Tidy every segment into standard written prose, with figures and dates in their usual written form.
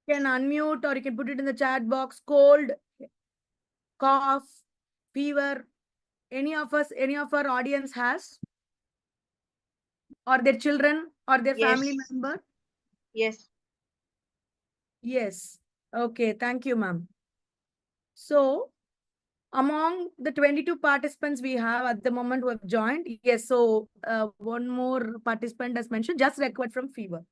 can unmute or you can put it in the chat box. Cold, cough, fever. Any of us, any of our audience has, or their children or their family Yes. member? Yes. Yes. Okay. Thank you, ma'am. So, among the 22 participants we have at the moment who have joined, yes, so one more participant has mentioned just recovered from fever.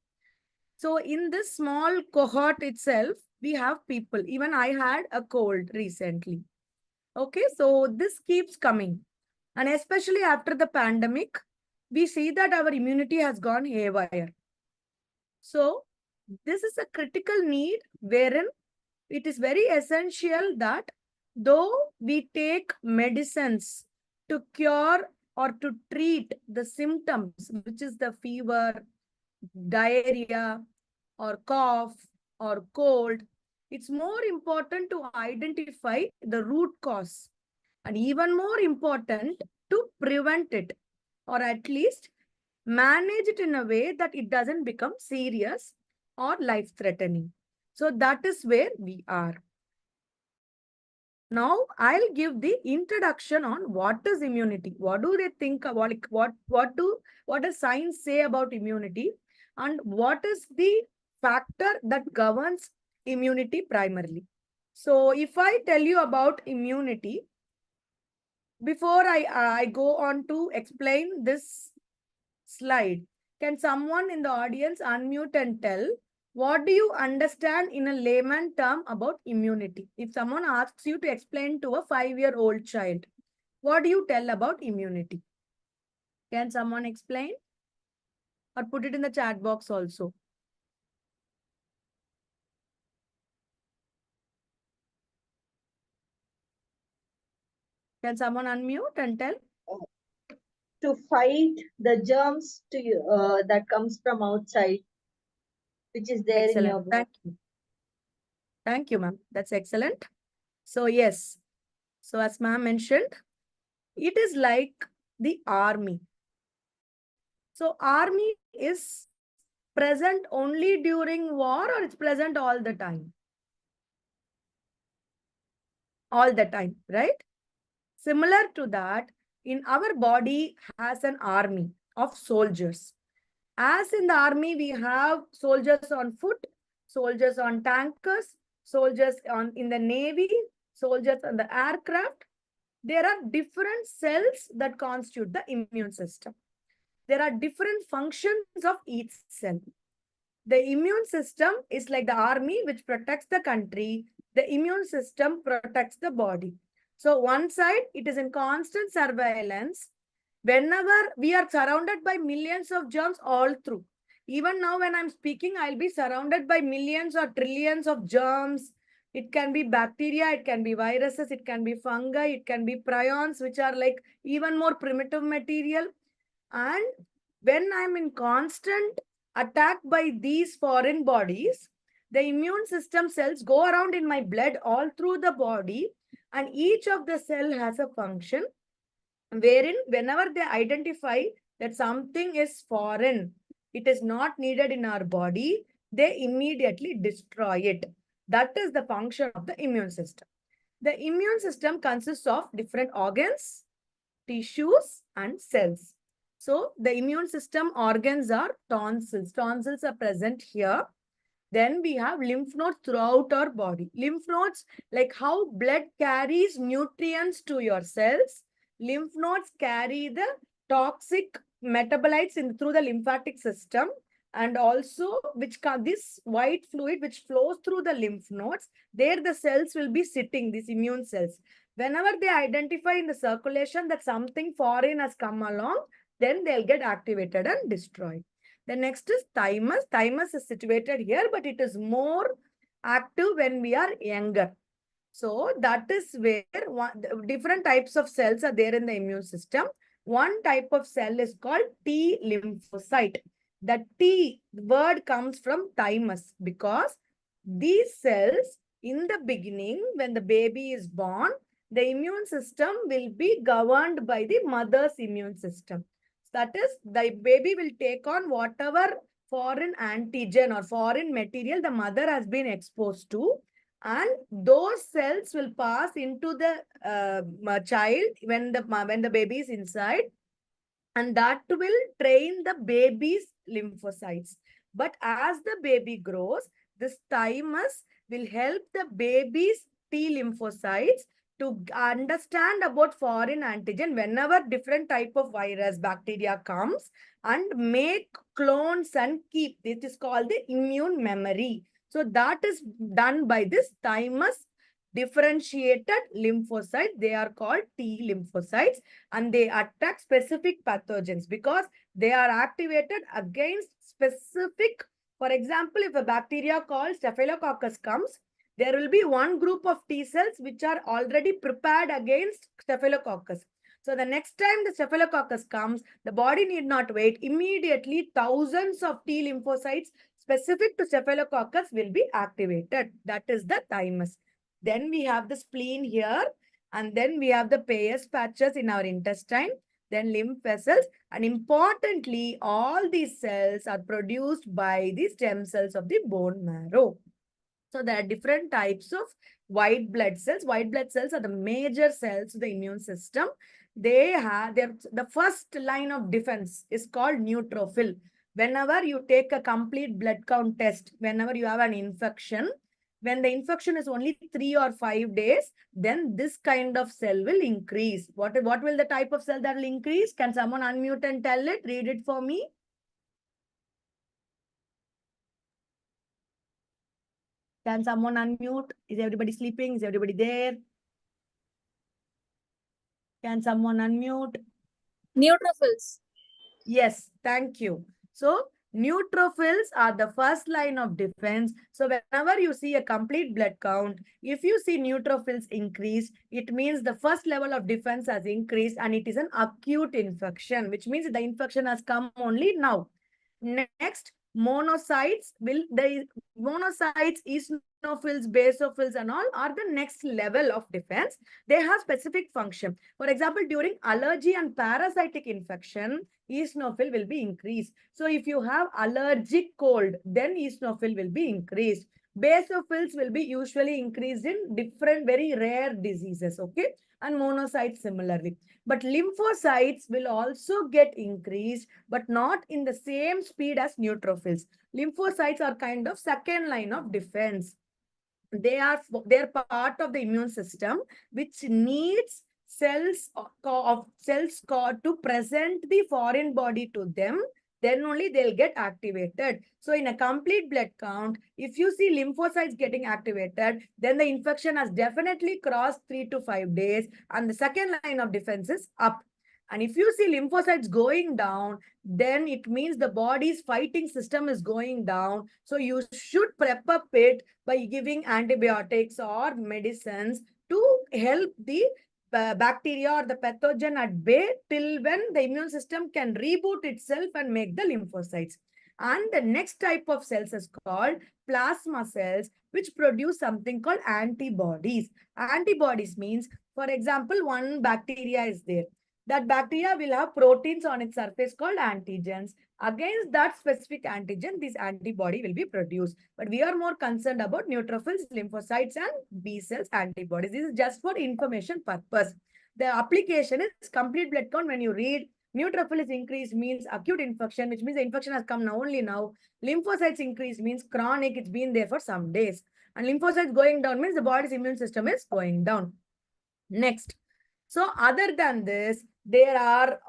So in this small cohort itself, we have people. Even I had a cold recently. Okay, so this keeps coming. And especially after the pandemic, we see that our immunity has gone haywire. So this is a critical need wherein it is very essential that though we take medicines to cure or to treat the symptoms, which is the fever, diarrhea, or cough, or cold, it's more important to identify the root cause and even more important to prevent it or at least manage it in a way that it doesn't become serious or life threatening. So that is where we are. Now I'll give the introduction on what is immunity. What do they think about, like, what does science say about immunity, and what is the factor that governs immunity primarily. So if I tell you about immunity, before I go on to explain this slide, can someone in the audience unmute and tell what do you understand in a layman term about immunity? If someone asks you to explain to a 5-year-old child, what do you tell about immunity? Can someone explain or put it in the chat box also? Can someone unmute and tell? To fight the germs that comes from outside, which is there in your Excellent. body. Thank you. Thank you, ma'am. That's excellent. So yes. So as ma'am mentioned, it is like the army. So army is present only during war or it's present all the time? All the time, right? Similar to that, in our body has an army of soldiers. As in the army, we have soldiers on foot, soldiers on tankers, soldiers on in the navy, soldiers on the aircraft. There are different cells that constitute the immune system. There are different functions of each cell. The immune system is like the army which protects the country. The immune system protects the body. So one side, it is in constant surveillance. Whenever we are surrounded by millions of germs all through. Even now when I'm speaking, I'll be surrounded by millions or trillions of germs. It can be bacteria, it can be viruses, it can be fungi, it can be prions, which are like even more primitive material. And when I'm in constant attack by these foreign bodies, the immune system cells go around in my blood all through the body, and each of the cell has a function wherein whenever they identify that something is foreign, it is not needed in our body, they immediately destroy it. That is the function of the immune system. The immune system consists of different organs, tissues, and cells. So the immune system organs are tonsils. Tonsils are present here. Then we have lymph nodes throughout our body. Lymph nodes, like how blood carries nutrients to your cells, lymph nodes carry the toxic metabolites through the lymphatic system, and also this white fluid which flows through the lymph nodes, there the cells will be sitting, these immune cells. Whenever they identify in the circulation that something foreign has come along, then they'll get activated and destroyed. The next is thymus. Thymus is situated here, but it is more active when we are younger. So that is where different types of cells are there in the immune system. One type of cell is called T lymphocyte. The T word comes from thymus because these cells in the beginning, when the baby is born, the immune system will be governed by the mother's immune system. That is, the baby will take on whatever foreign antigen or foreign material the mother has been exposed to, and those cells will pass into the child when the baby is inside, and that will train the baby's lymphocytes. But as the baby grows, this thymus will help the baby's T lymphocytes to understand about foreign antigen whenever different type of virus, bacteria comes, and make clones and keep. This is called the immune memory. So that is done by this thymus differentiated lymphocytes. They are called T lymphocytes, and they attack specific pathogens because they are activated against specific. For example, if a bacteria called staphylococcus comes, there will be one group of T cells which are already prepared against staphylococcus. So the next time the staphylococcus comes, the body need not wait. Immediately, thousands of T lymphocytes specific to staphylococcus will be activated. That is the thymus. Then we have the spleen here, and then we have the Peyer's patches in our intestine, then lymph vessels, and importantly, all these cells are produced by the stem cells of the bone marrow. So there are different types of white blood cells. White blood cells are the major cells of the immune system. They have the first line of defense is called neutrophil. Whenever you take a complete blood count test, whenever you have an infection, when the infection is only 3 or 5 days, then this kind of cell will increase. What will the type of cell that will increase? Can someone unmute and tell it? Read it for me. Can someone unmute? Is everybody sleeping? Is everybody there? Can someone unmute? Neutrophils. Yes, thank you. So neutrophils are the first line of defense. So whenever you see a complete blood count, if you see neutrophils increase, it means the first level of defense has increased and it is an acute infection, which means the infection has come only now. Next, monocytes eosinophils, basophils and all are the next level of defense. They have specific function. For example, during allergy and parasitic infection, eosinophil will be increased. So if you have allergic cold, then eosinophil will be increased. Basophils will be usually increased in different very rare diseases, okay? And monocytes similarly. But lymphocytes will also get increased, but not in the same speed as neutrophils. Lymphocytes are kind of second line of defense. They're part of the immune system, which needs cells to present the foreign body to them. Then only they'll get activated. So in a complete blood count, if you see lymphocytes getting activated, then the infection has definitely crossed 3 to 5 days, and the second line of defense is up. And if you see lymphocytes going down, then it means the body's fighting system is going down. So you should prep up it by giving antibiotics or medicines to help the bacteria or the pathogen at bay till when the immune system can reboot itself and make the lymphocytes. And the next type of cells is called plasma cells, which produce something called antibodies. Antibodies means, for example, one bacteria is there. That bacteria will have proteins on its surface called antigens. Against that specific antigen, this antibody will be produced. But we are more concerned about neutrophils, lymphocytes, and B cells antibodies. This is just for information purpose. The application is complete blood count. When you read neutrophil is increased means acute infection, which means the infection has come now only now. Lymphocytes increase means chronic, it's been there for some days. And lymphocytes going down means the body's immune system is going down. Next. So other than this, there are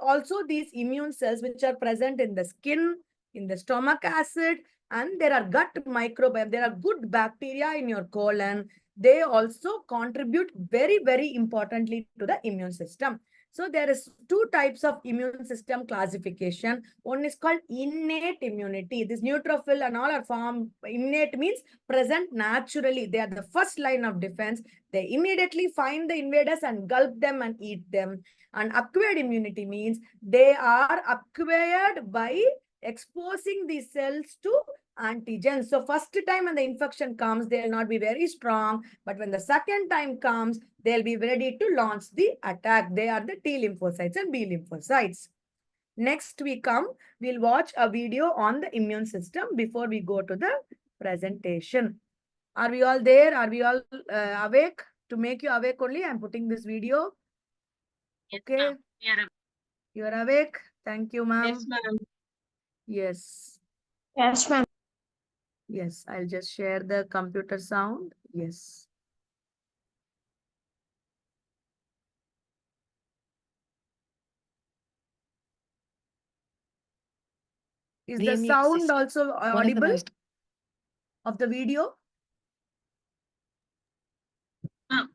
also these immune cells which are present in the skin, in the stomach acid, and there are gut microbiome. There are good bacteria in your colon. They also contribute very, very importantly to the immune system. So there is two types of immune system classification. One is called innate immunity. This neutrophil and all are formed. Innate means present naturally. They are the first line of defense. They immediately find the invaders and gulp them and eat them. And acquired immunity means they are acquired by exposing these cells to antigens. So first time when the infection comes, they'll not be very strong. But when the second time comes, they'll be ready to launch the attack. They are the T lymphocytes and B lymphocytes. Next we come, we'll watch a video on the immune system before we go to the presentation. Are we all there? Are we all awake? To make you awake only, I'm putting this video. Okay. You are awake? Thank you, ma'am. Yes, ma'am. Yes. Yes, ma'am. Yes, I'll just share the computer sound. Yes. Is the sound also audible of the video?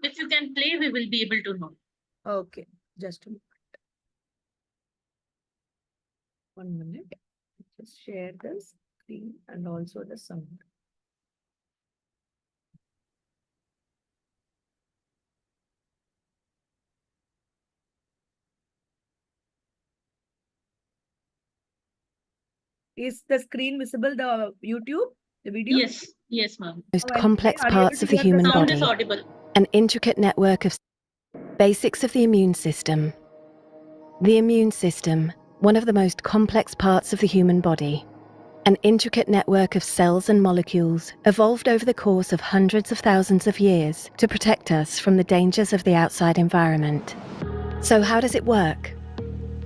If you can play, we will be able to know. Okay, just a minute. 1 minute. Just share the screen and also the sound. Is the screen visible, the YouTube, the video? Yes, ma'am. Most Now I'll complex play. Are you parts able of to the hear the human sound? Sound body, is audible. an intricate network of basics of the immune system. The immune system, one of the most complex parts of the human body, an intricate network of cells and molecules evolved over the course of hundreds of thousands of years to protect us from the dangers of the outside environment. So how does it work?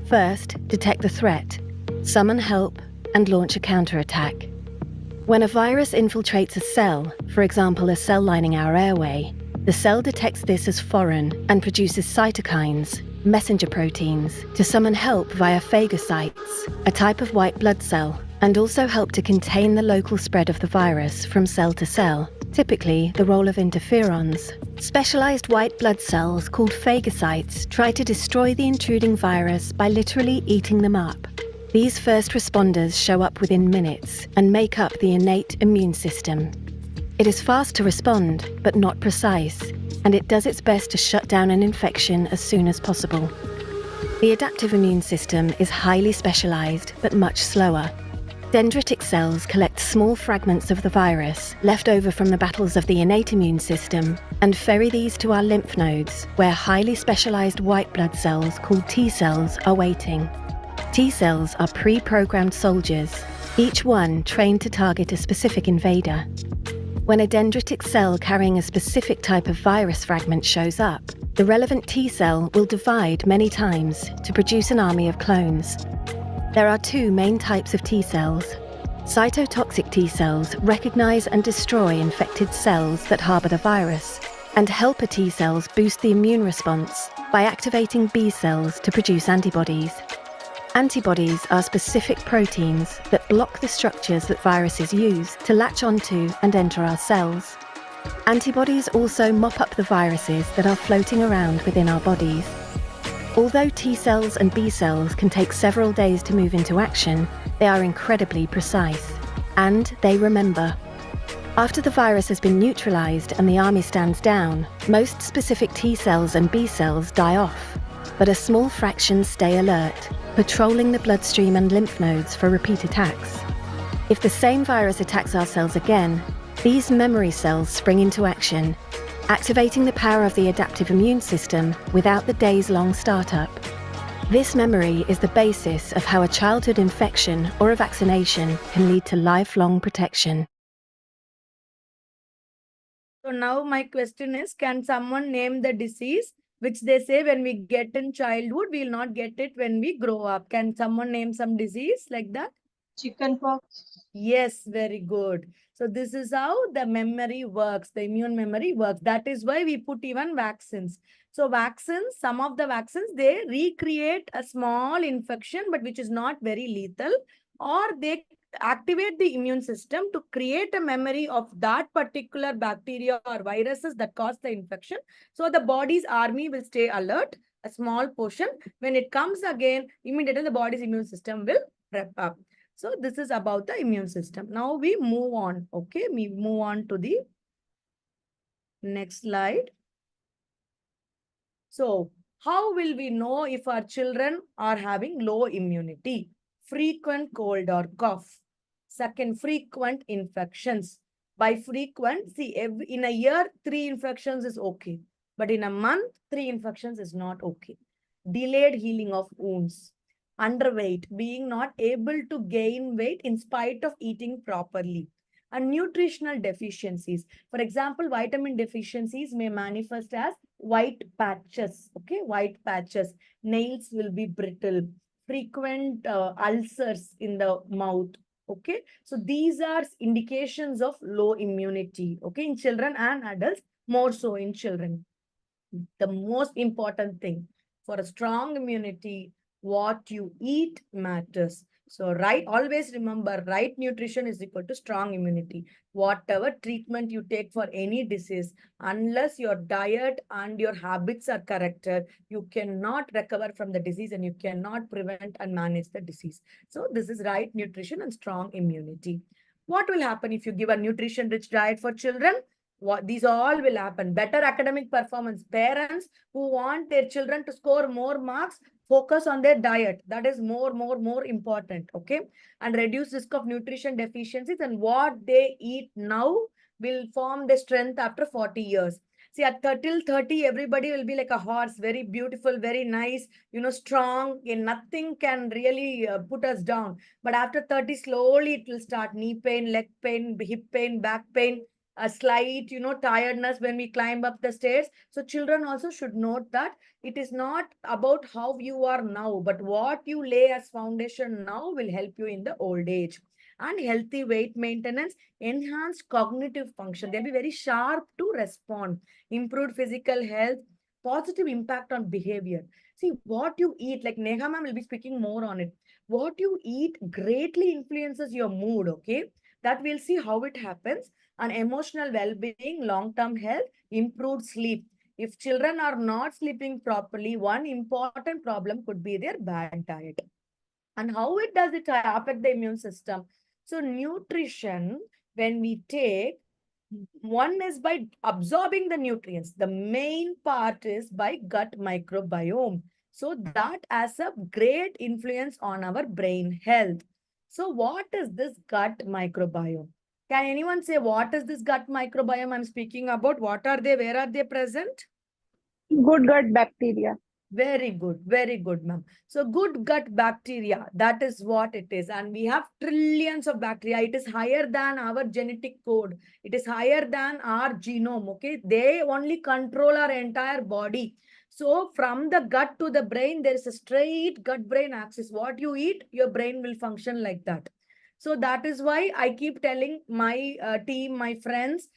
First, detect the threat, summon help, and launch a counterattack. When a virus infiltrates a cell, for example a cell lining our airway, the cell detects this as foreign and produces cytokines, messenger proteins, to summon help via phagocytes, a type of white blood cell, and also help to contain the local spread of the virus from cell to cell, typically the role of interferons. Specialized white blood cells called phagocytes try to destroy the intruding virus by literally eating them up. These first responders show up within minutes and make up the innate immune system. It is fast to respond, but not precise, and it does its best to shut down an infection as soon as possible. The adaptive immune system is highly specialized, but much slower. Dendritic cells collect small fragments of the virus left over from the battles of the innate immune system and ferry these to our lymph nodes, where highly specialized white blood cells called T cells are waiting. T cells are pre-programmed soldiers, each one trained to target a specific invader. When a dendritic cell carrying a specific type of virus fragment shows up, the relevant T cell will divide many times to produce an army of clones. There are two main types of T cells. Cytotoxic T cells recognize and destroy infected cells that harbor the virus, and helper T cells boost the immune response by activating B cells to produce antibodies. Antibodies are specific proteins that block the structures that viruses use to latch onto and enter our cells. Antibodies also mop up the viruses that are floating around within our bodies. Although T cells and B cells can take several days to move into action, they are incredibly precise. And they remember. After the virus has been neutralized and the army stands down, most specific T cells and B cells die off, but a small fraction stay alert, patrolling the bloodstream and lymph nodes for repeat attacks. If the same virus attacks our cells again, these memory cells spring into action, activating the power of the adaptive immune system without the days-long startup. This memory is the basis of how a childhood infection or a vaccination can lead to lifelong protection. So now my question is, can someone name the disease which they say when we get in childhood, we will not get it when we grow up? Can someone name some disease like that? Chickenpox. Yes, very good. So this is how the memory works, the immune memory works. That is why we put even vaccines. So vaccines, some of the vaccines, they recreate a small infection, but which is not very lethal, or they activate the immune system to create a memory of that particular bacteria or viruses that cause the infection. So the body's army will stay alert, a small portion. When it comes again, immediately the body's immune system will prep up. So this is about the immune system. Now we move on. Okay, we move on to the next slide. So how will we know if our children are having low immunity? Frequent cold or cough. Second, frequent infections. By frequent, see, in a year, 3 infections is okay. But in a month, 3 infections is not okay. Delayed healing of wounds. underweight, being not able to gain weight in spite of eating properly. And nutritional deficiencies. For example, vitamin deficiencies may manifest as white patches. Okay, white patches. Nails will be brittle, frequent ulcers in the mouth. Okay, so these are indications of low immunity. Okay, in children and adults, more so in children. The most important thing for a strong immunity, what you eat matters. So, always remember, right nutrition is equal to strong immunity. Whatever treatment you take for any disease, unless your diet and your habits are corrected, you cannot recover from the disease and you cannot prevent and manage the disease. So, this is right nutrition and strong immunity. What will happen if you give a nutrition rich diet for children? What these all will happen. Better academic performance. Parents who want their children to score more marks, focus on their diet. That is more important. Okay. And reduce risk of nutrition deficiencies, and what they eat now will form the strength after 40 years. See, at 30, everybody will be like a horse, very beautiful, very nice, strong, and nothing can really put us down. But after 30, slowly it will start knee pain, leg pain, hip pain, back pain, a slight, tiredness when we climb up the stairs. So children also should note that it is not about how you are now, but what you lay as foundation now will help you in the old age. And healthy weight maintenance, enhanced cognitive function. They'll be very sharp to respond, improved physical health, positive impact on behavior. See, what you eat, like Neha ma'am will be speaking more on it. What you eat greatly influences your mood, okay? That we'll see how it happens. And emotional well-being, long-term health, improved sleep. If children are not sleeping properly, one important problem could be their bad diet. And how does it affect the immune system? So nutrition, when we take, one is by absorbing the nutrients. The main part is by gut microbiome. So that has a great influence on our brain health. So what is this gut microbiome? Can anyone say what is this gut microbiome I'm speaking about? What are they? Where are they present? Good gut bacteria. Very good, ma'am. So good gut bacteria, that is what it is. And we have trillions of bacteria. It is higher than our genetic code. It is higher than our genome, okay? They only control our entire body. So from the gut to the brain, there is a straight gut-brain axis. What you eat, your brain will function like that. So that is why I keep telling my team, my friends,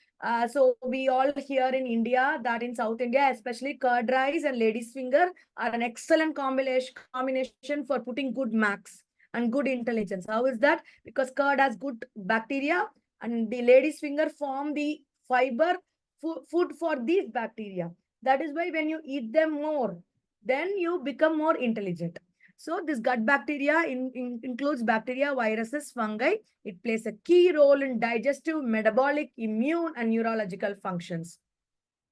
so we all here in India, that in South India, especially curd rice and lady's finger are an excellent combination for putting good marks and good intelligence. How is that? Because curd has good bacteria and the lady's finger form the fiber food for these bacteria. That is why when you eat them more, then you become more intelligent. So this gut bacteria includes bacteria, viruses, fungi. It plays a key role in digestive, metabolic, immune, and neurological functions.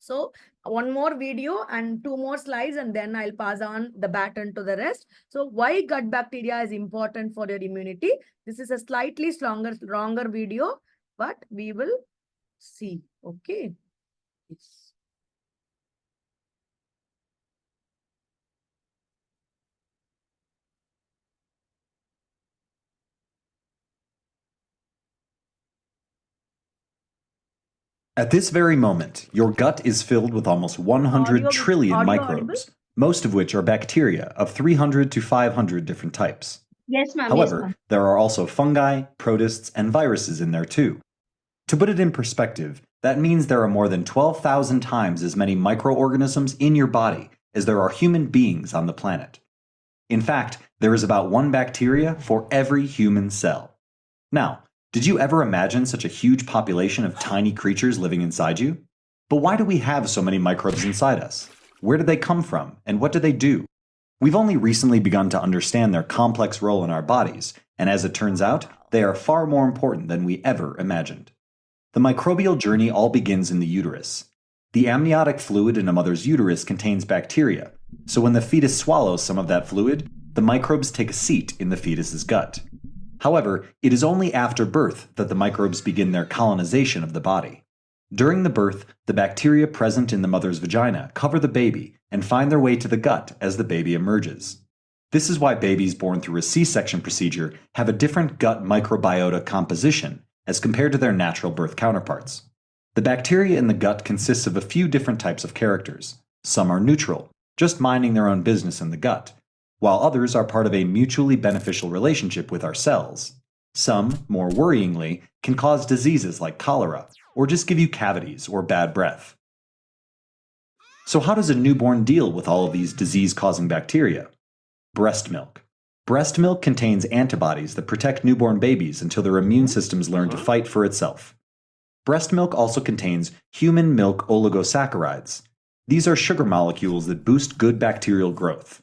So one more video and 2 more slides, and then I'll pass on the baton to the rest. So why gut bacteria is important for your immunity? This is a slightly longer video, but we will see. Okay. Yes. At this very moment, your gut is filled with almost 100 trillion microbes, most of which are bacteria of 300 to 500 different types. Yes, ma'am. However, Yes, ma'am. there are also fungi, protists, and viruses in there too. To put it in perspective, that means there are more than 12,000 times as many microorganisms in your body as there are human beings on the planet. In fact, there is about 1 bacteria for every human cell. Now, did you ever imagine such a huge population of tiny creatures living inside you? But why do we have so many microbes inside us? Where do they come from, and what do they do? We've only recently begun to understand their complex role in our bodies, and as it turns out, they are far more important than we ever imagined. The microbial journey all begins in the uterus. The amniotic fluid in a mother's uterus contains bacteria, so when the fetus swallows some of that fluid, the microbes take a seat in the fetus's gut. However, it is only after birth that the microbes begin their colonization of the body. During the birth, the bacteria present in the mother's vagina cover the baby and find their way to the gut as the baby emerges. This is why babies born through a C-section procedure have a different gut microbiota composition as compared to their natural birth counterparts. The bacteria in the gut consists of a few different types of characters. Some are neutral, just minding their own business in the gut, while others are part of a mutually beneficial relationship with our cells. Some, more worryingly, can cause diseases like cholera, or just give you cavities or bad breath. So how does a newborn deal with all of these disease-causing bacteria? Breast milk. Breast milk contains antibodies that protect newborn babies until their immune systems learn to fight for itself. Breast milk also contains human milk oligosaccharides. These are sugar molecules that boost good bacterial growth.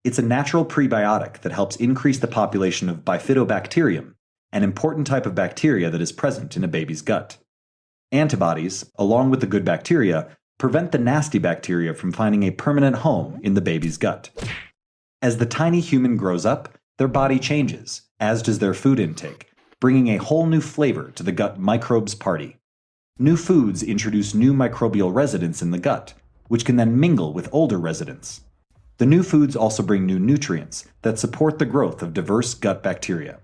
It's a natural prebiotic that helps increase the population of bifidobacterium, an important type of bacteria that is present in a baby's gut. Antibodies, along with the good bacteria, prevent the nasty bacteria from finding a permanent home in the baby's gut. As the tiny human grows up, their body changes, as does their food intake, bringing a whole new flavor to the gut microbes party. New foods introduce new microbial residents in the gut, which can then mingle with older residents. The new foods also bring new nutrients that support the growth of diverse gut bacteria.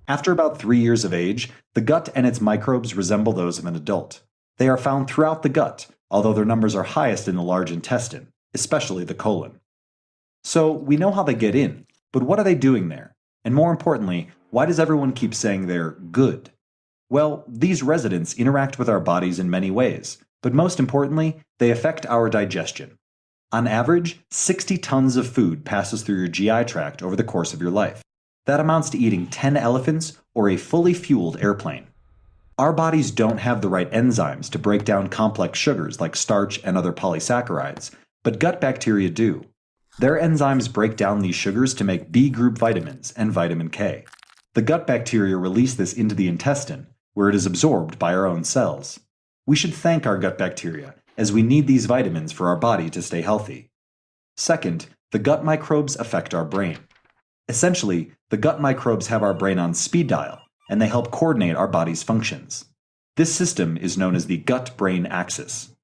After about 3 years of age, the gut and its microbes resemble those of an adult. They are found throughout the gut, although their numbers are highest in the large intestine, especially the colon. So we know how they get in, but what are they doing there? And more importantly, why does everyone keep saying they're good? Well, these residents interact with our bodies in many ways, but most importantly, they affect our digestion. On average, 60 tons of food passes through your GI tract over the course of your life. That amounts to eating 10 elephants or a fully fueled airplane. Our bodies don't have the right enzymes to break down complex sugars like starch and other polysaccharides, but gut bacteria do. Their enzymes break down these sugars to make B-group vitamins and vitamin K. The gut bacteria release this into the intestine, where it is absorbed by our own cells. We should thank our gut bacteria, as we need these vitamins for our body to stay healthy. Second, the gut microbes affect our brain. Essentially, the gut microbes have our brain on speed dial, and they help coordinate our body's functions. This system is known as the gut-brain axis.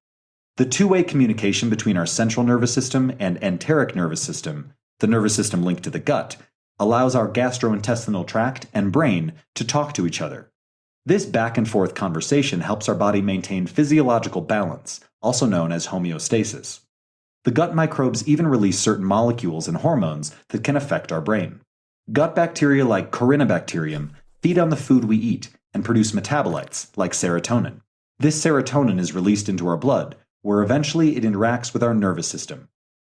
The two-way communication between our central nervous system and enteric nervous system, the nervous system linked to the gut, allows our gastrointestinal tract and brain to talk to each other. This back-and-forth conversation helps our body maintain physiological balance, also known as homeostasis. The gut microbes even release certain molecules and hormones that can affect our brain. Gut bacteria like Corynebacterium feed on the food we eat and produce metabolites like serotonin. This serotonin is released into our blood, where eventually it interacts with our nervous system.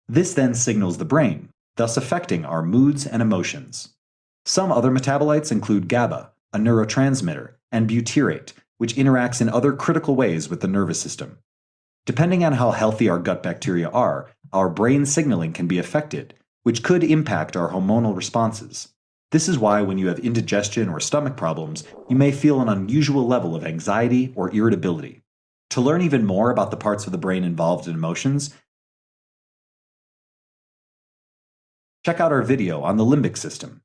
This then signals the brain, thus affecting our moods and emotions. Some other metabolites include GABA, a neurotransmitter, and butyrate, which interacts in other critical ways with the nervous system. Depending on how healthy our gut bacteria are, our brain signaling can be affected, which could impact our hormonal responses. This is why when you have indigestion or stomach problems, you may feel an unusual level of anxiety or irritability. To learn even more about the parts of the brain involved in emotions, check out our video on the limbic system.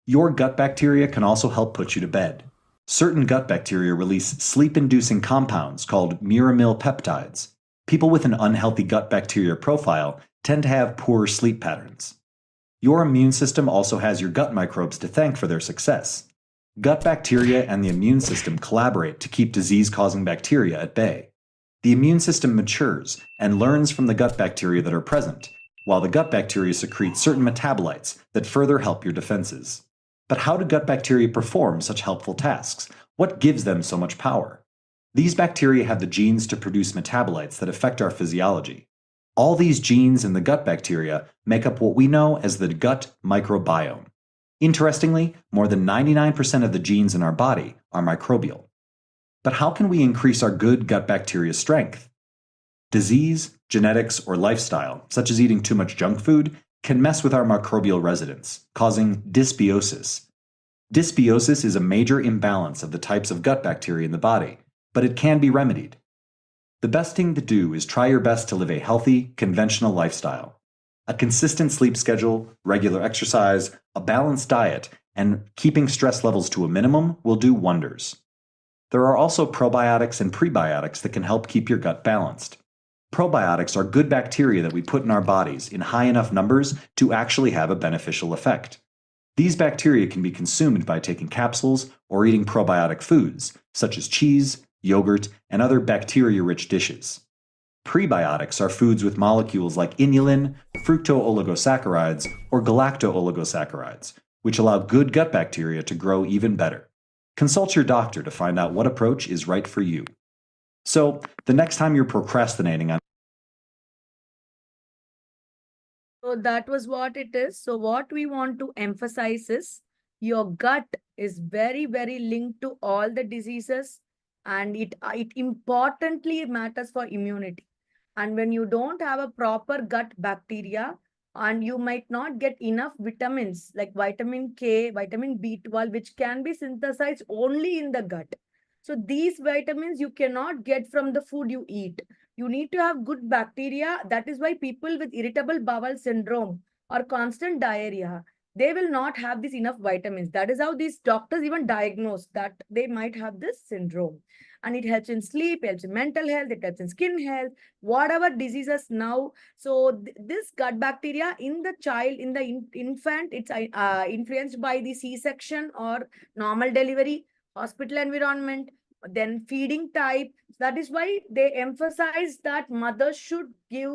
Your gut bacteria can also help put you to bed. Certain gut bacteria release sleep-inducing compounds called muramyl peptides. People with an unhealthy gut bacteria profile tend to have poor sleep patterns. Your immune system also has your gut microbes to thank for their success. Gut bacteria and the immune system collaborate to keep disease-causing bacteria at bay. The immune system matures and learns from the gut bacteria that are present, while the gut bacteria secrete certain metabolites that further help your defenses. But how do gut bacteria perform such helpful tasks? What gives them so much power? These bacteria have the genes to produce metabolites that affect our physiology. All these genes in the gut bacteria make up what we know as the gut microbiome. Interestingly, more than 99% of the genes in our body are microbial. But how can we increase our good gut bacteria strength? Disease, genetics, or lifestyle, such as eating too much junk food, can mess with our microbial residence, causing dysbiosis. Dysbiosis is a major imbalance of the types of gut bacteria in the body, but it can be remedied. The best thing to do is try your best to live a healthy, conventional lifestyle. A consistent sleep schedule, regular exercise, a balanced diet, and keeping stress levels to a minimum will do wonders. There are also probiotics and prebiotics that can help keep your gut balanced. Probiotics are good bacteria that we put in our bodies in high enough numbers to actually have a beneficial effect. These bacteria can be consumed by taking capsules or eating probiotic foods, such as cheese, yogurt, and other bacteria-rich dishes. Prebiotics are foods with molecules like inulin, fructooligosaccharides, or galactooligosaccharides, which allow good gut bacteria to grow even better. Consult your doctor to find out what approach is right for you. So, the next time you're procrastinating on So that was what it is. So what we want to emphasize is your gut is very, very linked to all the diseases, and it importantly matters for immunity. And when you don't have a proper gut bacteria, and you might not get enough vitamins like vitamin K, vitamin B12, which can be synthesized only in the gut. So these vitamins you cannot get from the food you eat. You need to have good bacteria. That is why people with irritable bowel syndrome or constant diarrhea, they will not have this enough vitamins. That is how these doctors even diagnose that they might have this syndrome. And it helps in sleep, helps in mental health, it helps in skin health, whatever diseases now. So this gut bacteria in the child, in the infant, it's influenced by the C-section or normal delivery, hospital environment, then feeding type. That is why they emphasize that mothers should give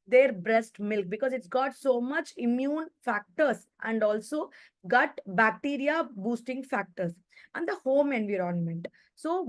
their breast milk, because it's got so much immune factors and also gut bacteria boosting factors. And the home environment. So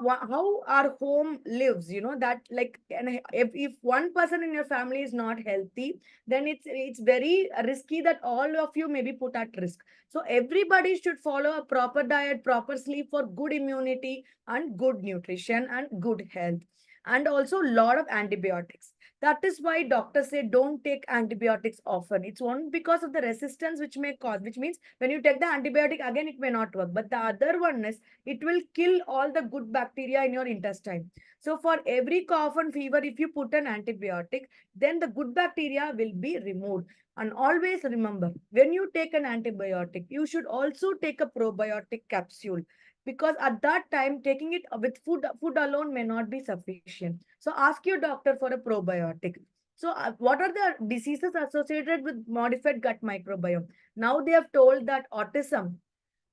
how our home lives, that like, and if one person in your family is not healthy, then it's very risky that all of you may be put at risk. So everybody should follow a proper diet, proper sleep for good immunity and good nutrition and good health. And also a lot of antibiotics. That is why doctors say don't take antibiotics often. It's one because of the resistance which may cause, which means when you take the antibiotic again, it may not work. But the other one is it will kill all the good bacteria in your intestine. So for every cough and fever, if you put an antibiotic, then the good bacteria will be removed. And always remember, when you take an antibiotic, you should also take a probiotic capsule, because at that time taking it with food alone may not be sufficient. So ask your doctor for a probiotic. So what are the diseases associated with modified gut microbiome? Now they have told that autism,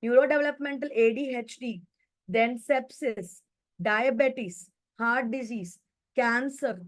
neurodevelopmental ADHD, then sepsis, diabetes, heart disease, cancer,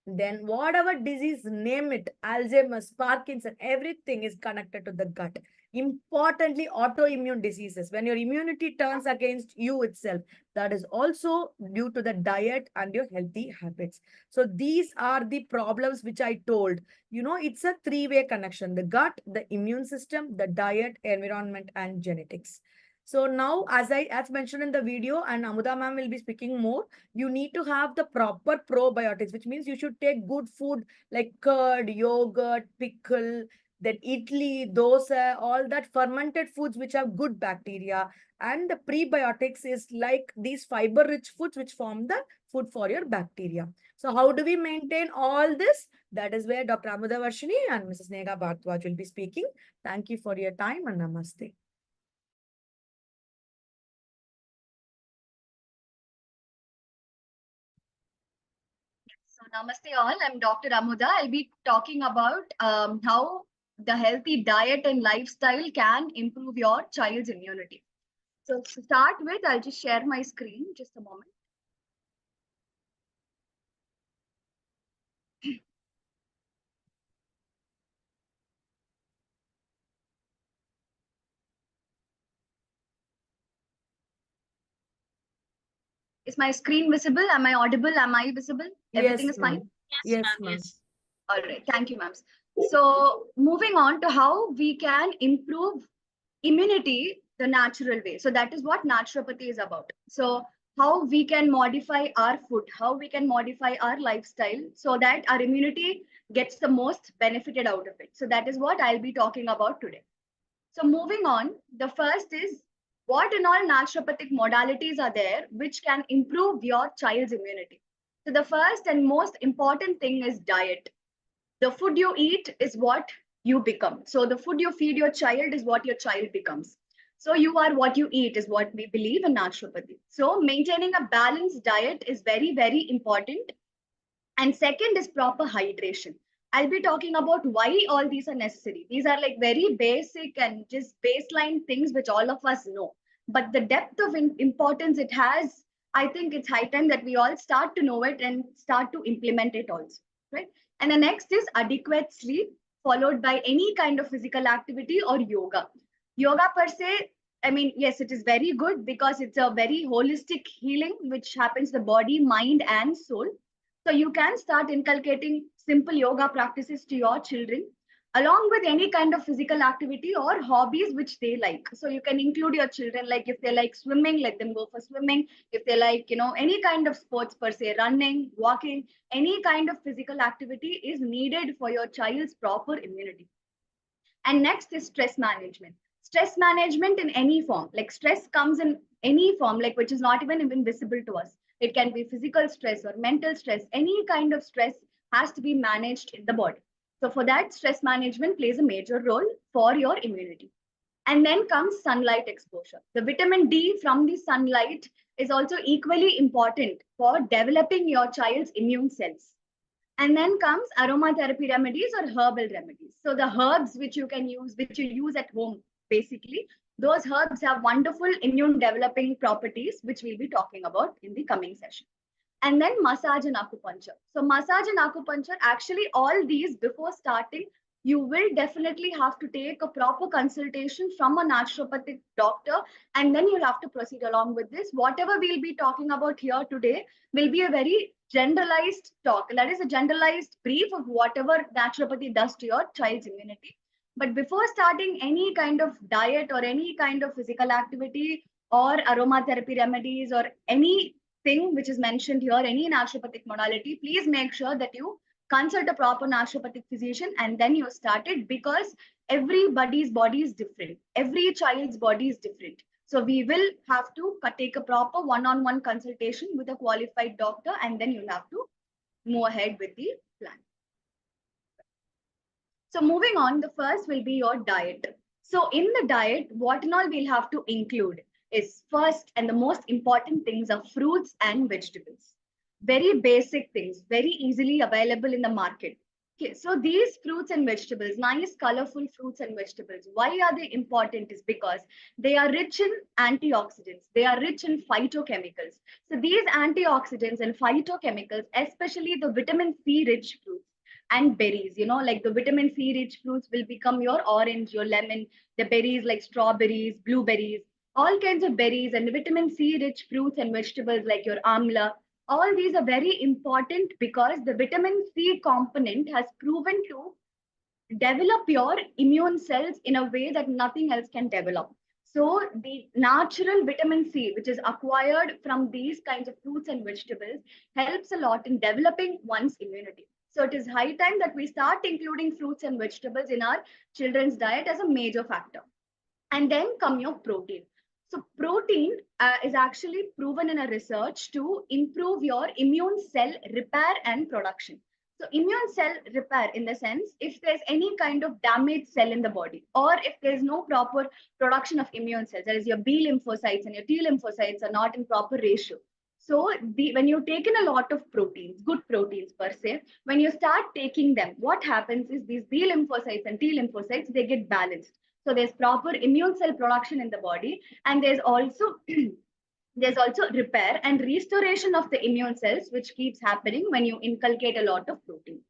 then whatever disease, name it, Alzheimer's, Parkinson, everything is connected to the gut. Importantly, autoimmune diseases, when your immunity turns against you itself, that is also due to the diet and your healthy habits. So these are the problems which I told. It's a three-way connection: the gut, the immune system, the diet, environment, and genetics. So now, as mentioned in the video, and Amuda ma'am will be speaking more, you need to have the proper probiotics, which means you should take good food like curd, yogurt, pickle, then idli, dosa, all that fermented foods which have good bacteria. And the prebiotics is like these fiber-rich foods which form the food for your bacteria. So how do we maintain all this? That is where Dr. Amuda Varshini and Mrs. Nega Bhartwaj will be speaking. Thank you for your time and namaste. So namaste all, I'm Dr. Amuda. I'll be talking about how the healthy diet and lifestyle can improve your child's immunity. So to start with, I'll just share my screen, just a moment. Is my screen visible? Am I audible? Am I visible? Everything is fine? Yes, ma'am. All right. Thank you, ma'am. So moving on to how we can improve immunity the natural way. So that is what naturopathy is about. So how we can modify our food, how we can modify our lifestyle so that our immunity gets the most benefited out of it. So that is what I'll be talking about today. So moving on, the first is what and all naturopathic modalities are there which can improve your child's immunity. So the first and most important thing is diet. The food you eat is what you become. So the food you feed your child is what your child becomes. So you are what you eat is what we believe in naturopathy. So maintaining a balanced diet is very, very important And second is proper hydration. I'll be talking about why all these are necessary. These are like very basic and just baseline things which all of us know. But the depth of importance it has, I think it's high time that we all start to know it and start to implement it also, right? And the next is adequate sleep, followed by any kind of physical activity or yoga. Yoga per se, I mean, yes, it is very good because it's a very holistic healing which happens the body, mind, and soul. So you can start inculcating simple yoga practices to your children along with any kind of physical activity or hobbies which they like. So you can include your children, like if they like swimming, let them go for swimming. If they like, any kind of sports per se, running, walking, any kind of physical activity is needed for your child's proper immunity. And next is stress management. Stress management in any form, like stress comes in any form, like which is not even visible to us. It can be physical stress or mental stress. Any kind of stress has to be managed in the body. So for that, stress management plays a major role for your immunity. And then comes sunlight exposure. The vitamin D from the sunlight is also equally important for developing your child's immune cells. And then comes aromatherapy remedies or herbal remedies. So the herbs which you can use, which you use at home, basically, those herbs have wonderful immune developing properties, which we'll be talking about in the coming session. And then massage and acupuncture. So massage and acupuncture, actually all these before starting, you will definitely have to take a proper consultation from a naturopathic doctor, and then you'll have to proceed along with this. Whatever we'll be talking about here today will be a very generalized talk. That is a generalized brief of whatever naturopathy does to your child's immunity. But before starting any kind of diet or any kind of physical activity or aromatherapy remedies or anything which is mentioned here, any naturopathic modality, please make sure that you consult a proper naturopathic physician and then you start it, because everybody's body is different. Every child's body is different. So we will have to take a proper one-on-one consultation with a qualified doctor, and then you'll have to move ahead with the plan. So moving on, the first will be your diet. So in the diet, what and all we'll have to include is first and the most important things are fruits and vegetables. Very basic things, very easily available in the market. Okay, so these fruits and vegetables, nice colorful fruits and vegetables, why are they important? Is because they are rich in antioxidants, they are rich in phytochemicals. So these antioxidants and phytochemicals, especially the vitamin C rich fruits and berries, like the vitamin C rich fruits will become your orange, your lemon, the berries like strawberries, blueberries, all kinds of berries, and the vitamin C rich fruits and vegetables like your amla. All these are very important because the vitamin C component has proven to develop your immune cells in a way that nothing else can develop. So the natural vitamin C, which is acquired from these kinds of fruits and vegetables, helps a lot in developing one's immunity. So it is high time that we start including fruits and vegetables in our children's diet as a major factor. And then come your protein. So protein is actually proven in a research to improve your immune cell repair and production. So immune cell repair in the sense, if there's any kind of damaged cell in the body, or if there's no proper production of immune cells, that is your B lymphocytes and your T lymphocytes are not in proper ratio. So when you take in a lot of proteins, good proteins per se, when you start taking them, what happens is these B lymphocytes and T lymphocytes, they get balanced. So there's proper immune cell production in the body, and there's also repair and restoration of the immune cells, which keeps happening when you inculcate a lot of protein.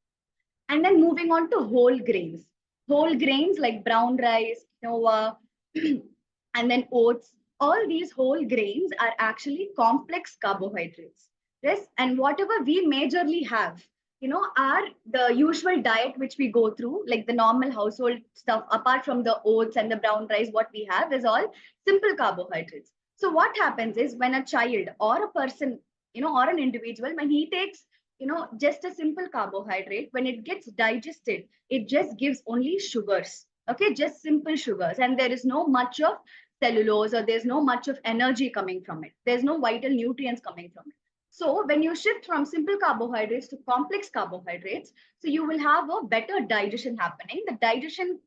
And then moving on to whole grains. Whole grains like brown rice, quinoa, and then oats. All these whole grains are actually complex carbohydrates. Yes, and whatever we majorly have, are the usual diet which we go through, like the normal household stuff, apart from the oats and the brown rice, what we have is all simple carbohydrates. So what happens is when a child or a person, or an individual, when he takes, just a simple carbohydrate, when it gets digested, it just gives only sugars. Okay, just simple sugars, and there is no much of cellulose, or there's no much of energy coming from it. There's no vital nutrients coming from it. So when you shift from simple carbohydrates to complex carbohydrates, so you will have a better digestion happening. The digestion's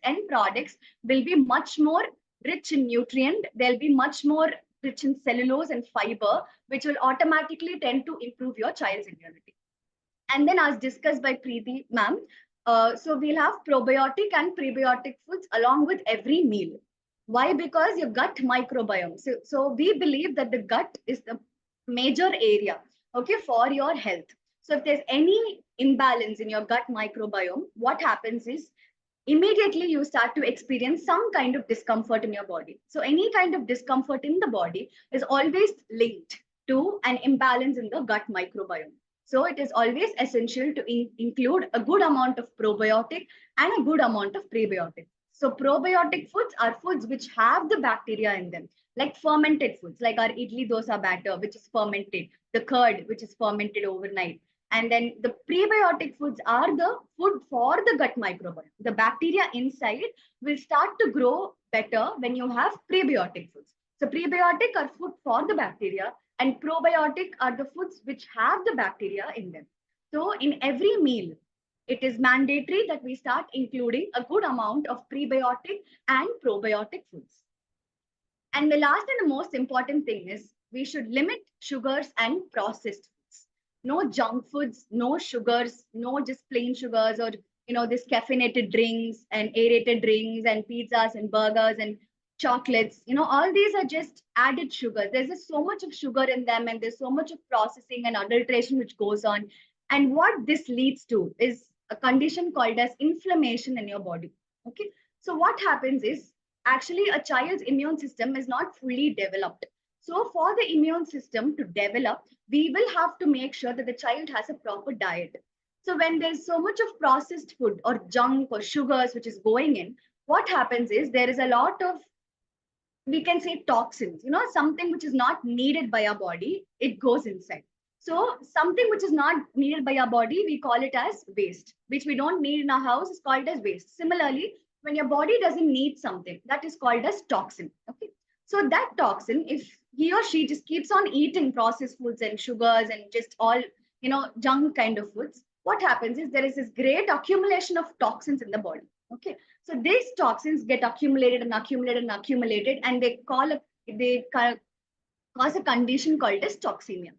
end products will be much more rich in nutrient. They'll be much more rich in cellulose and fiber, which will automatically tend to improve your child's immunity. And then as discussed by Preeti ma'am, so we'll have probiotic and prebiotic foods along with every meal. Why? Because your gut microbiome. So we believe that the gut is the major area, okay, for your health. So if there's any imbalance in your gut microbiome, what happens is immediately you start to experience some kind of discomfort in your body. So any kind of discomfort in the body is always linked to an imbalance in the gut microbiome. So it is always essential to include a good amount of probiotic and a good amount of prebiotic. So probiotic foods are foods which have the bacteria in them, like fermented foods, like our idli dosa batter, which is fermented, the curd, which is fermented overnight. And then the prebiotic foods are the food for the gut microbiome. The bacteria inside will start to grow better when you have prebiotic foods. So prebiotic are food for the bacteria, and probiotic are the foods which have the bacteria in them. So in every meal, it is mandatory that we start including a good amount of prebiotic and probiotic foods. And the last and the most important thing is we should limit sugars and processed foods. No junk foods, no sugars, no just plain sugars or this caffeinated drinks and aerated drinks and pizzas and burgers and chocolates. All these are just added sugar. There's just so much of sugar in them, and there's so much of processing and adulteration which goes on. And what this leads to is a condition called as inflammation in your body. Okay. So what happens is actually a child's immune system is not fully developed. So for the immune system to develop, we will have to make sure that the child has a proper diet. So when there's so much of processed food or junk or sugars which is going in, what happens is there is a lot of, we can say, toxins, something which is not needed by our body, it goes inside. So something which is not needed by our body, we call it as waste, which we don't need in our house is called as waste. Similarly, when your body doesn't need something, that is called as toxin. Okay. So that toxin, if he or she just keeps on eating processed foods and sugars and just all, junk kind of foods, what happens is there is this great accumulation of toxins in the body. Okay. So these toxins get accumulated and accumulated and accumulated, and they cause a condition called as toxemia.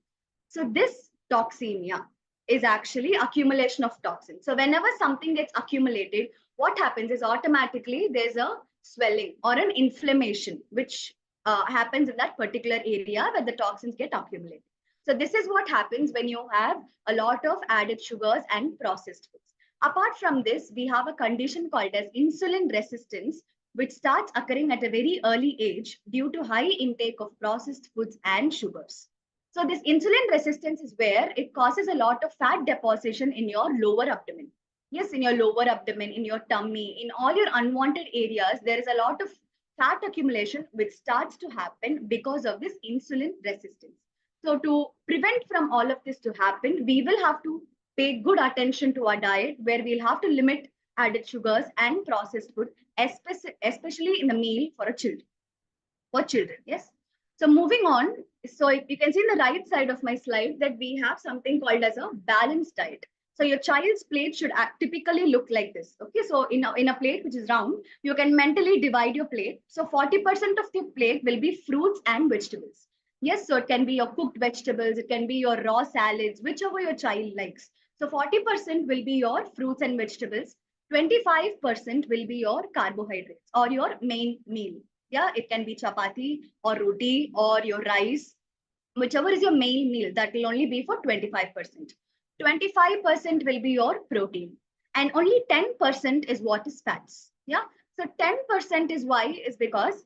So this toxemia is actually accumulation of toxins. So whenever something gets accumulated, what happens is automatically there's a swelling or an inflammation, which happens in that particular area where the toxins get accumulated. So this is what happens when you have a lot of added sugars and processed foods. Apart from this, we have a condition called as insulin resistance, which starts occurring at a very early age due to high intake of processed foods and sugars. So this insulin resistance is where it causes a lot of fat deposition in your lower abdomen. Yes, in your lower abdomen, in your tummy, in all your unwanted areas, there is a lot of fat accumulation which starts to happen because of this insulin resistance. So to prevent from all of this to happen, we will have to pay good attention to our diet, where we'll have to limit added sugars and processed food, especially in the meal for children. Yes. So moving on, so you can see in the right side of my slide that we have something called as a balanced diet. So your child's plate should typically look like this. Okay, so in a plate which is round, you can mentally divide your plate. So 40% of the plate will be fruits and vegetables. Yes, so it can be your cooked vegetables, it can be your raw salads, whichever your child likes. So 40% will be your fruits and vegetables. 25% will be your carbohydrates or your main meal. Yeah, it can be chapati or roti or your rice, whichever is your main meal, that will only be for 25%. 25% will be your protein, and only 10% is what is fats. Yeah, so 10% is why is because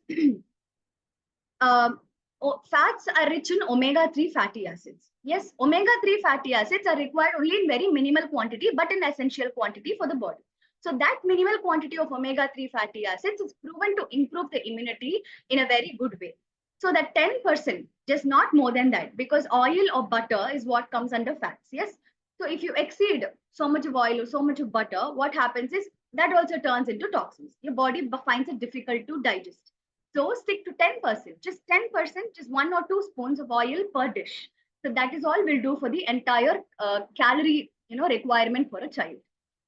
fats are rich in omega-3 fatty acids. Yes, omega-3 fatty acids are required only in very minimal quantity, but in essential quantity for the body. So that minimal quantity of omega-3 fatty acids is proven to improve the immunity in a very good way. So that 10%, just not more than that, because oil or butter is what comes under fats. Yes. So if you exceed so much of oil or so much of butter, what happens is that also turns into toxins. Your body finds it difficult to digest. So stick to 10%, just 10%, just 1 or 2 spoons of oil per dish. So that is all we'll do for the entire calorie requirement for a child.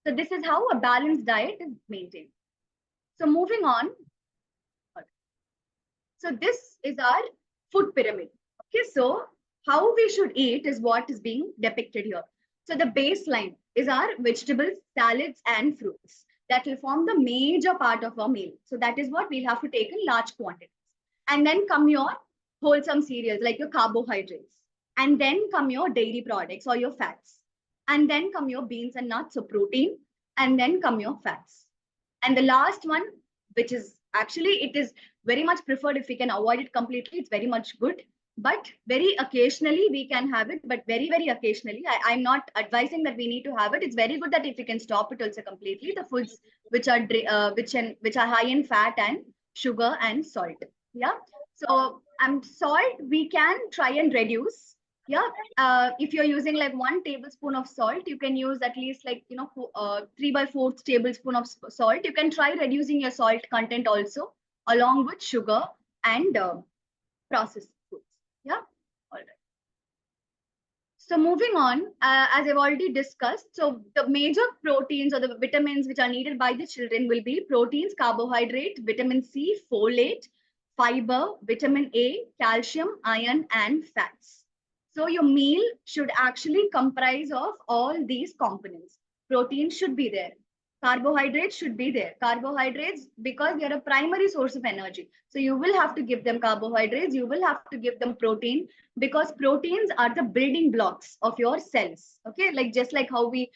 So this is how a balanced diet is maintained. So moving on. So this is our food pyramid. Okay, so how we should eat is what is being depicted here. So the baseline is our vegetables, salads, and fruits. That will form the major part of our meal. So that is what we'll have to take in large quantities. And then come your wholesome cereals like your carbohydrates. And then come your dairy products or your fats. And then come your beans and nuts, so protein. And then come your fats. And the last one, which is actually, it is very much preferred if we can avoid it completely, it's very much good. But very occasionally we can have it, but very, very occasionally. I'm not advising that we need to have it. It's very good that if we can stop it also completely, the foods which are which are high in fat and sugar and salt. Yeah. So salt we can try and reduce. Yeah. If you're using like 1 tablespoon of salt, you can use at least like 3/4 tablespoon of salt. You can try reducing your salt content also along with sugar and processed foods. Yeah. All right. So moving on, as I've already discussed, so the major proteins or the vitamins which are needed by the children will be proteins, carbohydrate, vitamin C, folate, fiber, vitamin A, calcium, iron, and fats. So your meal should actually comprise of all these components. Protein should be there. Carbohydrates should be there. Carbohydrates, because they're a primary source of energy. So you will have to give them carbohydrates, you will have to give them protein, because proteins are the building blocks of your cells. Okay, like just like how we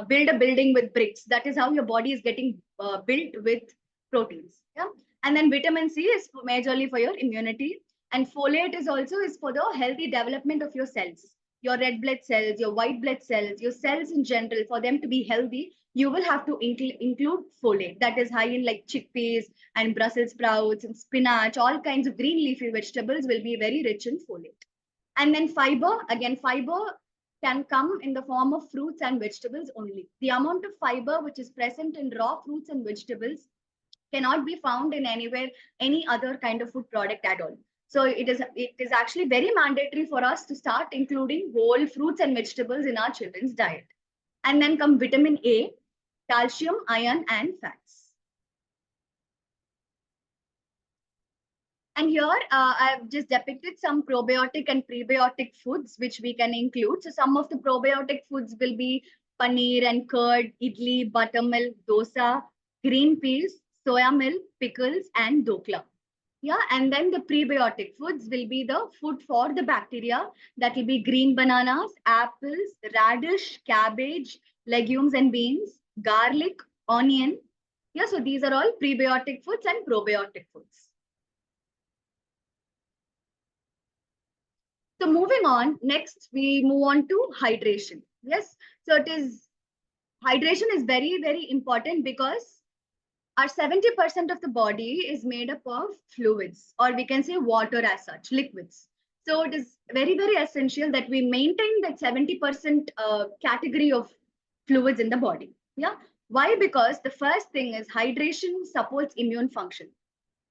build a building with bricks, that is how your body is getting built with proteins. Yeah. And then vitamin C is majorly for your immunity, and folate is also for the healthy development of your cells, your red blood cells, your white blood cells, your cells in general. For them to be healthy, you will have to include folate, that is high in like chickpeas and Brussels sprouts and spinach. All kinds of green leafy vegetables will be very rich in folate. And then fiber, again, fiber can come in the form of fruits and vegetables only. The amount of fiber which is present in raw fruits and vegetables cannot be found in any other kind of food product at all. So it is actually very mandatory for us to start including whole fruits and vegetables in our children's diet. And then come vitamin A, calcium, iron, and fats. And here I've just depicted some probiotic and prebiotic foods which we can include. So some of the probiotic foods will be paneer and curd, idli, buttermilk, dosa, green peas, soya milk, pickles, and dokla. Yeah, and then the prebiotic foods will be the food for the bacteria. That will be green bananas, apples, radish, cabbage, legumes and beans, garlic, onion. Yeah, so these are all prebiotic foods and probiotic foods. So moving on, next we move on to hydration. Yes, so hydration is very, very important because our 70% of the body is made up of fluids, or we can say water as such, liquids. So it is very, very essential that we maintain that 70% category of fluids in the body. Yeah. Why? Because the first thing is hydration supports immune function.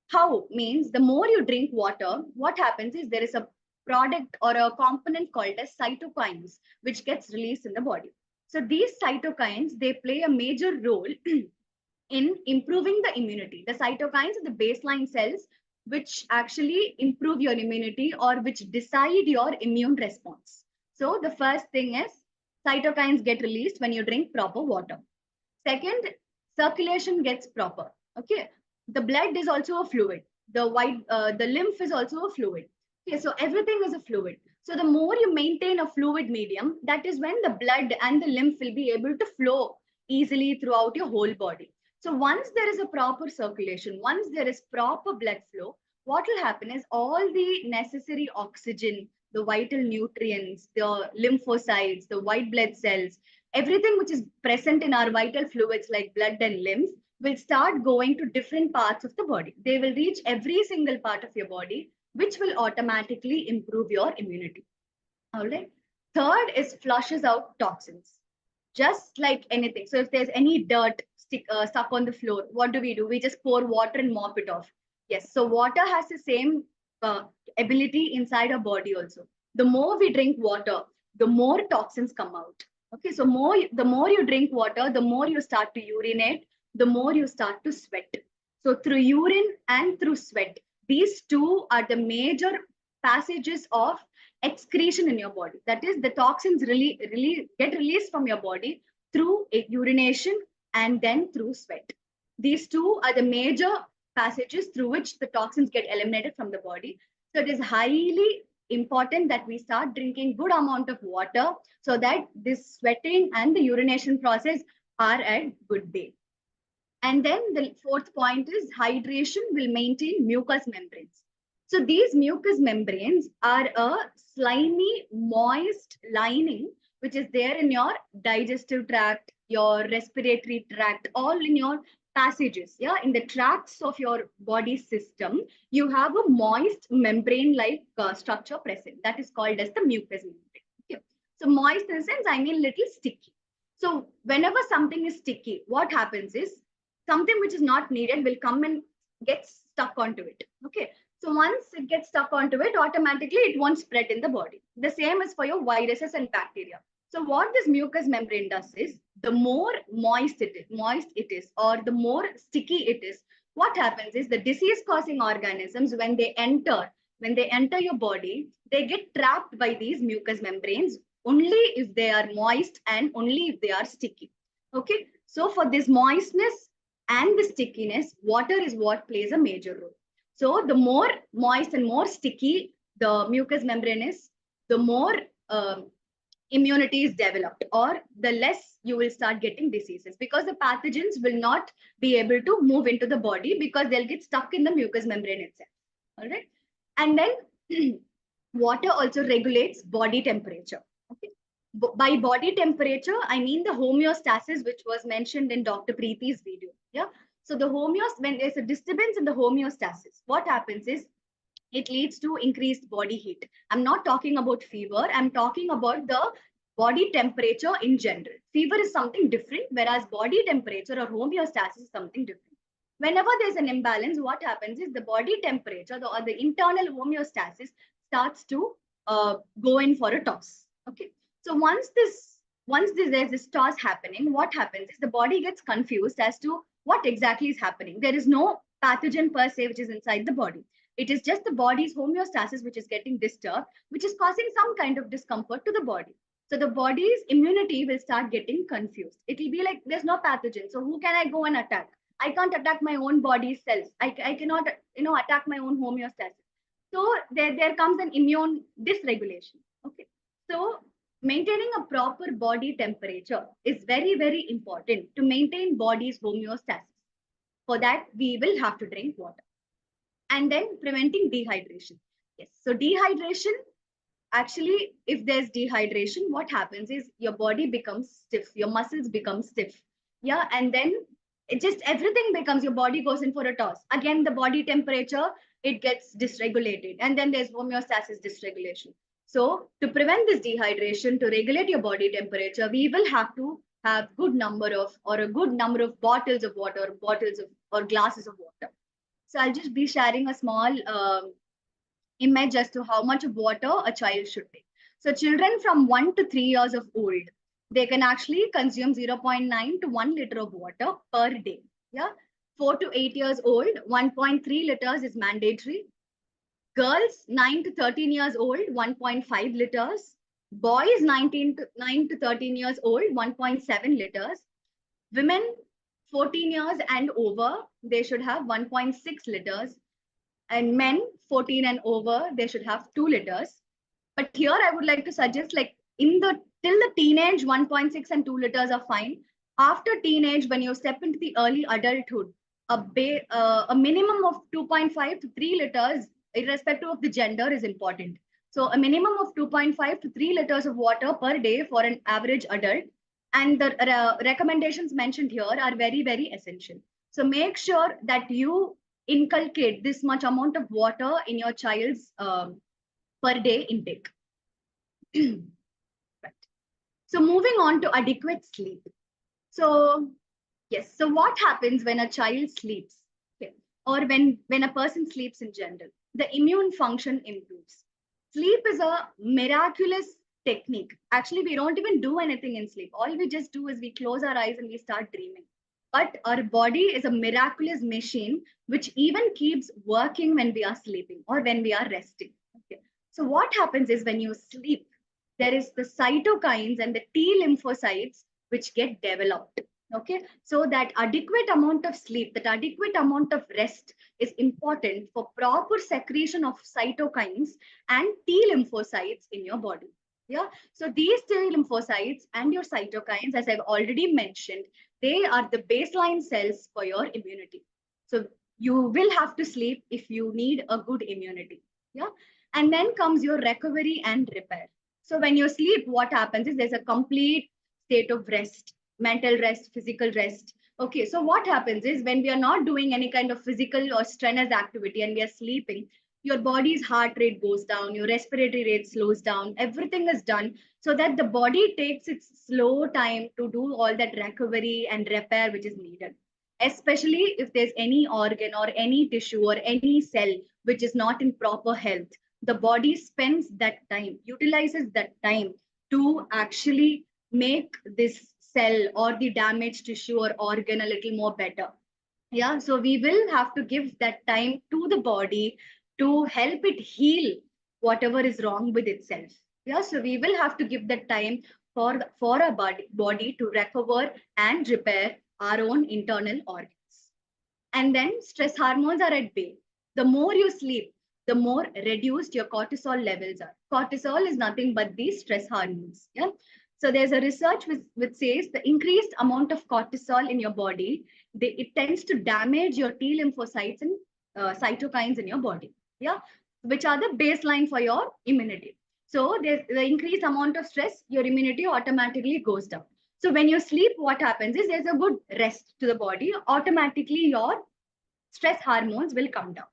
How? Means the more you drink water, what happens is there is a product or a component called as cytokines, which gets released in the body. So these cytokines, they play a major role in improving the immunity. The cytokines are the baseline cells which actually improve your immunity or which decide your immune response. So the first thing is cytokines get released when you drink proper water. Second, circulation gets proper. Okay, the blood is also a fluid. The lymph is also a fluid. Okay, so everything is a fluid. So the more you maintain a fluid medium, that is when the blood and the lymph will be able to flow easily throughout your whole body. So once there is a proper circulation, once there is proper blood flow, what will happen is all the necessary oxygen, the vital nutrients, the lymphocytes, the white blood cells, everything which is present in our vital fluids like blood and lymph will start going to different parts of the body. They will reach every single part of your body, which will automatically improve your immunity. All right. Third is flushes out toxins, just like anything. So if there's any dirt stuck on the floor, what do? We just pour water and mop it off. Yes. So water has the same ability inside our body also. The more we drink water, the more toxins come out. Okay. So the more you drink water, the more you start to urinate, the more you start to sweat. So through urine and through sweat, these two are the major passages of excretion in your body. That is, the toxins really get released from your body through urination and then through sweat. These two are the major passages through which the toxins get eliminated from the body. So it is highly important that we start drinking good amount of water so that this sweating and the urination process are at good day. And then the fourth point is hydration will maintain mucous membranes. So these mucous membranes are a slimy, moist lining which is there in your digestive tract, your respiratory tract, all in your passages. Yeah, in the tracts of your body system, you have a moist membrane-like structure present. That is called as the mucous membrane. Okay. So moist in the sense, I mean little sticky. So whenever something is sticky, what happens is something which is not needed will come and get stuck onto it. Okay. So once it gets stuck onto it, automatically it won't spread in the body. The same is for your viruses and bacteria. So what this mucous membrane does is, the more moist it is, or the more sticky it is, what happens is the disease-causing organisms, when they enter your body, they get trapped by these mucous membranes only if they are moist and only if they are sticky. Okay. So for this moistness and the stickiness, water is what plays a major role. So the more moist and more sticky the mucous membrane is, the more immunity is developed, or the less you will start getting diseases, because the pathogens will not be able to move into the body because they'll get stuck in the mucous membrane itself. All right. And then water also regulates body temperature. Okay. By body temperature, I mean the homeostasis, which was mentioned in Dr. Preeti's video. Yeah. So the when there's a disturbance in the homeostasis, what happens is it leads to increased body heat. I'm not talking about fever. I'm talking about the body temperature in general. Fever is something different, whereas body temperature or homeostasis is something different. Whenever there's an imbalance, what happens is the body temperature or the internal homeostasis starts to go in for a toss. Okay. So once there's this toss happening, what happens is the body gets confused as to what exactly is happening. There is no pathogen per se which is inside the body. It is just the body's homeostasis which is getting disturbed, which is causing some kind of discomfort to the body. So the body's immunity will start getting confused. It will be like, there's no pathogen. So who can I go and attack? I can't attack my own body's cells. I cannot, attack my own homeostasis. So there comes an immune dysregulation. Okay. So maintaining a proper body temperature is very, very important to maintain body's homeostasis. For that, we will have to drink water. And then preventing dehydration. Yes. So dehydration, actually, if there's dehydration, what happens is your body becomes stiff, your muscles become stiff. Yeah. And then everything becomes, your body goes in for a toss. Again, the body temperature, it gets dysregulated. And then there's homeostasis dysregulation. So to prevent this dehydration, to regulate your body temperature, we will have to have a good number of bottles of water, or glasses of water. So I'll just be sharing a small image as to how much of water a child should take. So children from 1 to 3 years of old, they can actually consume 0.9 to 1 liter of water per day. Yeah. 4 to 8 years old, 1.3 liters is mandatory. Girls 9 to 13 years old, 1.5 liters. Boys 9 to 13 years old, 1.7 liters. Women 14 years and over, they should have 1.6 liters. And men 14 and over, they should have 2 liters. But here I would like to suggest, like till the teenage, 1.6 and 2 liters are fine. After teenage, when you step into the early adulthood, a minimum of 2.5 to 3 liters, irrespective of the gender, is important. So a minimum of 2.5 to 3 liters of water per day for an average adult. And the recommendations mentioned here are very, very essential. So make sure that you inculcate this much amount of water in your child's per day intake. Right. So moving on to adequate sleep. So yes, so what happens when a child sleeps, okay, or when a person sleeps in general? The immune function improves. Sleep is a miraculous technique. Actually, we don't even do anything in sleep. All we just do is we close our eyes and we start dreaming. But our body is a miraculous machine which even keeps working when we are sleeping or when we are resting. Okay. So what happens is when you sleep, there is the cytokines and the T lymphocytes which get developed. Okay, so that adequate amount of sleep, that adequate amount of rest is important for proper secretion of cytokines and T lymphocytes in your body. Yeah, so these T lymphocytes and your cytokines, as I've already mentioned, they are the baseline cells for your immunity. So you will have to sleep if you need a good immunity. Yeah, and then comes your recovery and repair. So when you sleep, what happens is there's a complete state of rest, mental rest, physical rest. Okay, so what happens is when we are not doing any kind of physical or strenuous activity and we are sleeping, your body's heart rate goes down, your respiratory rate slows down, everything is done so that the body takes its slow time to do all that recovery and repair which is needed. Especially if there's any organ or any tissue or any cell which is not in proper health, the body spends that time, utilizes that time to actually make this cell or the damaged tissue or organ a little more better. Yeah, so we will have to give that time to the body to help it heal whatever is wrong with itself. Yeah, so we will have to give that time for our body to recover and repair our own internal organs. And then stress hormones are at bay. The more you sleep, the more reduced your cortisol levels are. Cortisol is nothing but these stress hormones. Yeah. So there's a research which says the increased amount of cortisol in your body, it tends to damage your T lymphocytes and cytokines in your body. Yeah, which are the baseline for your immunity. So there's the increased amount of stress, your immunity automatically goes down. So when you sleep, what happens is there's a good rest to the body. Automatically, your stress hormones will come down.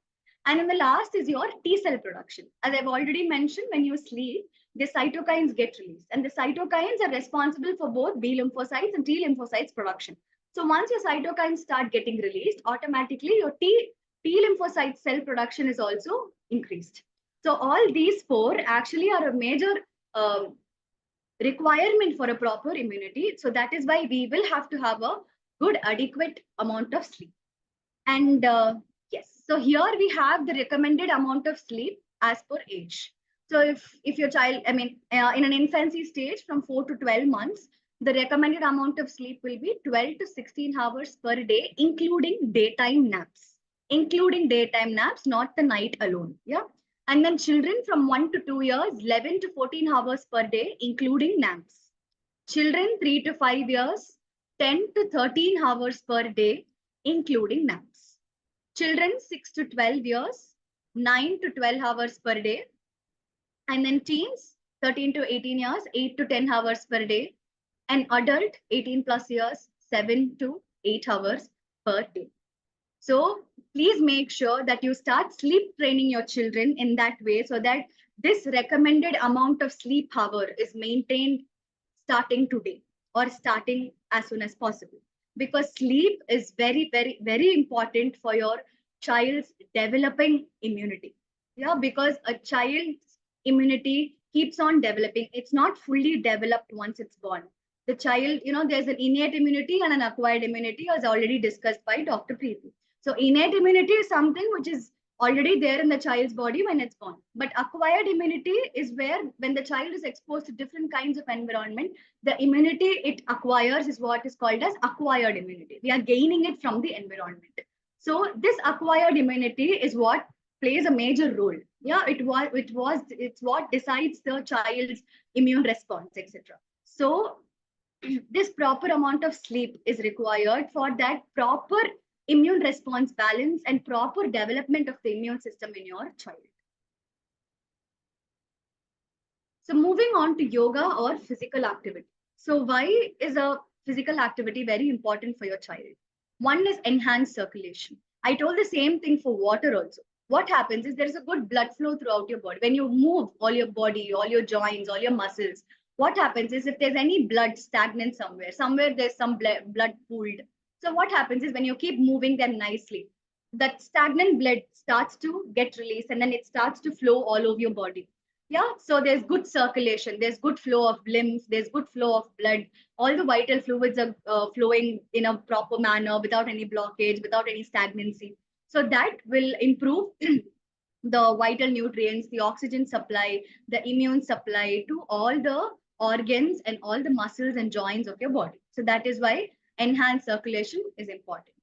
And then the last is your T cell production. As I've already mentioned, when you sleep, the cytokines get released. And the cytokines are responsible for both B lymphocytes and T lymphocytes production. So once your cytokines start getting released, automatically your T lymphocyte cell production is also increased. So all these four actually are a major requirement for a proper immunity. So that is why we will have to have a good adequate amount of sleep. And yes, so here we have the recommended amount of sleep as per age. So if your child, in an infancy stage from 4 to 12 months, the recommended amount of sleep will be 12 to 16 hours per day, including daytime naps. Including daytime naps, not the night alone. Yeah. And then children from 1 to 2 years, 11 to 14 hours per day, including naps. Children 3 to 5 years, 10 to 13 hours per day, including naps. Children 6 to 12 years, 9 to 12 hours per day. And then teens 13 to 18 years, 8 to 10 hours per day. And adult 18 plus years, 7 to 8 hours per day. So please make sure that you start sleep training your children in that way so that this recommended amount of sleep hour is maintained starting today or starting as soon as possible. Because sleep is very, very, very important for your child's developing immunity. Yeah, because a child's immunity keeps on developing. It's not fully developed once it's born. The child, there's an innate immunity and an acquired immunity, as already discussed by Dr. Preeti. So innate immunity is something which is already there in the child's body when it's born. But acquired immunity is where when the child is exposed to different kinds of environment, the immunity it acquires is what is called as acquired immunity. We are gaining it from the environment. So this acquired immunity is what plays a major role. Yeah, it's what decides the child's immune response, etc. So this proper amount of sleep is required for that proper immune response balance and proper development of the immune system in your child. So moving on to yoga or physical activity. So why is a physical activity very important for your child? One is enhanced circulation. I told the same thing for water also. What happens is there is a good blood flow throughout your body. When you move all your body, all your joints, all your muscles, what happens is if there's any blood stagnant somewhere there's some blood pooled. So what happens is when you keep moving them nicely, that stagnant blood starts to get released and then it starts to flow all over your body. Yeah, so there's good circulation, there's good flow of lymph, there's good flow of blood. All the vital fluids are flowing in a proper manner without any blockage, without any stagnancy. So that will improve the vital nutrients, the oxygen supply, the immune supply to all the organs and all the muscles and joints of your body. So that is why enhanced circulation is important.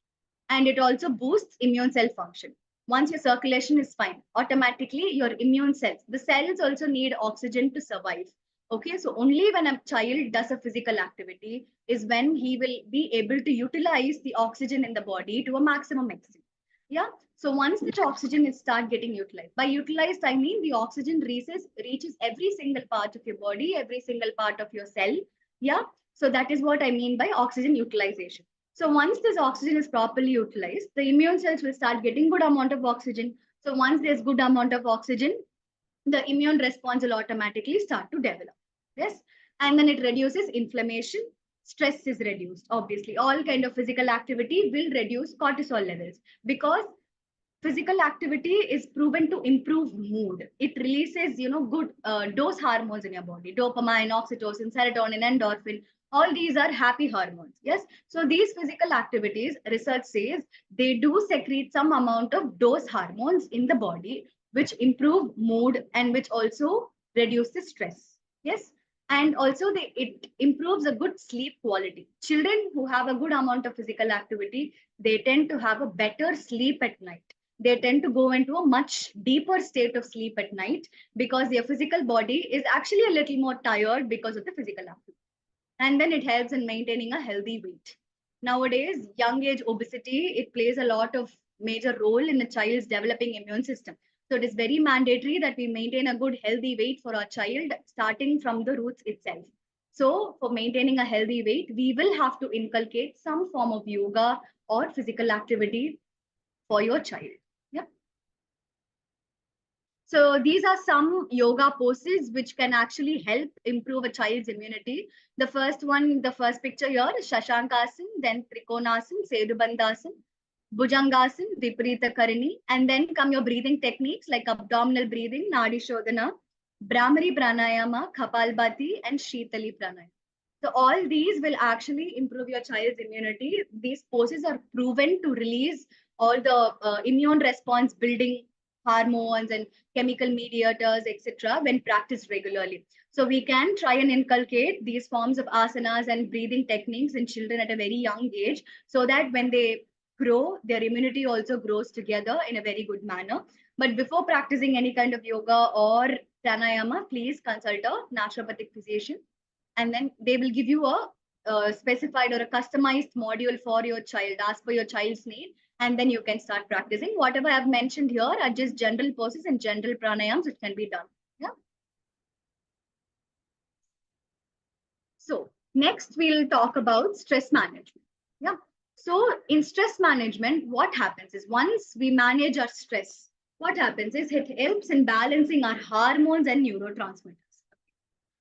And it also boosts immune cell function. Once your circulation is fine, automatically your immune cells, the cells also need oxygen to survive. Okay, so only when a child does a physical activity is when he will be able to utilize the oxygen in the body to a maximum extent. Yeah, so once the oxygen is start getting utilized, by utilized I mean the oxygen reaches every single part of your body, every single part of your cell. Yeah, so that is what I mean by oxygen utilization. So once this oxygen is properly utilized, the immune cells will start getting good amount of oxygen. So once there's good amount of oxygen, the immune response will automatically start to develop. Yes, and then it reduces inflammation. Stress is reduced. Obviously, all kind of physical activity will reduce cortisol levels because physical activity is proven to improve mood. It releases, good dose hormones in your body: dopamine, oxytocin, serotonin, endorphin. All these are happy hormones. Yes, so these physical activities, research says, they do secrete some amount of dose hormones in the body, which improve mood and which also reduce the stress. Yes, and also it improves a good sleep quality. Children who have a good amount of physical activity, they tend to have a better sleep at night. They tend to go into a much deeper state of sleep at night because their physical body is actually a little more tired because of the physical activity. And then it helps in maintaining a healthy weight. Nowadays, young age obesity, it plays a lot of major role in a child's developing immune system. So it is very mandatory that we maintain a good healthy weight for our child starting from the roots itself. So for maintaining a healthy weight, we will have to inculcate some form of yoga or physical activity for your child. Yep. So these are some yoga poses which can actually help improve a child's immunity. The first one, the first picture here is Shashankasan, then Trikonasan, Sedubandhasan, Bhujangasan, Viparita Karini, and then come your breathing techniques like abdominal breathing, Nadi Shodhana, Brahmari Pranayama, Kapalbhati, and Shitali Pranayama. So all these will actually improve your child's immunity. These poses are proven to release all the immune response building hormones and chemical mediators, etc., when practiced regularly. So we can try and inculcate these forms of asanas and breathing techniques in children at a very young age, so that when they grow, their immunity also grows together in a very good manner. But before practicing any kind of yoga or pranayama, please consult a naturopathic physician, and then they will give you a specified or a customized module for your child as per your child's need, and then you can start practicing. Whatever I've mentioned here are just general poses and general pranayams which can be done. Yeah. So next we'll talk about stress management. Yeah. So in stress management, what happens is once we manage our stress, what happens is it helps in balancing our hormones and neurotransmitters.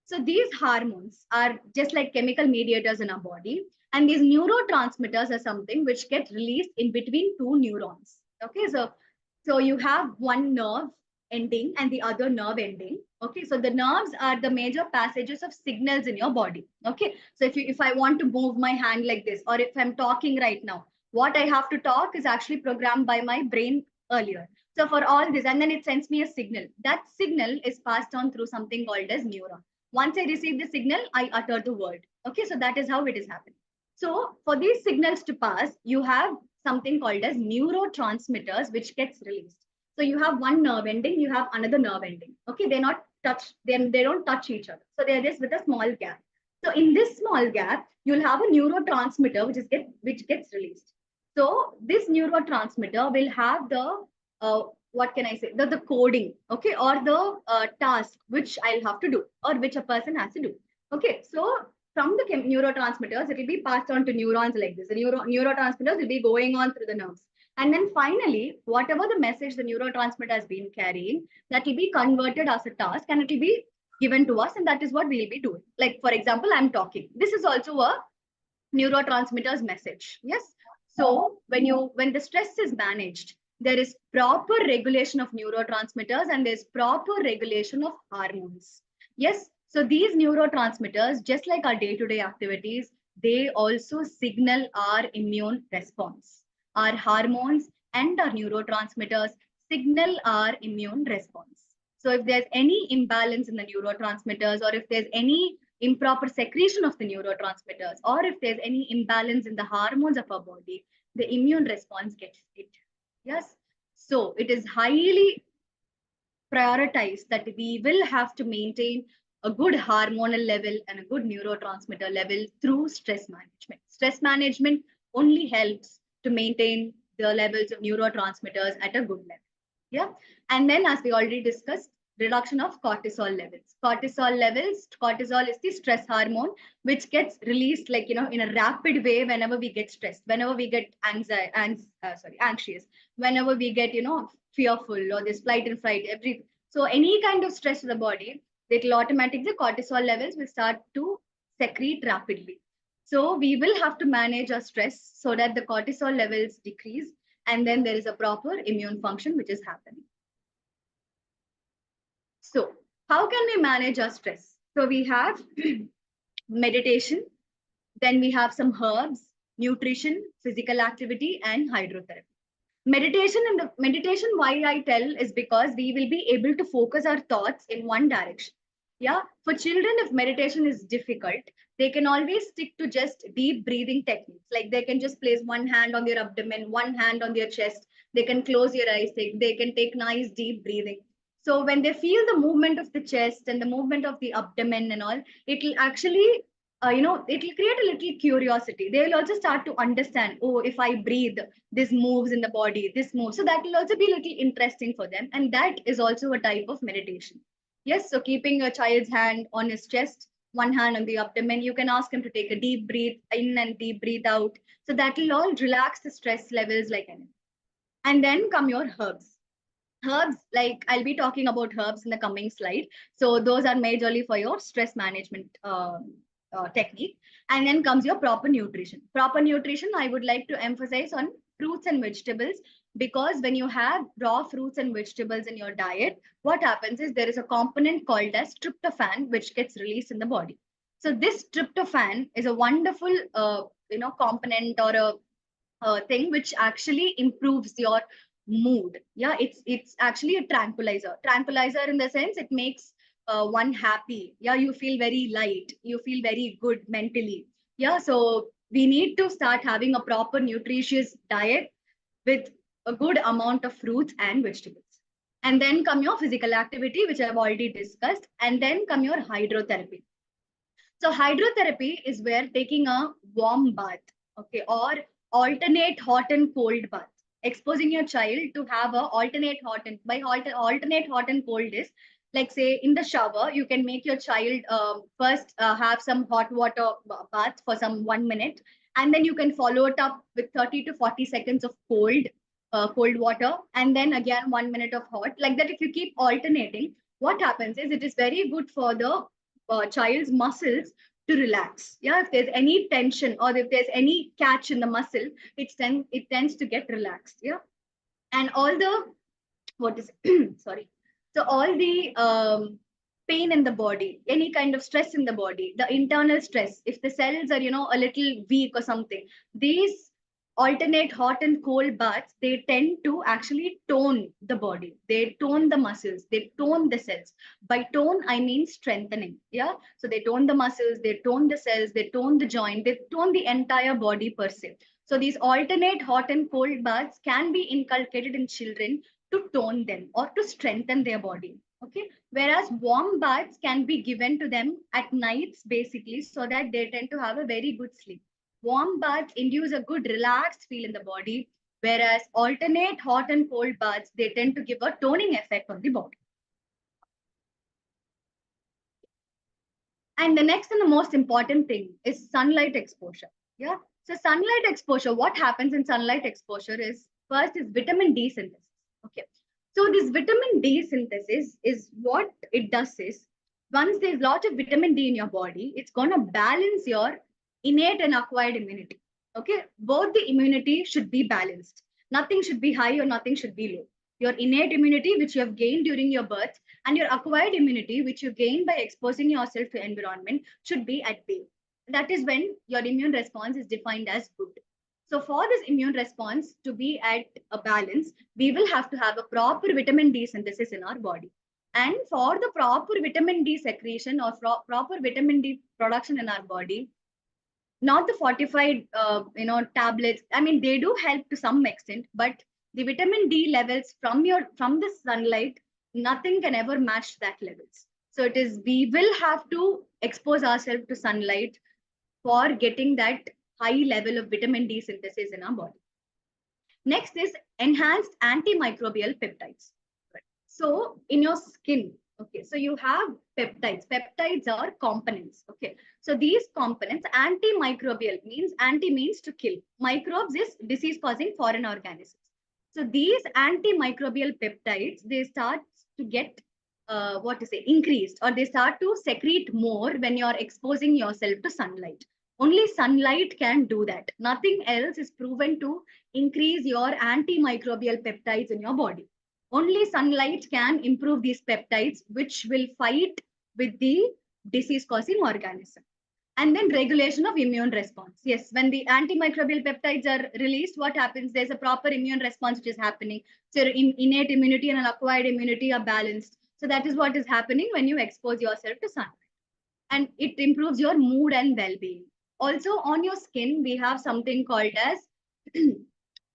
So these hormones are just like chemical mediators in our body, and these neurotransmitters are something which get released in between two neurons. Okay, so you have one nerve ending and the other nerve ending. Okay, so the nerves are the major passages of signals in your body. Okay, so if I want to move my hand like this, or if I'm talking right now, what I have to talk is actually programmed by my brain earlier. So for all this, and then it sends me a signal. That signal is passed on through something called as neuron. Once I receive the signal, I utter the word. Okay, so that is how it is happening. So for these signals to pass, you have something called as neurotransmitters, which gets released. So you have one nerve ending, you have another nerve ending. Okay, they're not touch, they don't touch each other. So they're just with a small gap. So in this small gap, you'll have a neurotransmitter which gets released. So this neurotransmitter will have the what can I say, the coding, okay, or the task which I'll have to do or which a person has to do. Okay, so from the neurotransmitters, it will be passed on to neurons like this. The neurotransmitters will be going on through the nerves. And then finally, whatever the message the neurotransmitter has been carrying, that will be converted as a task and it will be given to us. And that is what we'll be doing. Like, for example, I'm talking. This is also a neurotransmitter's message. Yes. So when the stress is managed, there is proper regulation of neurotransmitters and there's proper regulation of hormones. Yes. So these neurotransmitters, just like our day-to-day activities, they also signal our immune response. Our hormones and our neurotransmitters signal our immune response. So if there's any imbalance in the neurotransmitters, or if there's any improper secretion of the neurotransmitters, or if there's any imbalance in the hormones of our body, the immune response gets hit. Yes. So it is highly prioritized that we will have to maintain a good hormonal level and a good neurotransmitter level through stress management. Stress management only helps to maintain the levels of neurotransmitters at a good level. Yeah. And then, as we already discussed, reduction of cortisol levels. Cortisol is the stress hormone, which gets released like, in a rapid way whenever we get stressed, whenever we get anxious, whenever we get, fearful, or this flight and fright, so any kind of stress to the body, it will automatically, the cortisol levels will start to secrete rapidly. So we will have to manage our stress so that the cortisol levels decrease, and then there is a proper immune function which is happening. So how can we manage our stress? So we have meditation, then we have some herbs, nutrition, physical activity, and hydrotherapy. Meditation, why I tell is because we will be able to focus our thoughts in one direction. Yeah. For children, if meditation is difficult, they can always stick to just deep breathing techniques. Like they can just place one hand on their abdomen, one hand on their chest. They can close their eyes. They can take nice deep breathing. So when they feel the movement of the chest and the movement of the abdomen and all, it will actually, it will create a little curiosity. They will also start to understand, oh, if I breathe, this moves in the body, this moves. So that will also be a little interesting for them. And that is also a type of meditation. Yes, so keeping a child's hand on his chest, one hand on the abdomen, you can ask him to take a deep breath in and deep breathe out. So that will all relax the stress levels like anything. And then come your herbs. Herbs, like I'll be talking about herbs in the coming slide. So those are majorly for your stress management technique. And then comes your proper nutrition. Proper nutrition, I would like to emphasize on fruits and vegetables, because when you have raw fruits and vegetables in your diet, what happens is there is a component called as tryptophan, which gets released in the body. So this tryptophan is a wonderful, component or a thing which actually improves your mood. Yeah, it's actually a tranquilizer in the sense it makes one happy. Yeah, you feel very light, you feel very good mentally. Yeah, so we need to start having a proper nutritious diet with a good amount of fruits and vegetables. And then come your physical activity, which I've already discussed, and then come your hydrotherapy. So hydrotherapy is where taking a warm bath, okay, or alternate hot and cold bath, exposing your child to have a alternate hot and alternate hot and cold is like, say, in the shower, you can make your child first have some hot water bath for some 1 minute, and then you can follow it up with 30 to 40 seconds of cold water, and then again 1 minute of hot. Like that, if you keep alternating, what happens is it is very good for the child's muscles to relax. Yeah, if there's any tension or if there's any catch in the muscle, it tends to get relaxed. Yeah, and all the sorry. So all the pain in the body, any kind of stress in the body, the internal stress, if the cells are a little weak or something, these alternate hot and cold baths, they tend to actually tone the body. They tone the muscles, they tone the cells. By tone, I mean strengthening. Yeah. So they tone the muscles, they tone the cells, they tone the joint, they tone the entire body per se. So these alternate hot and cold baths can be inculcated in children to tone them or to strengthen their body. Okay. Whereas warm baths can be given to them at nights, basically, so that they tend to have a very good sleep. Warm baths induce a good relaxed feel in the body, whereas alternate hot and cold baths, they tend to give a toning effect on the body. And the next and the most important thing is sunlight exposure. Yeah. So sunlight exposure, what happens in sunlight exposure is first is vitamin D synthesis. Okay. So this vitamin D synthesis is what it does is once there's a lot of vitamin D in your body, it's going to balance your innate and acquired immunity. Okay. Both the immunity should be balanced. Nothing should be high or nothing should be low. Your innate immunity, which you have gained during your birth, and your acquired immunity, which you gain by exposing yourself to environment, should be at bay. That is when your immune response is defined as good. So for this immune response to be at a balance, we will have to have a proper vitamin D synthesis in our body. And for the proper vitamin D secretion or proper vitamin D production in our body, not the fortified, tablets. I mean, they do help to some extent, but the vitamin D levels from the sunlight, nothing can ever match that levels. So we will have to expose ourselves to sunlight for getting that high level of vitamin D synthesis in our body. Next is enhanced antimicrobial peptides. So in your skin, okay, so you have peptides. Peptides are components. Okay, so these components, antimicrobial means anti means to kill. Microbes is disease causing foreign organisms. So these antimicrobial peptides, they start to get increased, or they start to secrete more when you're exposing yourself to sunlight. Only sunlight can do that. Nothing else is proven to increase your antimicrobial peptides in your body. Only sunlight can improve these peptides, which will fight with the disease causing organism. And then regulation of immune response. Yes, when the antimicrobial peptides are released, what happens? There's a proper immune response which is happening. So innate immunity and acquired immunity are balanced. So that is what is happening when you expose yourself to sunlight. And it improves your mood and well-being. Also on your skin, we have something called as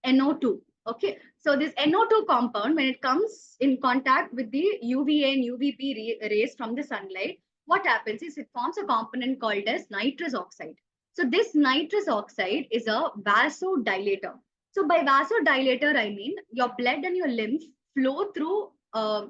NO2. Okay, so this NO2 compound, when it comes in contact with the UVA and UVB rays from the sunlight, what happens is it forms a component called as nitrous oxide. So this nitrous oxide is a vasodilator. So by vasodilator, I mean your blood and your lymph flow through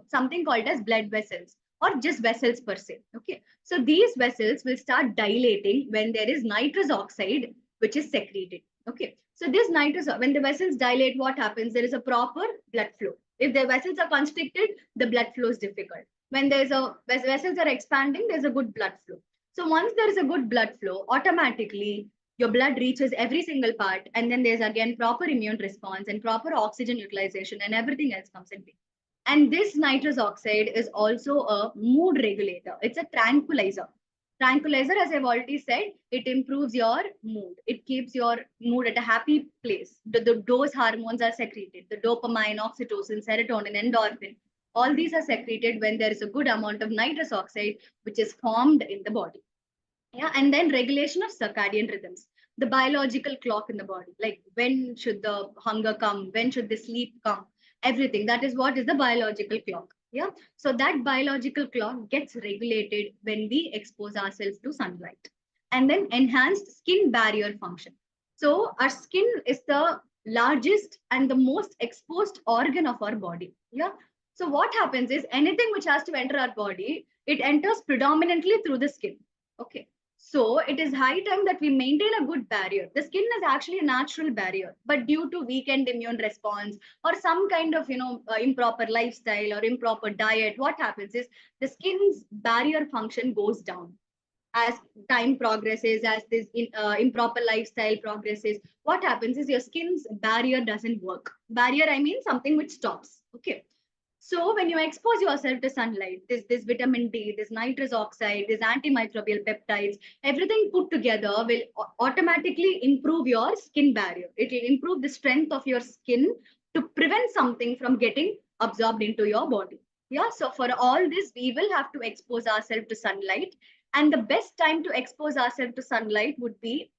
something called as blood vessels, or just vessels per se. Okay, so these vessels will start dilating when there is nitrous oxide which is secreted. Okay, so this nitrous, when the vessels dilate, what happens? There is a proper blood flow. If the vessels are constricted, the blood flow is difficult. When vessels are expanding, there's a good blood flow. So once there is a good blood flow, automatically your blood reaches every single part, and then there's again proper immune response and proper oxygen utilization, and everything else comes in. And this nitrous oxide is also a mood regulator. It's a tranquilizer. Tranquilizer, as I've already said, it improves your mood. It keeps your mood at a happy place. Those hormones are secreted. The dopamine, oxytocin, serotonin, endorphin. All these are secreted when there is a good amount of nitrous oxide, which is formed in the body. Yeah, and then regulation of circadian rhythms, the biological clock in the body, like when should the hunger come, when should the sleep come, everything. That is what is the biological clock. Yeah, so that biological clock gets regulated when we expose ourselves to sunlight. And then enhanced skin barrier function. So our skin is the largest and the most exposed organ of our body. Yeah, so what happens is anything which has to enter our body, it enters predominantly through the skin. Okay, so it is high time that we maintain a good barrier. The skin is actually a natural barrier, but due to weakened immune response or some kind of improper lifestyle or improper diet, what happens is the skin's barrier function goes down as time progresses, as this improper lifestyle progresses. What happens is your skin's barrier doesn't work. Barrier, I mean something which stops. Okay. So when you expose yourself to sunlight, this vitamin D, this nitrous oxide, this antimicrobial peptides, everything put together will automatically improve your skin barrier. It will improve the strength of your skin to prevent something from getting absorbed into your body. Yeah, so for all this, we will have to expose ourselves to sunlight. And the best time to expose ourselves to sunlight would be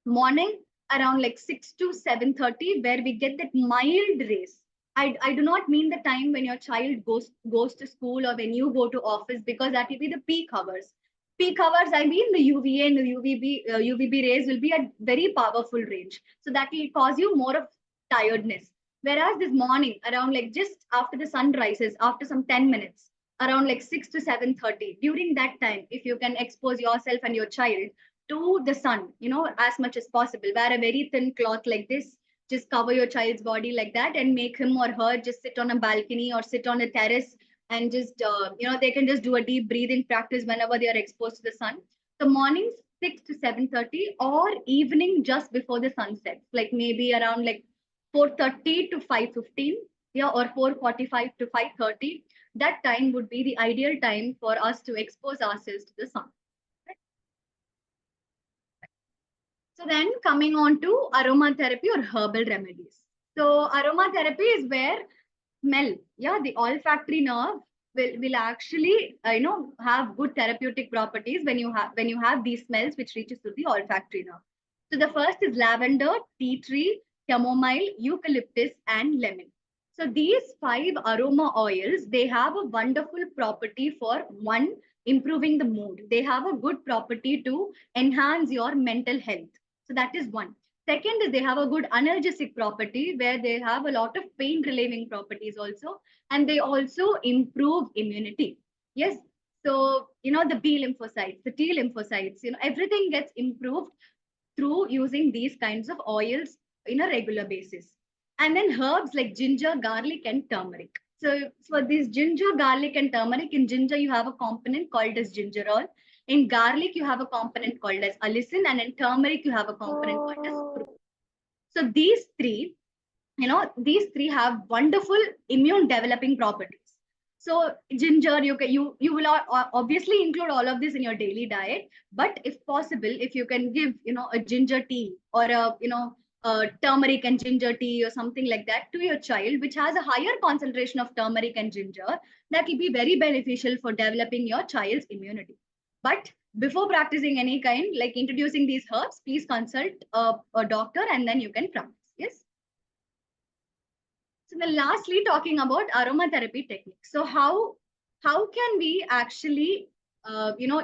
morning around like 6 to 7:30, where we get that mild rays. I do not mean the time when your child goes to school or when you go to office, because that will be the peak hours. Peak hours, I mean the UVA and the UVB rays will be at very powerful range. So that will cause you more of tiredness. Whereas this morning, around like just after the sun rises, after some 10 minutes, around like 6 to 7:30, during that time, if you can expose yourself and your child to the sun, as much as possible, wear a very thin cloth like this, just cover your child's body like that and make him or her just sit on a balcony or sit on a terrace and just they can just do a deep breathing practice whenever they are exposed to the sun. The mornings 6 to 7:30, or evening just before the sun sets, like maybe around like 4:30 to 5:15, yeah, or 4:45 to 5:30. That time would be the ideal time for us to expose ourselves to the sun. So then coming on to aromatherapy or herbal remedies. So aromatherapy is where smell, yeah, the olfactory nerve will actually have good therapeutic properties when you have these smells which reaches to the olfactory nerve. So the first is lavender, tea tree, chamomile, eucalyptus, and lemon. So these 5 aroma oils, they have a wonderful property for one, improving the mood. They have a good property to enhance your mental health. So that is one. Second is they have a good analgesic property where they have a lot of pain relieving properties also, and they also improve immunity. Yes. So, the B lymphocytes, the T lymphocytes, everything gets improved through using these kinds of oils in a regular basis. And then herbs like ginger, garlic, and turmeric. So for this ginger, garlic, and turmeric, in ginger, you have a component called as gingerol. In garlic, you have a component called as allicin, and in turmeric, you have a component called as prune. So these three have wonderful immune developing properties. So ginger, you will obviously include all of this in your daily diet, but if possible, if you can give a ginger tea or a turmeric and ginger tea or something like that to your child, which has a higher concentration of turmeric and ginger, that will be very beneficial for developing your child's immunity. But before practicing any kind, like introducing these herbs, please consult a doctor and then you can practice. Yes. So then lastly, talking about aromatherapy techniques. So how can we actually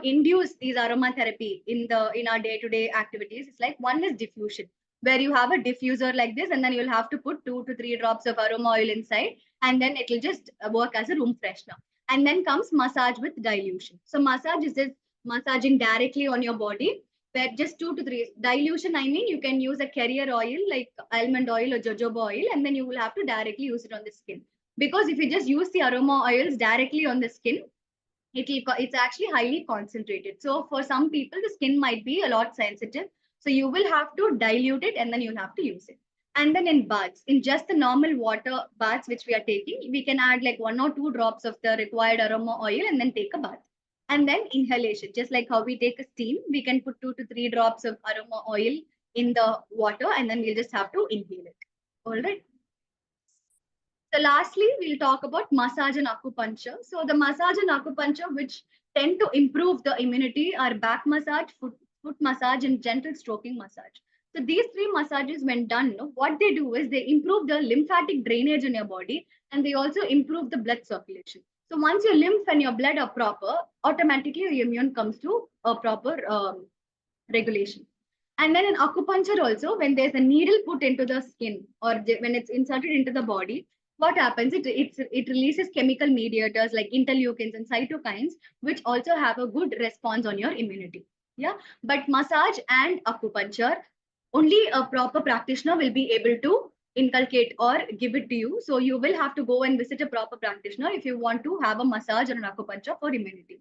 induce these aromatherapy in our day-to-day activities? It's like one is diffusion, where you have a diffuser like this, and then you'll have to put 2 to 3 drops of aroma oil inside, and then it will just work as a room freshener. And then comes massage with dilution. So massage is just massaging directly on your body, where just 2 to 3 dilution, I mean, you can use a carrier oil like almond oil or jojoba oil, and then you will have to directly use it on the skin. Because if you just use the aroma oils directly on the skin, it's actually highly concentrated. So for some people, the skin might be a lot sensitive. So you will have to dilute it and then you'll have to use it. And then in baths, in just the normal water baths which we are taking, we can add like 1 or 2 drops of the required aroma oil and then take a bath. And then inhalation, just like how we take a steam, we can put 2 to 3 drops of aroma oil in the water and then we'll just have to inhale it. All right. So lastly, we'll talk about massage and acupuncture. So the massage and acupuncture which tend to improve the immunity are back massage, foot massage, and gentle stroking massage. So these 3 massages, when done, what they do is they improve the lymphatic drainage in your body and they also improve the blood circulation. So once your lymph and your blood are proper, automatically your immune comes to a proper regulation. And then in acupuncture also, when there's a needle put into the skin or when it's inserted into the body, what happens? It releases chemical mediators like interleukins and cytokines, which also have a good response on your immunity. Yeah, but massage and acupuncture, only a proper practitioner will be able to inculcate or give it to you. So you will have to go and visit a proper practitioner if you want to have a massage or an acupuncture for immunity.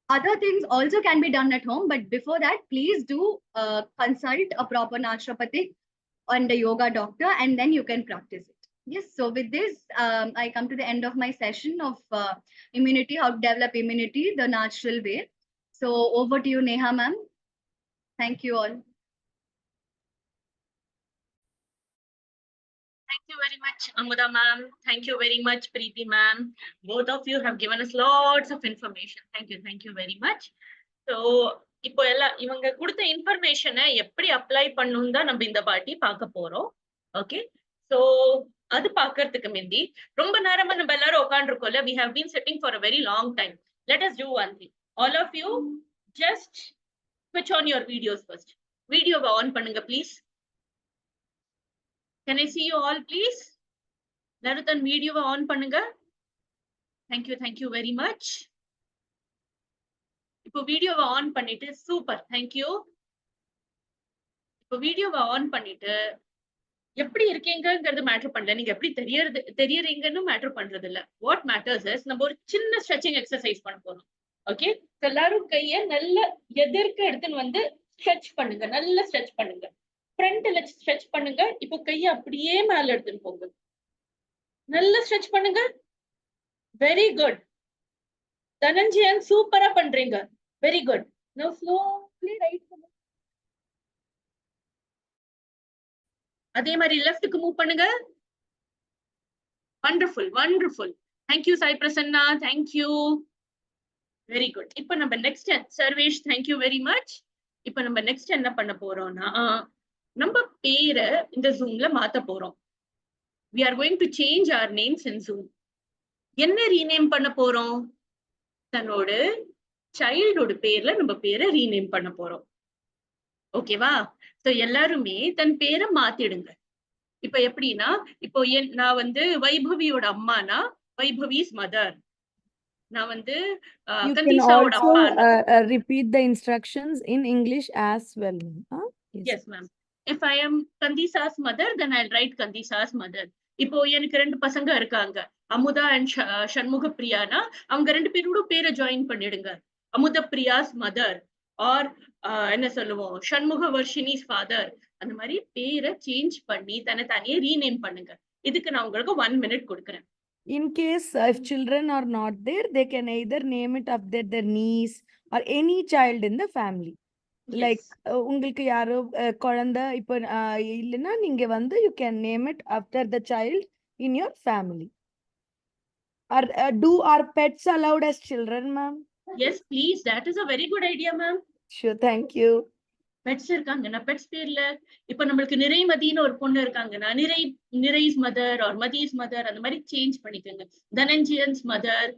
Other things also can be done at home, but before that, please do consult a proper naturopathic and a yoga doctor, and then you can practice it. Yes, so with this, I come to the end of my session of immunity, how to develop immunity the natural way. So over to you, Neha ma'am. Thank you all. Thank you very much, Amuda ma'am. Thank you very much, Preeti ma'am. Both of you have given us lots of information. Thank you very much. So இப்போ எல்லாம் இவங்க கொடுத்த இன்ஃபர்மேஷனை எப்படி apply பண்ணணும் தான் நம்ம இந்த பாட்டி பார்க்க போறோம். ஓகே, சோ அது பார்க்கறதுக்கு முந்தி ரொம்ப நேரமா நம்ம எல்லாரும் உட்காந்துருக்கோம்ல, we have been sitting for a very long time. Let us do one thing. All of you just switch on your videos first. வீடியோவை ஆன் பண்ணுங்க please. Can I see you all please? Naruthan வீடியோவை on பண்ணுங்க. Thank you very much. இப்போ வீடியோவை on பண்ணிட்டு super, thank you. இப்போ வீடியோவை on பண்ணிட்டு எப்படி இருக்கீங்கிறது மேட்டர் பண்ணல, நீங்க எப்படி தெரியறீங்கன்னு மேட்டர் பண்றது இல்ல. வாட் மேட்டர்ஸ் இஸ் நம்ம ஒரு சின்ன ஸ்ட்ரெச்சிங் எக்ஸசைஸ் பண்ண போறோம். ஓகே, எல்லாரும் கைய நல்ல எதிர்க்க எடுத்துன்னு வந்து ஸ்ட்ரெச் பண்ணுங்க, நல்ல ஸ்ட்ரெச் பண்ணுங்க, ஃப்ரண்ட்ல ஸ்ட்ரெச் பண்ணுங்க. இப்போ கைய அப்படியே மேல எடுத்துன்னு போங்க, நல்ல ஸ்ட்ரெச் பண்ணுங்க. வெரி குட் தனஞ்சயன், சூப்பரா பண்றீங்க. Very good. Now slowly right. அதே மாதிரி லெஃப்ட்க்கு மூவ் பண்ணுங்க. Wonderful wonderful. Thank you Sai Prasanna, thank you. Very good. இப்ப நம்ம next Sarvesh, thank you very much. இப்ப நம்ம நெக்ஸ்ட் என்ன பண்ண போறோம்னா, நம்ம பேரை இந்த ஜூம்ல மாத்த போறோம். we are going to change our names in Zoom. என்ன ரீநேம் பண்ண போறோம்? தன்னோட சைல்டோட பேர்ல நம்ம பேரை ரீநேம் பண்ண போறோம். ஓகேவா? சோ எல்லாருமே தன் பேரை மாத்திடுங்க. இப்ப எப்படின்னா, இப்போ நான் வந்து வைபவியோட அம்மானா வைபவிஸ் மதர். நான் வந்து You can கந்தீசாவோட also அப்பா. repeat the instructions in English as well. Yes, ma'am. If I am Kandisa's mother, then I'll write Kandisa's mother. இப்போ எனக்கு 2 பசங்க இருக்காங்க, அமுதா அண்ட் ஷண்முக பிரியானா, அவங்க 2 பேரோட பேரை ஜாயின் பண்ணிடுங்க. அமுத பிரியாஸ் மதர் ஆர் என்ன சொல்லுவோம், ஷண்முக வர்ஷினிஸ் ஃபாதர். அந்த மாதிரி பேரை சேஞ்ச் பண்ணி தனியே ரீநேம் பண்ணுங்க. இதுக்கு நான் உங்களுக்கு 1 minute கொடுக்குறேன். In case if children are not there, they can either name it after their niece or any child in the family. Like உங்களுக்கு யாரோ குழந்தை இப்போ இல்லைன்னா நீங்க வந்து you can name it after the child in your family. Do our pets allowed as children, ma'am? Yes, please. That is a very good idea, ma'am. Sure, thank you. Pets இருக்காங்கன்னா pets பேர்ல இப்ப நம்மளுக்கு நிறைமதின்னு ஒரு பொண்ணு இருக்காங்கன்னா Nirai's mother or Mathi's mother அந்த மாதிரி சேஞ்ச் பண்ணிக்கோங்க. தனஞ்சியன்ஸ் மதர்.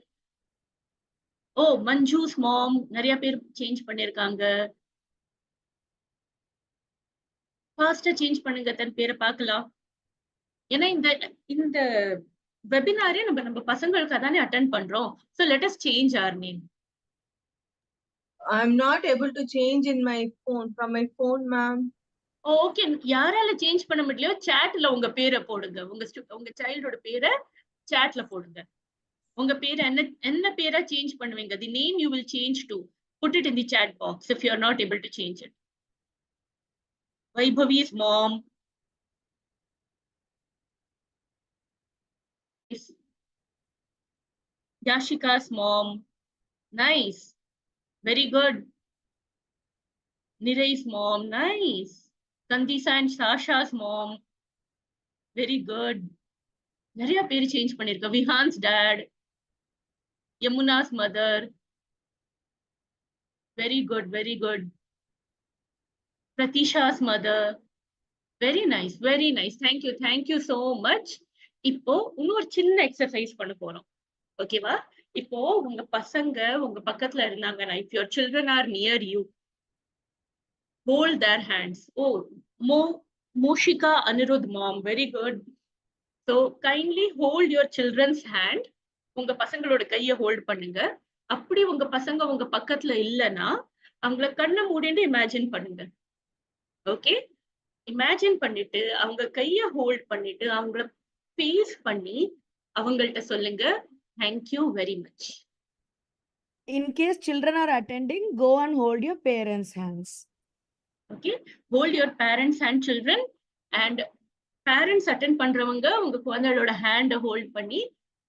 ஓ, மஞ்சுஸ் மாம் நிறைய பேர் சேஞ்ச் பண்ணிருக்காங்க. ஃபாஸ்டா சேஞ்ச் பண்ணுங்க தன் பேரை பார்க்கலாம். ஏன்னா இந்த வெபினாரே நம்ம பசங்களுக்கு தானே அட்டெண்ட் பண்றோம். So let us change our name. I'm not able to change in my phone, from my phone, ma'am. Okay, யாரால சேஞ்ச் பண்ண முடியலையோ சாட்ல உங்க பேரை போடுங்க. உங்க சைல்டோட பேரை சாட்ல போடுங்க. உங்க பேரை என்ன பேரா சேஞ்ச் பண்ணுவீங்க? the name you will change to, put it in the chat box if you are not able to change it. Vaibhavi's mom, Yashika's mom. Nice, very good. Nirai's mom. Nice. Kandisa and Sasha's mom. Very good. நிறைய பேர் change பண்ணிருக்க. Vihaan's dad, Yamuna's mother. Very good, very good. Pratisha's mother. Very nice, very nice. Thank you, thank you so much. இப்போ இன்னொரு சின்ன exercise பண்ண போறோம். ஓகேவா? இப்போ உங்க பசங்க உங்க பக்கத்துல இருந்தாங்கன்னா, if your children are near you, hold their hands. Oh, Moshika Anirudh mom, very good. So kindly hold your children's hand. உங்க பசங்களோட கையை ஹோல்ட் பண்ணுங்க. அப்படி உங்க பசங்க உங்க பக்கத்துல இல்லைன்னா அவங்கள கண்ணை மூடிட்டு இமேஜின் பண்ணுங்க. ஓகே, இமேஜின் பண்ணிட்டு அவங்க கையை ஹோல்ட் பண்ணிட்டு அவங்கள ஃபேஸ் பண்ணி அவங்கள்ட்ட சொல்லுங்க, thank you very much. In case children are attending, go and hold your parents' hands. Okay, hold your parents' hand, children. And parents attend பண்றவங்க உங்க குழந்தையோட ஹேண்ட ஹோல்ட் பண்ணி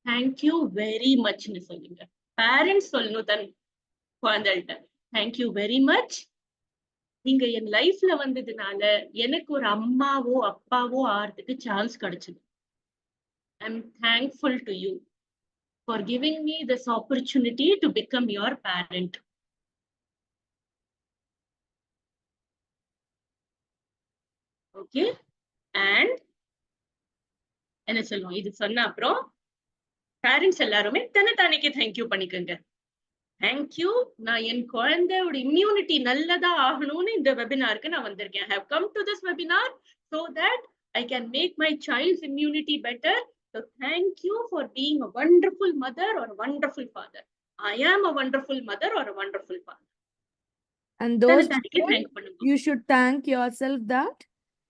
தேங்க்யூ வெரி மச்னு சொல்லுங்க. பேரண்ட்ஸ் சொல்லணும் தன் குழந்தைகிட்ட, தேங்க்யூ வெரி மச். நீங்க என் லைஃப்ல வந்ததுனால எனக்கு ஒரு அம்மாவோ அப்பாவோ ஆறதுக்கு சான்ஸ் கிடைச்சது. I am thankful to you for giving me this opportunity to become your parent. Okay, and என்ன சொல்லுவோம், இது சொன்ன அப்புறம் பேரண்ட்ஸ் எல்லாருமே தன்னைத்தானைக்கு தேங்க்யூ பண்ணிக்கோங்க. தேங்க்யூ, நான் என் குழந்தையோட இம்யூனிட்டி நல்லதா ஆகணும்னு இந்த வெபினாருக்கு நான் வந்திருக்கேன். I have come to this webinar so that I can make my child's immunity better. So thank you for being a wonderful mother or a wonderful father. I am a wonderful mother or a wonderful father. And those children, you should thank yourself that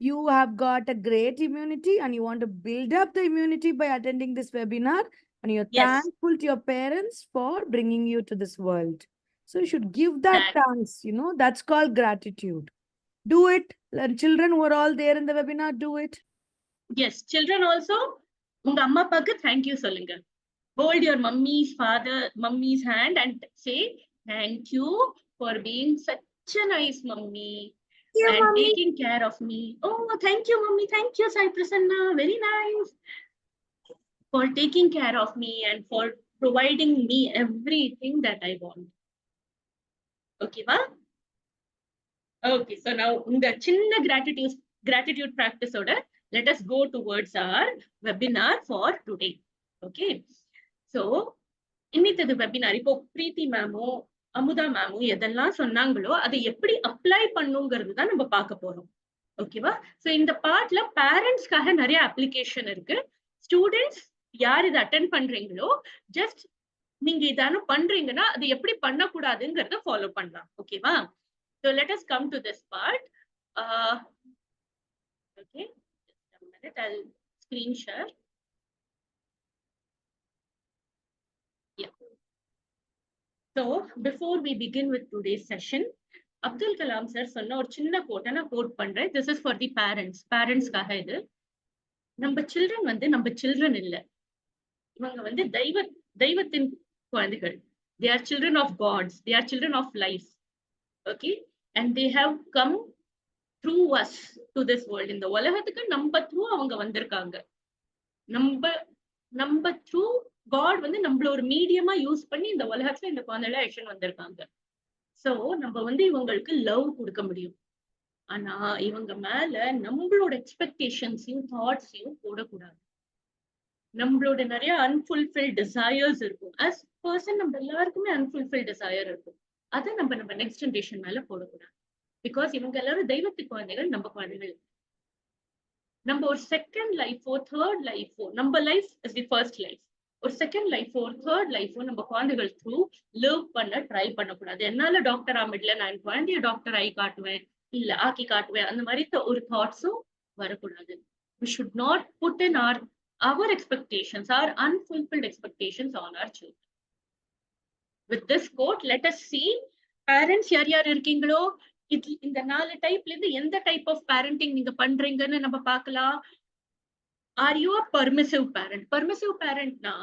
you have got a great immunity and you want to build up the immunity by attending this webinar. And you're thankful to your parents for bringing you to this world. So you should give that thanks, that's called gratitude. Do it. And children who are all there in the webinar, do it. Yes, children also, unga amma appaku thank you solunga. Hold your mummy's hand and say, thank you for being such a nice mummy. and taking care of me. Oh, thank you, Mummy. Thank you, Sai Prasanna. Very nice. For taking care of me and for providing me everything that I want. Okay, ma? Okay, so now the chinna gratitude practice order, let us go towards our webinar for today. Okay, so இன்னைக்கு webinar இப்போ பிரீத்தி மேமோ அமுதா மேமோ எதெல்லாம் சொன்னாங்களோ அதை எப்படி apply பண்ணுங்கிறது தான் நம்ம பார்க்க போறோம். ஓகேவா? சோ இந்த பார்ட்ல பேரண்ட்ஸ்க்காக நிறைய அப்ளிகேஷன் இருக்கு. ஸ்டூடெண்ட்ஸ் யார் இதை அட்டென்ட் பண்றீங்களோ ஜஸ்ட் நீங்க இதான பண்றீங்கன்னா அது எப்படி பண்ணக்கூடாதுங்கிறத ஃபாலோ பண்ணலாம். ஓகேவா? So let us come to this part. Okay, just a minute, I'll screen share. Yeah. So before we begin with today's session, Abdul Kalam sir சொன்ன ஒரு சின்ன கோட்டை நான் கோட் பண்றேன். This is for the parents. பேரண்ட்ஸ்க்காக இது. நம்ம children வந்து நம்ம சில்ட்ரன் இல்ல, இவங்க வந்து தெய்வத்தின் குழந்தைகள். They are children of gods. They are children of life. Okay, and they have come through us to this world. இந்த உலகத்துக்கு நம்ம த்ரூ அவங்க வந்திருக்காங்க. நம்ம த்ரூ காட் வந்து நம்மள ஒரு மீடியமா யூஸ் பண்ணி இந்த உலகத்துல இந்த குழந்தைல ஆக்ஷன் வந்திருக்காங்க. சோ நம்ம வந்து இவங்களுக்கு லவ் கொடுக்க முடியும். ஆனா இவங்க மேல நம்மளோட எக்ஸ்பெக்டேஷன்ஸையும் தாட்ஸையும் போடக்கூடாது. நம்மளோட நிறைய அன்ஃபுல்ஃபில் டிசையர்ஸ் இருக்கும். ஆஸ் பர்சன் நம்ம எல்லாருக்குமே அன்ஃபுல்ஃபில் டிசையர் இருக்கும். அதை நம்ம நெக்ஸ்ட் ஜெனரேஷன் மேல போடக்கூடாது. பிகாஸ் இவங்க எல்லாரும் தெய்வத்து குழந்தைகள், நம்ம குழந்தைகள். நம்ம ஒரு செகண்ட் லைஃபோ தேர்ட் லைஃபோ, நம்ம life is the first life, ஒரு செகண்ட் லைஃபோ ஒரு தேர்ட் லைஃபோ நம்ம குழந்தைகள் த்ரூ லிவ் பண்ண ட்ரை பண்ணக்கூடாது. என்னால டாக்டர் ஆமிடல, நான் என் குழந்தைய டாக்டர் ஆகி காட்டுவேன், இல்ல ஆக்கி காட்டுவேன், அந்த மாதிரி ஒரு தாட்ஸும் வரக்கூடாது. We should not put in our expectations, our unfulfilled expectations on our children. With this quote, let us see parents யார் இருக்கீங்களோ இந்த 4 டைப்ல இருந்து எந்த டைப் ஆஃப் பேரண்டிங் நீங்க பண்றீங்கன்னு நம்ம பார்க்கலாம். Are you a permissive parent? Permissive பேரண்ட்னா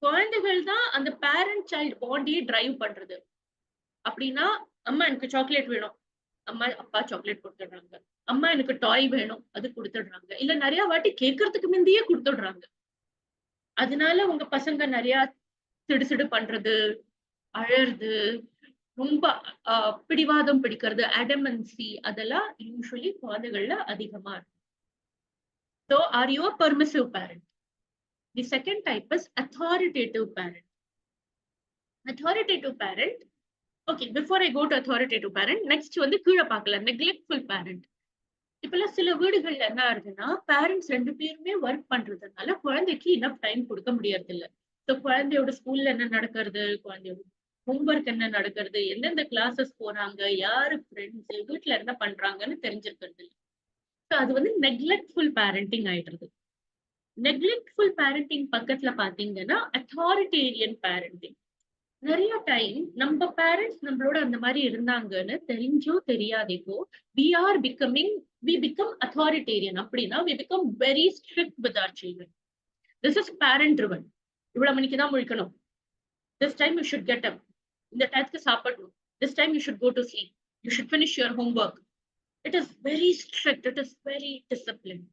குழந்தைகள் தான் அந்த பேரண்ட் சைல்ட் பாண்டியை டிரைவ் பண்றது. அப்படின்னா அம்மா எனக்கு சாக்லேட் வேணும், அம்மா அப்பா சாக்லேட் கொடுத்துடுறாங்க. அம்மா எனக்கு டாய் வேணும், அது கொடுத்துடுறாங்க. இல்ல நிறைய வாட்டி கேட்கறதுக்கு முந்தையே கொடுத்துடுறாங்க. அதனால உங்க பசங்க நிறைய சிடு பண்றது, அழறது, ரொம்ப பிடிவாதம் பிடிக்கிறது, அடமன்சி, அதெல்லாம் யூஸ்வலி குழந்தைகள்ல அதிகமா இருக்கும். So are you a permissive parent? The second type is authoritative parent. Authoritative parent, okay, before I go to authoritative parent, next வந்து கீழே பார்க்கலாம், neglectful parent. இப்பெல்லாம் சில வீடுகள்ல என்ன ஆகுதுன்னா பேரண்ட்ஸ் 2 பேருமே ஒர்க் பண்றதுனால குழந்தைக்கு இனஃப் டைம் கொடுக்க முடியறது இல்ல. ஸோ குழந்தையோட ஸ்கூல்ல என்ன நடக்கிறது, குழந்தையோட ஹோம்ஒர்க் என்ன நடக்கிறது, எந்தெந்த கிளாஸஸ் போறாங்க, யாரு ஃப்ரெண்ட்ஸ், வீட்டுல என்ன பண்றாங்கன்னு தெரிஞ்சிருக்கிறது இல்லை. ஸோ அது வந்து நெக்லெக்ட்ஃபுல் பேரண்டிங் ஆயிடுறது. நெக்லெக்ட்ஃபுல் பேரண்டிங் பக்கத்துல பாத்தீங்கன்னா அத்தாரிட்டேரியன் பேரண்டிங். நிறைய டைம் நம்ம பேரண்ட்ஸ் நம்மளோட அந்த மாதிரி இருந்தாங்கன்னு தெரிஞ்சோ தெரியாதேக்கோ we become authoritarian. அப்படின்னா we become very strict with our children. This is parent driven. இவ்வளவு மணிக்கு தான் முழிக்கணும், this time you should get up, இந்த டைத்துக்கு சாப்பிடணும், this time you should go to sleep, you should finish your homework. It is very strict, it is very disciplined.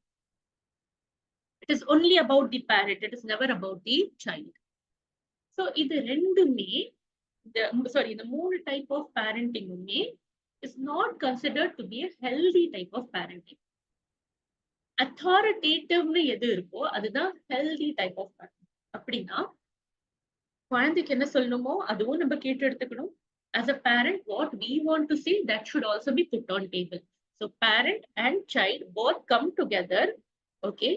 It is only about the parent, it is never about the child. So இது ரெண்டுமே the 3 type of parenting is not considered to be a healthy type of parenting. Authoritative எது இருக்கோ அதுதான் healthy type of parenting. அப்படின்னா குழந்தைக்கு என்ன சொல்லணுமோ அதுவும் நம்ம கேட்டு எடுத்துக்கணும். As a parent, what we want to see, that should also be put on table. So parent and child both come together. Okay,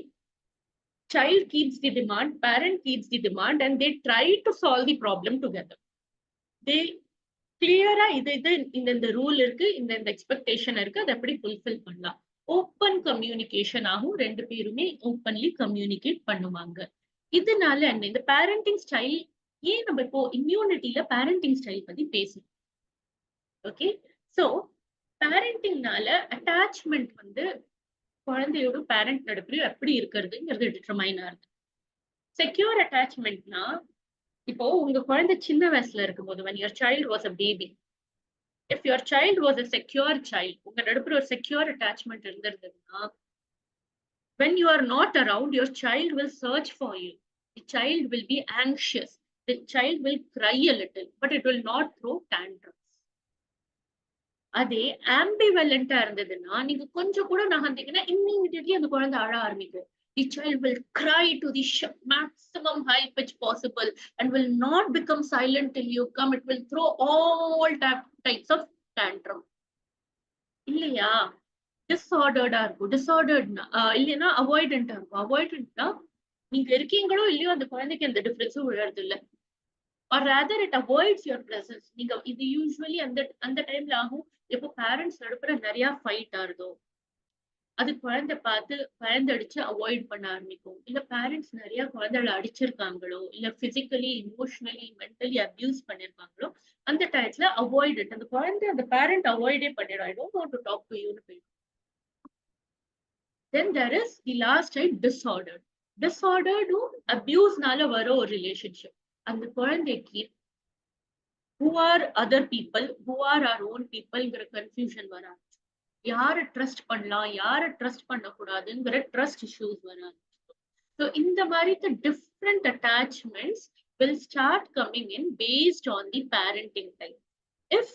child keeps the demand, parent keeps the demand, and they try to solve the problem together. They clear இந்த rule இருக்கு, இந்த expectation இருக்கு, அதை எப்படி fulfil பண்ணலாம். Open communication ஆகும், 2 பேருமே openly communicate பண்ணுவாங்க. இதனால என்ன, இந்த பேரண்டிங் ஸ்டைல், ஏன் நம்ம இப்போ இம்யூனிட்டியில பேரண்டிங் ஸ்டைல் பத்தி பேசணும். ஓகே, சோ பேரண்டிங்னால அட்டாச்மெண்ட் வந்து குழந்தையோட பேரண்ட் நடுப்புல எப்படி இருக்கிறதுங்கிறது டிட்டர்மைன் ஆகுது. செக்யூர் அட்டாச்மெண்ட்னா இப்போ உங்க குழந்தை சின்ன வயசுல இருக்கும்போது when your child was a baby, If your child was a secure child, உங்க நடுப்புற ஒரு secure attachment இருந்திருந்ததுன்னா, when you are not around, your child will search for you. The child will be anxious. The child will cry a little, but it will not throw tantrums. அதே ஆம்பிவலண்டா இருந்ததுன்னா, நீங்க கொஞ்சம் கூட நகர்ந்தீங்கன்னா immediately அந்த குழந்தை அழ ஆரம்பிக்கும். The child will cry to the maximum high pitch possible and will not become silent till you come. It will throw all types of tantrum. இல்லையா? டிஸார்டர்டா இருக்கும். டிஸார்டர்ட்னா இல்லைன்னா அவாய்டண்டா இருக்கும். அவாய்டண்ட்னா நீங்க இருக்கீங்களோ இல்லையோ அந்த குழந்தைக்கு அந்த டிஃபரன்ஸும் விழறது இல்ல. or rather it avoids your presence. நீங்க இது யூசுவலி அந்த டைம்ல ஆகும் எப்போ பேரண்ட்ஸ் நடுப்புற நிறைய ஃபைட் ஆறுதோ, அது குழந்தை பார்த்து பயந்தடிச்சு அவாய்ட் பண்ண ஆரம்பிக்கும். இல்ல பேரண்ட்ஸ் நிறைய குழந்தைகளை அடிச்சிருக்காங்களோ, இல்ல பிசிக்கலி இமோஷனலி மென்டலி அபியூஸ் பண்ணிருக்காங்களோ, அந்த டயத்துல அவாய்ட் இட். அந்த குழந்தை அந்த பேரண்ட் அவாய்டே பண்ணிடும். I don't want to talk to யூன்னு போயிடும். Then there is the last type, disordered. Disordered abuse-நால வர ஒரு relationship. அந்த குழந்தைக்கு who are other people, who are our own peopleங்கிற confusion வராது. யாரை ட்ரஸ்ட் பண்ணலாம், யாரை ட்ரஸ்ட் பண்ணக்கூடாதுங்கிற ட்ரஸ்ட் இஷ்யூஸ் வராது. So இந்த மாதிரி the different attachments will start coming in based on the parenting type. If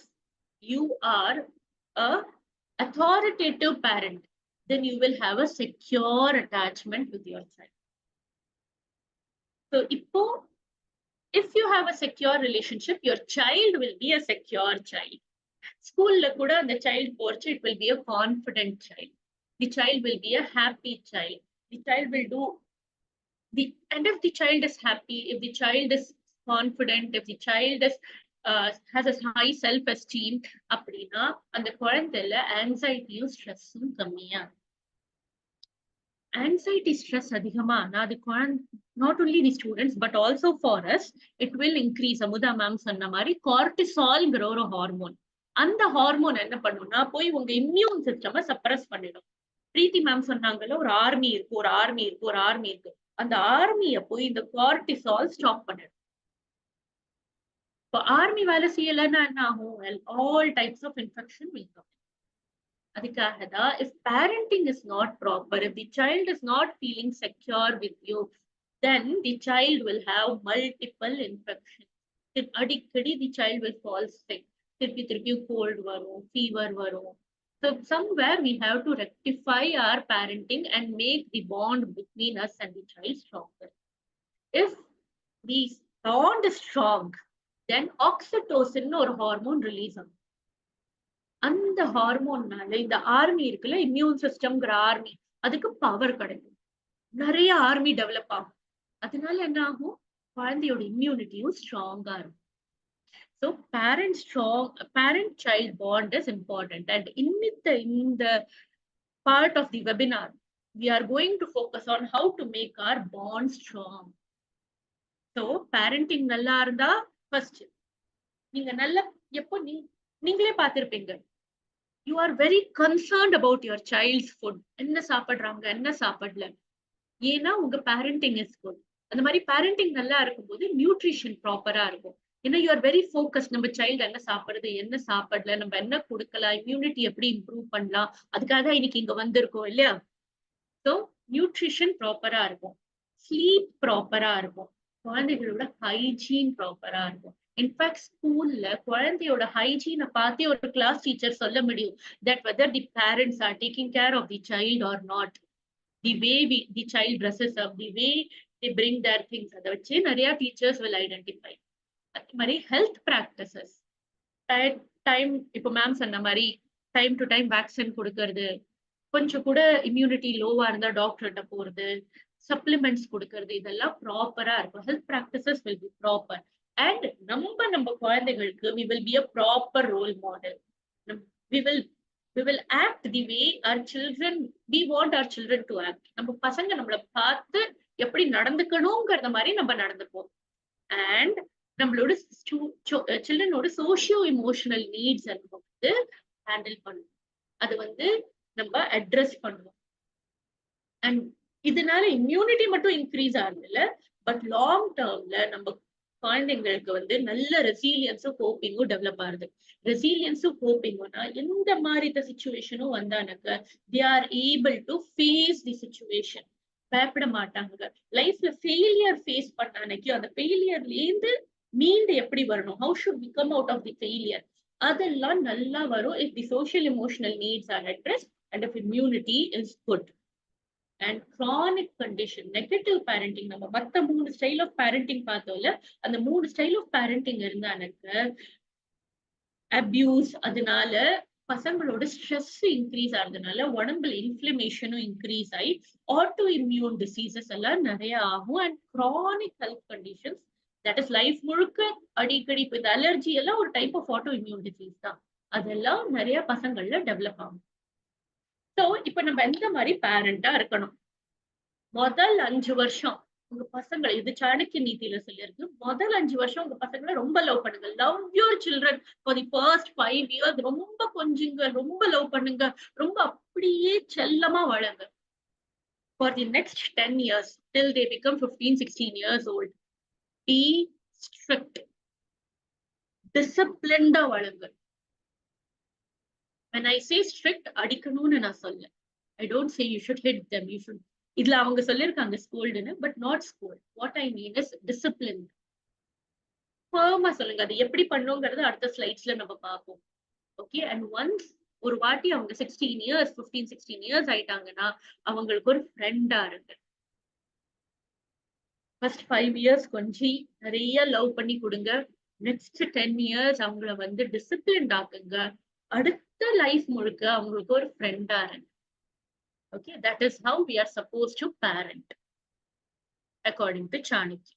you are a authoritative parent, then you will have a secure attachment with your child. So if you have a secure relationship, your child will be a secure child. School la kuda the child porch, it will be a confident child. The child will be a happy child. The child will do and if the child is happy, if the child is confident, if the child is has a high self-esteem, அப்படின்னா அந்த குழந்தைல ஆங்ஸைட்டியும் ஸ்ட்ரெஸ்ஸும் கம்மியா. Anxiety stress அதிகமானா அது not only the students but also for us it will increase. Amudha ma'am சொன்ன மாதிரி கார்டிசால்ங்கிற ஒரு hormone, அந்த hormone என்ன பண்ணும்னா போய் உங்க இம்யூன் சிஸ்டமை சப்ரஸ் பண்ணிடும். பிரீத்தி மேம் சொன்னாங்கல்ல ஒரு ஆர்மி இருக்கு, ஒரு ஆர்மி இருக்கு, ஒரு ஆர்மி இருக்கு. அந்த ஆர்மியை போய் இந்த கார்டிசால் ஸ்டாப் பண்ணிடும். இப்போ ஆர்மி வேலை செய்யலைன்னா என்ன ஆகும்? All types of infection will come. அதுக்காக தான் if parenting is not proper, if the child is not feeling secure with you, then the child will have multiple infections. அடிக்கடி the child will fall sick. திருப்பி cold வரும், fever வரும். So somewhere we have to rectify our parenting and make the bond between us and the child stronger. If the bond is strong, then oxytocin ஒரு hormone release ஆகும். அந்த ஹார்மோன்னால இந்த army இருக்குல்ல, immune சிஸ்டம்ங்கிற army, அதுக்கு power கிடைக்கும். நிறைய army develop ஆகும். அதனால என்ன ஆகும்? குழந்தையோட இம்யூனிட்டியும் ஸ்ட்ராங்கா இருக்கும். So parent child bond is important. And in the part of the webinar, we are going to focus on how to make our bond strong. So parenting நல்லா இருந்தா first நீங்க நல்ல எப்போ நீங்களே பார்த்திருப்பீங்க, you are very concerned about your child's food. என்ன சாப்பிடுறாங்க, என்ன சாப்பிடல. ஏன்னா உங்க parenting is good. அந்த மாதிரி parenting நல்லா இருக்கும்போது நியூட்ரிஷன் ப்ராப்பரா இருக்கும். ஏன்னா you are very focused. நம்ம சைல்டு என்ன சாப்பிடுறது, என்ன சாப்பிடல, நம்ம என்ன கொடுக்கலாம், இம்யூனிட்டி எப்படி இம்ப்ரூவ் பண்ணலாம், அதுக்காக தான் இன்னைக்கு இங்க வந்திருக்கோம் இல்லையா? ஸோ நியூட்ரிஷன் ப்ராப்பரா இருக்கும், ஸ்லீப் ப்ராப்பரா இருக்கும், குழந்தைகளோட ஹைஜீன் ப்ராப்பரா இருக்கும். இன்ஃபேக்ட் ஸ்கூல்ல குழந்தையோட ஹைஜீனை பார்த்து ஒரு கிளாஸ் டீச்சர் சொல்ல முடியும் that whether the parents are taking care of the child or not. The way the child dresses up, the way the bring their things, அதை வச்சு நிறைய டீச்சர்ஸ் வில் ஐடென்டிஃபை. அதே மாதிரி ஹெல்த் ப்ராக்டிசஸ், டைம் இப்போ ma'am சொன்ன மாதிரி time to time vaccine கொடுக்கறது, கொஞ்சம் கூட இம்யூனிட்டி லோவா இருந்தா டாக்டர்கிட்ட போறது, சப்ளிமெண்ட்ஸ் கொடுக்கறது, இதெல்லாம் ப்ராப்பரா இருக்கும். Health practices will be proper. And நம்ம குழந்தைகளுக்கு we will be a proper role model. We will act the way our children, we want our children to act. நம்ம பசங்க நம்மள பார்த்து எப்படி நடந்துக்கணுங்கிறத மாதிரி நம்ம நடந்துப்போம். அண்ட் நம்மளோட சில்ட்ரனோட சோஷியோ இமோஷனல் நீட்ஸ் வந்து ஹேண்டில் பண்ணுவோம். அது வந்து நம்ம அட்ரஸ் பண்ணுவோம். அண்ட் இதனால இம்யூனிட்டி மட்டும் இன்க்ரீஸ் ஆகுது இல்ல, பட் லாங் டேர்ம்ல நம்ம குழந்தைங்களுக்கு வந்து நல்ல ரெசிலியன்ஸும் கோப்பிங்கும் டெவலப் ஆகுது. ரெசிலியன்ஸும் கோப்பிங்கும்னா எந்த மாதிரி இந்த சிச்சுவேஷனும் வந்தானாக்க they are able to face the situation. பயப்பட மாட்டாங்க. லைஃப்ல ஃபெயிலியர் ஃபேஸ் பண்ண அன்னைக்கு அந்த ஃபெயிலியர்ல இருந்து மீண்டு எப்படி வரணும், how should we come out of the failure, அதெல்லாம் நல்லா வரும் if the social emotional needs are addressed and if immunity is good. And chronic condition, negative parenting, நம்ம மத்த 3 ஸ்டைல் ஆஃப் பேரண்டிங் பார்த்தோம்ல, அந்த 3 ஸ்டைல் ஆஃப் பேரண்டிங் இருந்தானக்க abuse, அதனால பசங்களோட ஸ்ட்ரெஸ் இன்க்ரீஸ் ஆகுறதுனால உடம்புல இன்ஃப்ளமேஷனும் இன்க்ரீஸ் ஆகி ஆட்டோ இம்யூன் டிசீசஸ் எல்லாம் நிறைய ஆகும். And chronic health conditions, that is life முழுக்க அடிக்கடி இப்போ இந்த அலர்ஜி எல்லாம் ஒரு type of auto immune disease தான், அதெல்லாம் நிறைய பசங்கள்ல டெவலப் ஆகும். ஸோ இப்ப நம்ம எந்த மாதிரி பேரண்டா இருக்கணும், முதல் 5 வருஷம் உங்க பசங்களை, இது சாணக்கிய நீதியில சொல்லியிருக்கு, முதல் 5 வருஷம் உங்க பசங்களை ரொம்ப லவ் பண்ணுங்க. Love your children for the first 5 years. ரொம்ப கொஞ்சுங்க, ரொம்ப லவ் பண்ணுங்க, ரொம்ப அப்படியே செல்லமா வளங்க. For the next 10 years till they become 15-16 years old, be strict, disciplined வளங்க. When I say strict, அடிக்கணும்னு நான் சொல்ல, I don't say you should hit them, you should, இதுல அவங்க சொல்லிருக்காங்க ஸ்கோல்டுன்னு, but not scold. What I mean is discipline. ஃபர்மா சொல்லுங்க, அது எப்படி பண்ணுங்கிறது அடுத்த ஸ்லைட்ஸ்ல நம்ம பார்ப்போம். ஓகே. அண்ட் ஒன்ஸ் ஒரு வாட்டி அவங்க 16 years 15-16 years ஆயிட்டாங்கன்னா அவங்களுக்கு ஒரு ஃப்ரெண்டா இருக்கு. ஃபர்ஸ்ட் 5 years கொஞ்சம் நிறைய லவ் பண்ணி கொடுங்க. நெக்ஸ்ட் 10 years அவங்கள வந்து டிசிப்ளின் ஆக்குங்க. அடுத்த லைஃப் முழுக்க அவங்களுக்கு ஒரு ஃப்ரெண்டா இருக்கு. Okay, that is how we are supposed to parent according to Chanakya.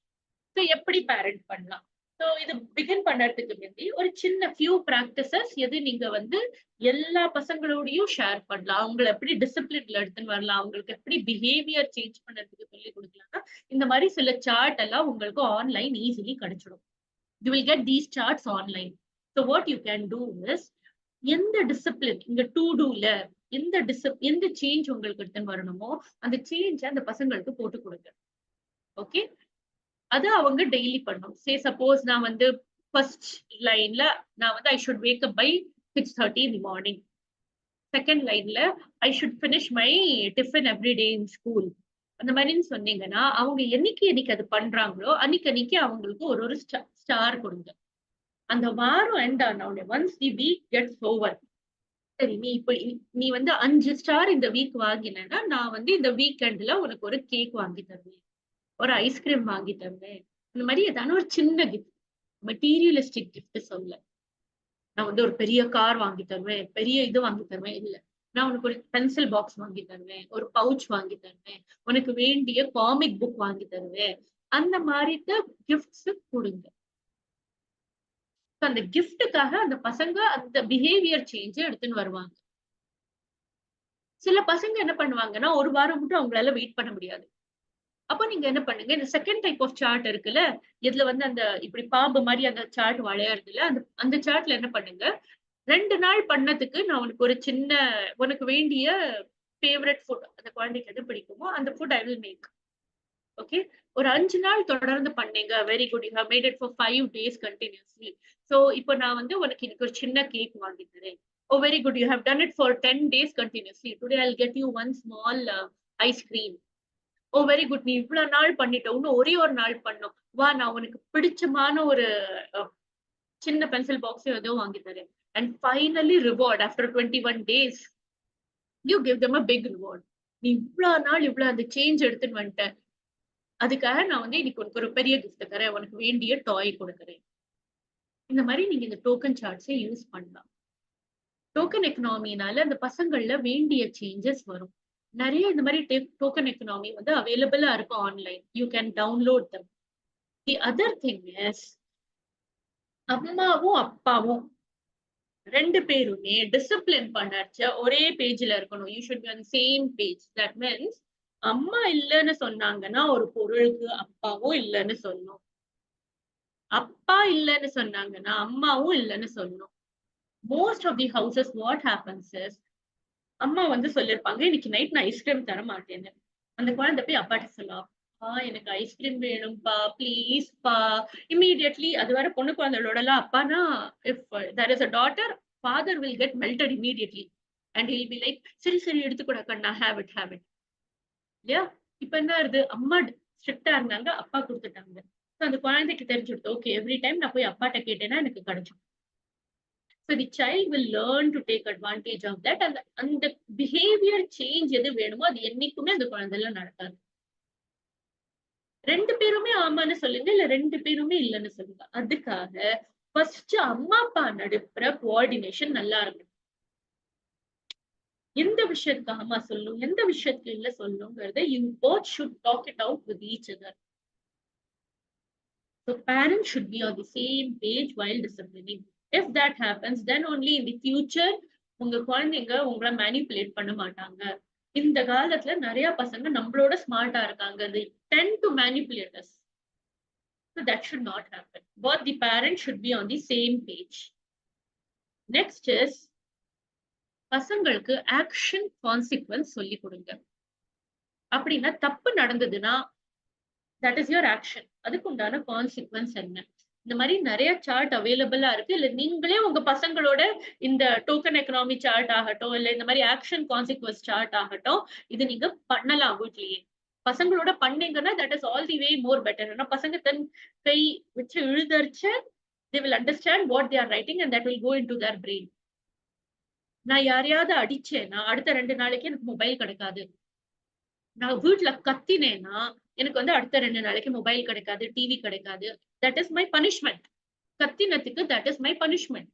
So எப்படி parent பண்ணலாம்? So இது begin பண்றதுக்கு முன்னாடி ஒரு சின்ன few practices எது நீங்க வந்து எல்லா பசங்களோடையும் ஷேர் பண்ணலாம், அவங்களை எப்படி டிசிப்ளின்ல எடுத்துன்னு வரலாம், அவங்களுக்கு எப்படி பிஹேவியர் சேஞ்ச் பண்றதுக்கு சொல்லி கொடுக்கலாம்னா இந்த மாதிரி சில சார்ட் எல்லாம் உங்களுக்கு ஆன்லைன் ஈஸிலி கிடைச்சிடும். You will get these charts online. So what you can do is, எந்த டிசிப்ளின் இங்க டு டூல எந்த சேஞ்ச் உங்களுக்கு எடுத்துன்னு வரணுமோ அந்த சேஞ்ச் அந்த பசங்களுக்கு போட்டு கொடுங்க. ஓகே, அது அவங்க டெய்லி பண்ணும். சே சப்போஸ் நான் வந்து ஃபர்ஸ்ட் லைன்ல நான் வந்து I should wake up by 6:30 in the morning. Second லைன்ல I should finish my tiffin every day in school. அந்த மாதிரின்னு சொன்னீங்கன்னா அவங்க என்னைக்கு அது பண்றாங்களோ அன்னைக்கு அவங்களுக்கு ஒரு ஸ்டார் கொடுங்க. அந்த வாரம் எண்ட் ஆன once the week gets over, சரி நீ வந்து 5 ஸ்டார் இந்த வீக் வாங்கினா நான் வந்து இந்த வீக்கெண்ட்ல உனக்கு ஒரு கேக் வாங்கி தருவேன், ஒரு ஐஸ்கிரீம் வாங்கி தருவேன். இந்த மாதிரி ஏதான ஒரு சின்ன கிஃப்ட், மெட்டீரியலிஸ்டிக் கிஃப்ட் சொல்ல. நான் வந்து ஒரு பெரிய கார் வாங்கி தருவேன், பெரிய இது வாங்கி தருவேன் இல்ல, நான் உனக்கு ஒரு பென்சில் பாக்ஸ் வாங்கி தருவேன், ஒரு பவுச் வாங்கி தருவேன், உனக்கு வேண்டிய காமிக் புக் வாங்கி தருவேன். அந்த மாதிரி கிஃப்ட்ஸ் கொடுங்க. அந்த கிஃப்டுக்காக அந்த பசங்க அந்த பிஹேவியர் சேஞ்ச் எடுத்துன்னு வருவாங்க. சில பசங்க என்ன பண்ணுவாங்கன்னா ஒரு வாரம் மட்டும் அவங்களால வெயிட் பண்ண முடியாது. அப்ப நீங்க என்ன பண்ணுங்க, இந்த செகண்ட் டைப் ஆஃப் சார்ட் இருக்குல்ல, இதுல வந்து அந்த இப்படி பாம்பு மாதிரி அந்த சார்ட் வளையறது இல்ல, அந்த சார்ட்ல என்ன பண்ணுங்க, 2 நாள் பண்ணதுக்கு நான் உனக்கு ஒரு சின்ன உனக்கு வேண்டிய ஃபேவரட் ஃபுட், அந்த குழந்தைக்கு எது பிடிக்குமோ அந்த food I will make. Okay, ஒரு 5 நாள் தொடர்ந்து பண்ணீங்க, very good, you have made it for 5 days continuously. So இப்போ நான் வந்து உனக்கு இன்னைக்கு ஒரு சின்ன கேக் வாங்கி தரேன். Oh very good, you have done it for 10 days continuously. Today I will get you one small ice cream. Oh very good, நீ இவ்வளவு நாள் பண்ணிட்ட, இன்னும் ஒரே ஒரு நாள் பண்ணும், வா நான் உனக்கு பிடிச்சமான ஒரு சின்ன பென்சில் பாக்ஸ் ஏதோ வாங்கி தரேன். And finally reward after 21 days you give them a big reward. நீ இவ்வளவு நாள் இவ்வளவு அந்த சேஞ்ச் எடுத்துன்னு வந்துட்ட, அதுக்காக நான் வந்து இன்னைக்கு உனக்கு ஒரு பெரிய கிஃப்ட் தரேன், உனக்கு வேண்டிய டாய் கொடுக்குறேன். இந்த மாதிரி நீங்க இந்த டோக்கன் சார்ட்ஸை யூஸ் பண்ணலாம். டோக்கன் எக்கனாமினால அந்த பசங்கள்ல வேண்டிய சேஞ்சஸ் வரும். நிறைய இந்த மாதிரி டோக்கன் எக்கனாமி வந்து அவைலபிளா இருக்கும் online. You can download them. The other thing is, அம்மாவும் அப்பாவும் 2 பேருமே டிசிப்ளின் பண்ணாச்ச ஒரே பேஜ்ல இருக்கணும். You should be on same page. That means அம்மா இல்லைன்னு சொன்னாங்கன்னா ஒரு பொருளுக்கு அப்பாவும் இல்லைன்னு சொல்லணும், அப்பா இல்லைன்னு சொன்னாங்கன்னா அம்மாவும் இல்லைன்னு சொல்லணும். Most of the houses what happens is, அம்மா வந்து சொல்லிருப்பாங்க இன்னைக்கு நைட் நான் ஐஸ்கிரீம் தர மாட்டேன்னு, அந்த குழந்தை போய் அப்பாட்ட சொல்லலாம், எனக்கு ஐஸ்கிரீம் வேணும்பா ப்ளீஸ்பா இமீடியட்லி. அது வர பொண்ணு குழந்தைகளோட எல்லாம் அப்பானா, if there is a daughter, father will get melted immediately and he'll be like, சரி சரி எடுத்துக்கூட கண்ணா, have it இல்லையா? இப்ப என்ன ஆகுது, அம்மா ஸ்ட்ரிக்டா இருந்தாங்க, அப்பா கொடுத்துட்டாங்க. அந்த குழந்தைக்கு தெரிஞ்சுடுது, ஓகே எவ்ரி டைம் நான் போய் அப்பாட்ட கேட்டேன்னா எனக்கு கிடைக்கும். So the child will learn to take advantage of that, and அந்த behavior change எது வேணுமோ அது என்னைக்குமே அந்த குழந்தைல நடக்காது. 2 பேருமே ஆமான்னு சொல்லுங்க, இல்ல 2 பேருமே இல்லன்னு சொல்லுங்க. அதுக்காக ஃபர்ஸ்ட் அம்மா அப்பா நடுப்புற கோஆர்டினேஷன் நல்லா இருக்கணும். எந்த விஷயத்துக்கு ஆமா சொல்லும், எந்த விஷயத்துக்கு இல்ல சொல்லுங்கிறத you both should talk it out with each other. So parents should be on the same page while disciplining. If that happens, then only in the future உங்க குழந்தைங்க உங்களை மேனிபுலேட் பண்ண மாட்டாங்க. இந்த காலத்துல நிறைய பசங்க நம்மளோட ஸ்மார்ட்டா இருக்காங்க. they tend to manipulate us. So that should not happen. Both the parents should be on the same page. Next is பசங்களுக்கு ஆக்ஷன் கான்சிக்வன்ஸ் சொல்லி கொடுங்க. அப்படின்னா தப்பு நடந்ததுன்னா that is your action. அதுக்கு உண்டான கான்சிக்வன்ஸ் என்ன? இந்த மாதிரி நிறைய சார்ட் அவைலபிளா இருக்கு. இல்ல நீங்களே உங்க பசங்களோட இந்த டோக்கன் எக்கனாமி சார்ட் ஆகட்டும், இல்ல இந்த மாதிரி ஆக்ஷன் கான்சிக்வன்ஸ் சார்ட் ஆகட்டும், இது நீங்க பண்ணலாம் வீட்லயே. பசங்களோட பண்ணீங்கன்னா that is all the way more better. ஏன்னா பசங்க தன் கை வச்சு எழுதரிச்ச they will understand what they are writing and that will go into their brain. நான் யாரையாவது அடிச்சேன்னா அடுத்த 2 நாளைக்கு எனக்கு மொபைல் கிடைக்காது. நான் வீட்டுல கத்தினேன்னா எனக்கு அடுத்த 2 நாளைக்கு மொபைல் கிடைக்காது, டிவி கிடைக்காது. That is my punishment. கத்தினத்துக்கு that is my punishment.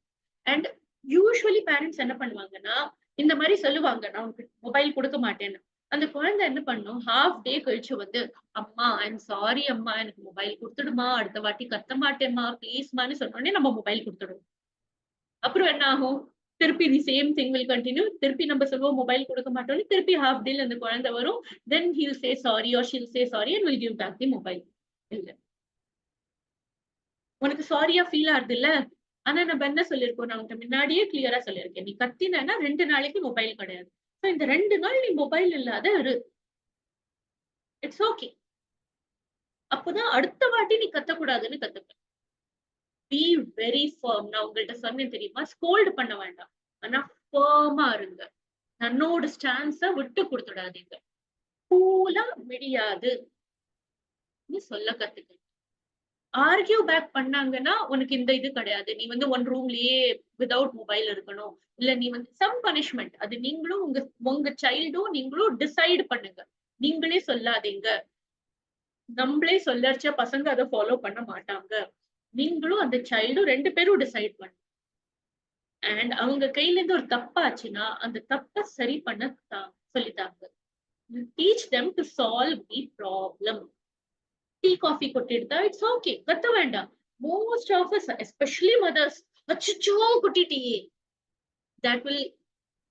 And usually parents என்ன பண்ணுவாங்கன்னா இந்த மாதிரி சொல்லுவாங்க, நான் உனக்கு மொபைல் கொடுக்க மாட்டேன்னு. அந்த குழந்தை என்ன பண்ணும், ஹாஃப் டே கழிச்சு அம்மா ஐம் சாரி அம்மா, எனக்கு மொபைல் கொடுத்துடுமா, அடுத்த வாட்டி கத்த மாட்டேம்மா ப்ளீஸ்மான்னு சொன்னோடனே நம்ம மொபைல் கொடுத்துடுவோம். அப்புறம் என்ன ஆகும், திருப்பி the same thing will continue. திருப்பி நம்ம சொல்லுவோம் மொபைல் கொடுக்க மாட்டோம்னு, திருப்பி ஹாஃப் டேல அந்த குழந்தை வரும். Then he'll say sorry or she'll say sorry and will give back the mobile. இல்ல உனக்கு சாரியா ஃபீல் ஆகுது இல்ல, ஆனா நம்ம என்ன சொல்லிருக்கோம், நான் உன்கிட்ட முன்னாடியே கிளியரா சொல்லியிருக்கேன், நீ கத்தினா 2 நாளைக்கு மொபைல் கிடையாது. இந்த 2 நாள் நீ மொபைல் இல்லாத இரு, இட்ஸ் ஓகே. அப்பதான் அடுத்த வாட்டி நீ கத்தக்கூடாதுன்னு கத்துப்ப. be very firm. நான் உங்கள்ட்ட சொன்னேன் தெரியுமா, ஸ்கோல்டு பண்ண வேண்டாம், ஆனா ஃபர்மா இருங்க. தன்னோட ஸ்டான்ஸ விட்டு கொடுத்துடாதீங்க. கூலா முடியாது சொல்ல கத்துக்க. ஆர்கியூ பேக் பண்ணாங்கன்னா உனக்கு இந்த இது கிடையாது, நீ ஒன் ரூம்லயே வித்வுட் மொபைல் இருக்கணும், இல்ல நீ சம் பனிஷ்மெண்ட். அது நீங்களும் உங்க சைல்டும் நீங்களும் டிசைட் பண்ணுங்க. நீங்களே சொல்லாதீங்க. நம்மளே சொல்லச்ச பசங்க அதை ஃபாலோ பண்ண மாட்டாங்க. நீங்களும் அந்த சைல்டும் 2 பேரும் டிசைட் பண்ணு. அண்ட் அவங்க கையில இருந்து ஒரு தப்பாச்சுன்னா அந்த தப்பை சரி பண்ண சொல்லித்தாங்க. Teach them to solve the problem. Tea coffee கொட்டிடுதா, இட்ஸ் ஓகே, கத்த வேண்டாம். Most of us, especially mothers, அச்சோ கொட்டிட்டியே, that will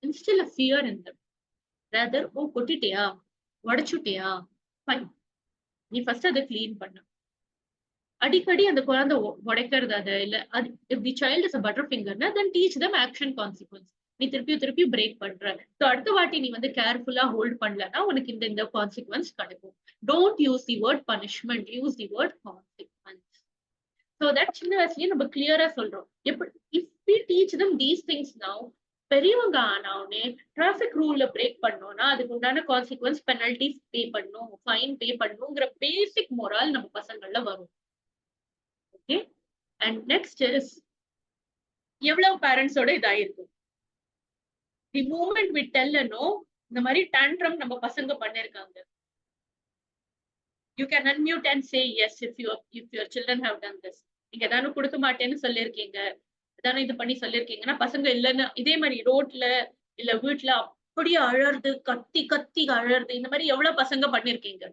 instill a fear in them. rather oh கொட்டிட்டியா, உடைச்சுட்டியா, ஃபைன், நீ ஃபர்ஸ்ட் அதை கிளீன் பண்ண. அடிக்கடி அந்த குழந்தை உடைக்கிறது அது இல்ல, அது if the child is a butterfingerனா then teach them action consequence. நீ திருப்பி பிரேக் பண்ற, சோ அடுத்த வாட்டி நீ கேர்ஃபுல்லா ஹோல்ட் பண்ணலன்னா உனக்கு இந்த கான்சிக்வன்ஸ் கிடைக்கும். Don't use the word punishment, use the word consequence. So that சின்ன வயசுலயே நம்ம கிளியரா சொல்றோம். எப்படி if we teach them these things now, பெரியவங்க ஆனவுடனே டிராபிக் ரூல்ல பிரேக் பண்ணோம்னா அதுக்கு உண்டான கான்சிக்வன்ஸ், பெனல்டிஸ் பே பண்ணும், ஃபைன் பே பண்ணுங்கிற பேசிக் மொரால் நம்ம பசங்கள்ல வரும். ஓகே. அண்ட் நெக்ஸ்ட் இஸ் எவ்வளவு பேரண்ட்ஸோட இதாயிருக்கும், the moment we tell no, இந்த மாதிரி டான்ட்ரம் நம்ம பசங்க பண்ணிருக்காங்க, you can unmute and say yes if your children have done this. நீங்க ஏதானும் கொடுக்க மாட்டேன்னு சொல்லிருக்கீங்க, ஏதானும் இது பண்ணி சொல்லிருக்கீங்கன்னா பசங்க இல்லைன்னு இதே மாதிரி ரோட்ல இல்ல வீட்டுல அப்படியே அழறது, கத்தி கத்தி அழறது, இந்த மாதிரி எவ்வளவு பசங்க பண்ணிருக்கீங்க?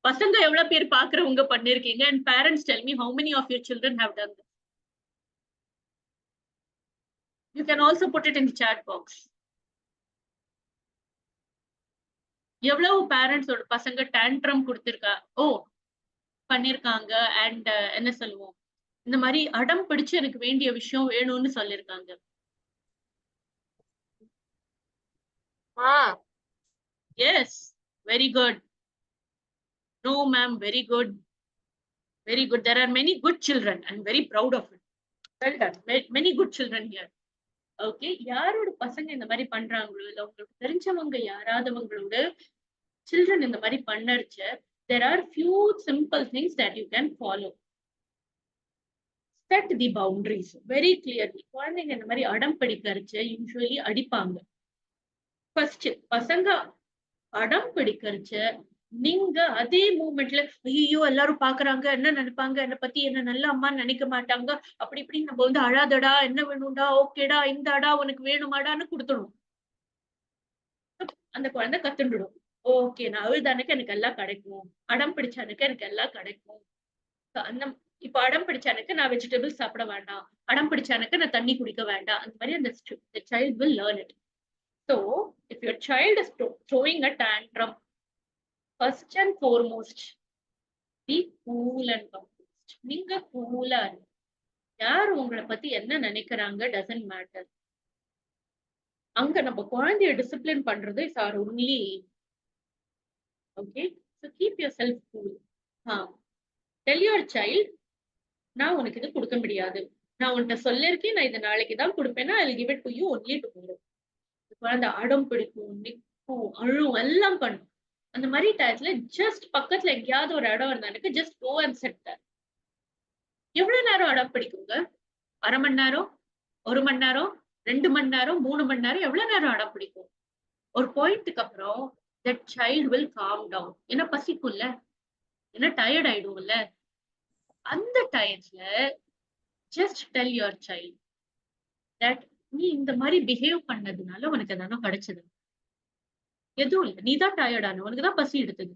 பசங்க எவ்வளவு பேர் பாக்குறவங்க பண்ணிருக்கீங்க? and parents tell me how many of your children have done this. You can also put it in the chat box. எவ்வளவு பேரண்ட்ஸோட பசங்க டான்ட்ரம் கொடுத்திருக்கா, ஓ பண்ணிருக்காங்க, அண்ட் என்ன சொல்லுவோம், இந்த மாதிரி அடம் பிடிச்சு எனக்கு வேண்டிய விஷயம் வேணும்னு சொல்லிருக்காங்க. Yes, very good. No, ma'am, very good. Very good. There are many good children. I'm very proud of it. Well done. Many good children here. Okay, யாரோட பசங்க இந்த மாதிரி பண்றாங்களோ இல்ல உங்களுக்கு தெரிஞ்சவங்க யாராதவங்களோட சில்ட்ரன் இந்த மாதிரி பண்ணடிச்ச, there are few simple things that you can follow. Set the boundaries very clearly. குழந்தைங்க இந்த மாதிரி அடம் பிடிக்கறச்ச யூசுவலி அடிப்பாங்க. ஃபர்ஸ்ட் பசங்க அடம் பிடிக்கறச்ச நீங்க அதே மூமெண்ட்ல ஐயோ எல்லாரும் பாக்குறாங்க, என்ன நினைப்பாங்க, என்னை பத்தி என்ன நல்ல அம்மா நினைக்க மாட்டாங்க, அப்படி இப்படி நம்ம வந்து அழாதடா, என்ன வேணும்டா, ஓகேடா, இந்தாடா, உனக்கு வேணுமாடான்னு கொடுத்துடும். அந்த குழந்தை கத்துண்டுடும். ஓகே, நான் அழுதானுக்கு எனக்கு எல்லாம் கிடைக்கும், அடம் பிடிச்சானுக்கு எனக்கு எல்லாம் கிடைக்கும். அந்த இப்ப அடம் பிடிச்சானுக்கு நான் வெஜிடபிள்ஸ் சாப்பிட வேண்டாம், அடம் பிடிச்சானுக்கு நான் தண்ணி குடிக்க வேண்டாம், அந்த மாதிரி அந்த child will learn it. So if your child is throwing a tantrum, first and foremost, be cool and composed. நீங்க கூலா இருங்க. யார் உங்களை பத்தி என்ன நினைக்கிறாங்க doesn't matter. அங்க நம்ம குழந்தைய டிசிப்ளின் பண்றது is our only aim. Okay, so keep yourself cool. Tell your child, நான் உனக்கு இது கொடுக்க முடியாது, நான் உன்கிட்ட சொல்லிருக்கேன், நான் இதை நாளைக்கு தான் கொடுப்பேன்னா I will give it to you only tomorrow. குழந்தை அடம் பிடிக்கும், நிற்கும், அழும், எல்லாம் பண்ணும். அந்த மாதிரி டயத்துல ஜஸ்ட் பக்கத்துல எங்கேயாவது ஒரு இடம் இருந்தானுக்கு ஜஸ்ட் கோ அண்ட் செட் தேர். எவ்வளவு நேரம் அடம் பிடிக்குங்க? அரை மணி நேரம், 1 மணி நேரம், 2 மணி நேரம், 3 மணி நேரம், எவ்வளவு நேரம் அடம் பிடிக்கும்? ஒரு பாயிண்ட்டுக்கு அப்புறம் that child will calm down. ஏன்னா பசிக்கும்ல, ஏன்னா டயர்ட் ஆயிடும்ல. அந்த டயத்துல just tell your child that நீ இந்த மாதிரி பிஹேவ் பண்ணதுனால உனக்கு எதானோ கிடைச்சது, எதுவும் இல்லை, நீதான் டயர்டான, உனக்குதான் பசி எடுத்தது.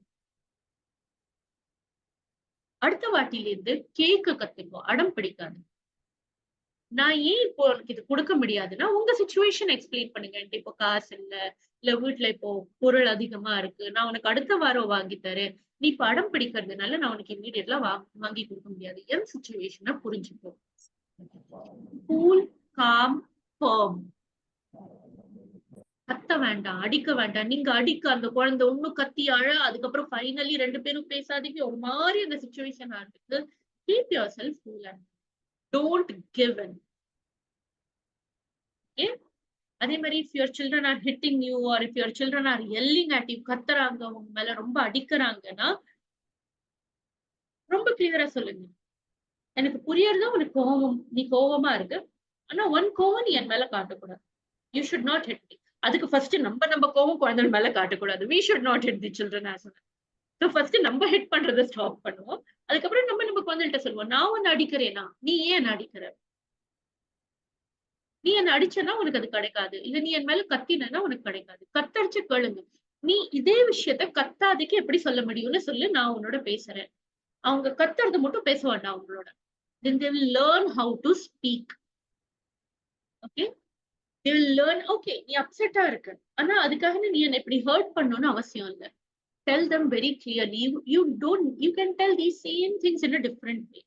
அடுத்த வாட்டில இருந்து கேக்க கத்துக்கோ, அடம் பிடிக்காது. நான் ஏன் இப்போ உனக்கு இது கொடுக்க முடியாதுன்னா உங்க சிச்சுவேஷன் எக்ஸ்பிளைன் பண்ணுங்க. இப்போ காசு இல்ல வீட்டுல இப்போ பொருள் அதிகமா இருக்கு, நான் உனக்கு அடுத்த வாரம் வாங்கி தரேன், நீ இப்ப அடம் பிடிக்கிறதுனால நான் உனக்கு இமீடியட்லா வாங்கி கொடுக்க முடியாது. என் சிச்சுவேஷனை புரிஞ்சுக்கோ. Cool, com, firm. கத்த வேண்டாம், அடிக்க வேண்டாம். நீங்க அடிக்க அந்த குழந்தை ஒண்ணும் கத்தி அழ, அதுக்கப்புறம் ஃபைனலி 2 பேரும் பேசாதீங்க, ஒரு மாதிரி அந்த சிச்சுவேஷன் ஆகுது. Keep yourself cool and don't give in. Okay? அதே மாதிரி if your children are hitting you or if your children are yelling at you, கத்துறாங்க, உங்க மேல ரொம்ப அடிக்கிறாங்கன்னா ரொம்ப கிளியரா சொல்லுங்க. எனக்கு புரியறதா உனக்கு கோவம், நீ கோவமா இருக்கு, ஆனா கோவம் நீ என் மேல காட்டக்கூடாது. You should not hit me. அதுக்கு ஃபர்ஸ்ட் நம்ம கோவம் குழந்தைகள் மேல காட்டக்கூடாது. We should not hit the children as well. So first நம்ம ஹிட் பண்றதை ஸ்டாப் பண்ணுவோம். அதுக்கப்புறம் நம்ம குழந்தைகிட்ட சொல்லுவோம், நான் உன்னை அடிக்கிறேனா, நீ ஏன் அடிக்கிற, நீ என்ன அடிச்சனா உனக்கு அது கிடைக்காது, இல்ல நீ என் மேல கத்தினா உனக்கு கிடைக்காது. கத்தடிச்சு கேளுங்க. நீ இதே விஷயத்த கத்தாதைக்கு எப்படி சொல்ல முடியும்னு சொல்லு, நான் உன்னோட பேசுறேன். அவங்க கத்துறது மட்டும் பேச வேண்டாம் அவங்களோட. Then they will learn how to speak. Okay? They will learn, okay, நீ அப்செட்டா இருக்கு, ஆனா அதுக்காக நீ என்ன இப்படி ஹர்ட் பண்ணணும்னு அவசியம் இல்லை. Tell them very clearly. You can tell these same things in a different way.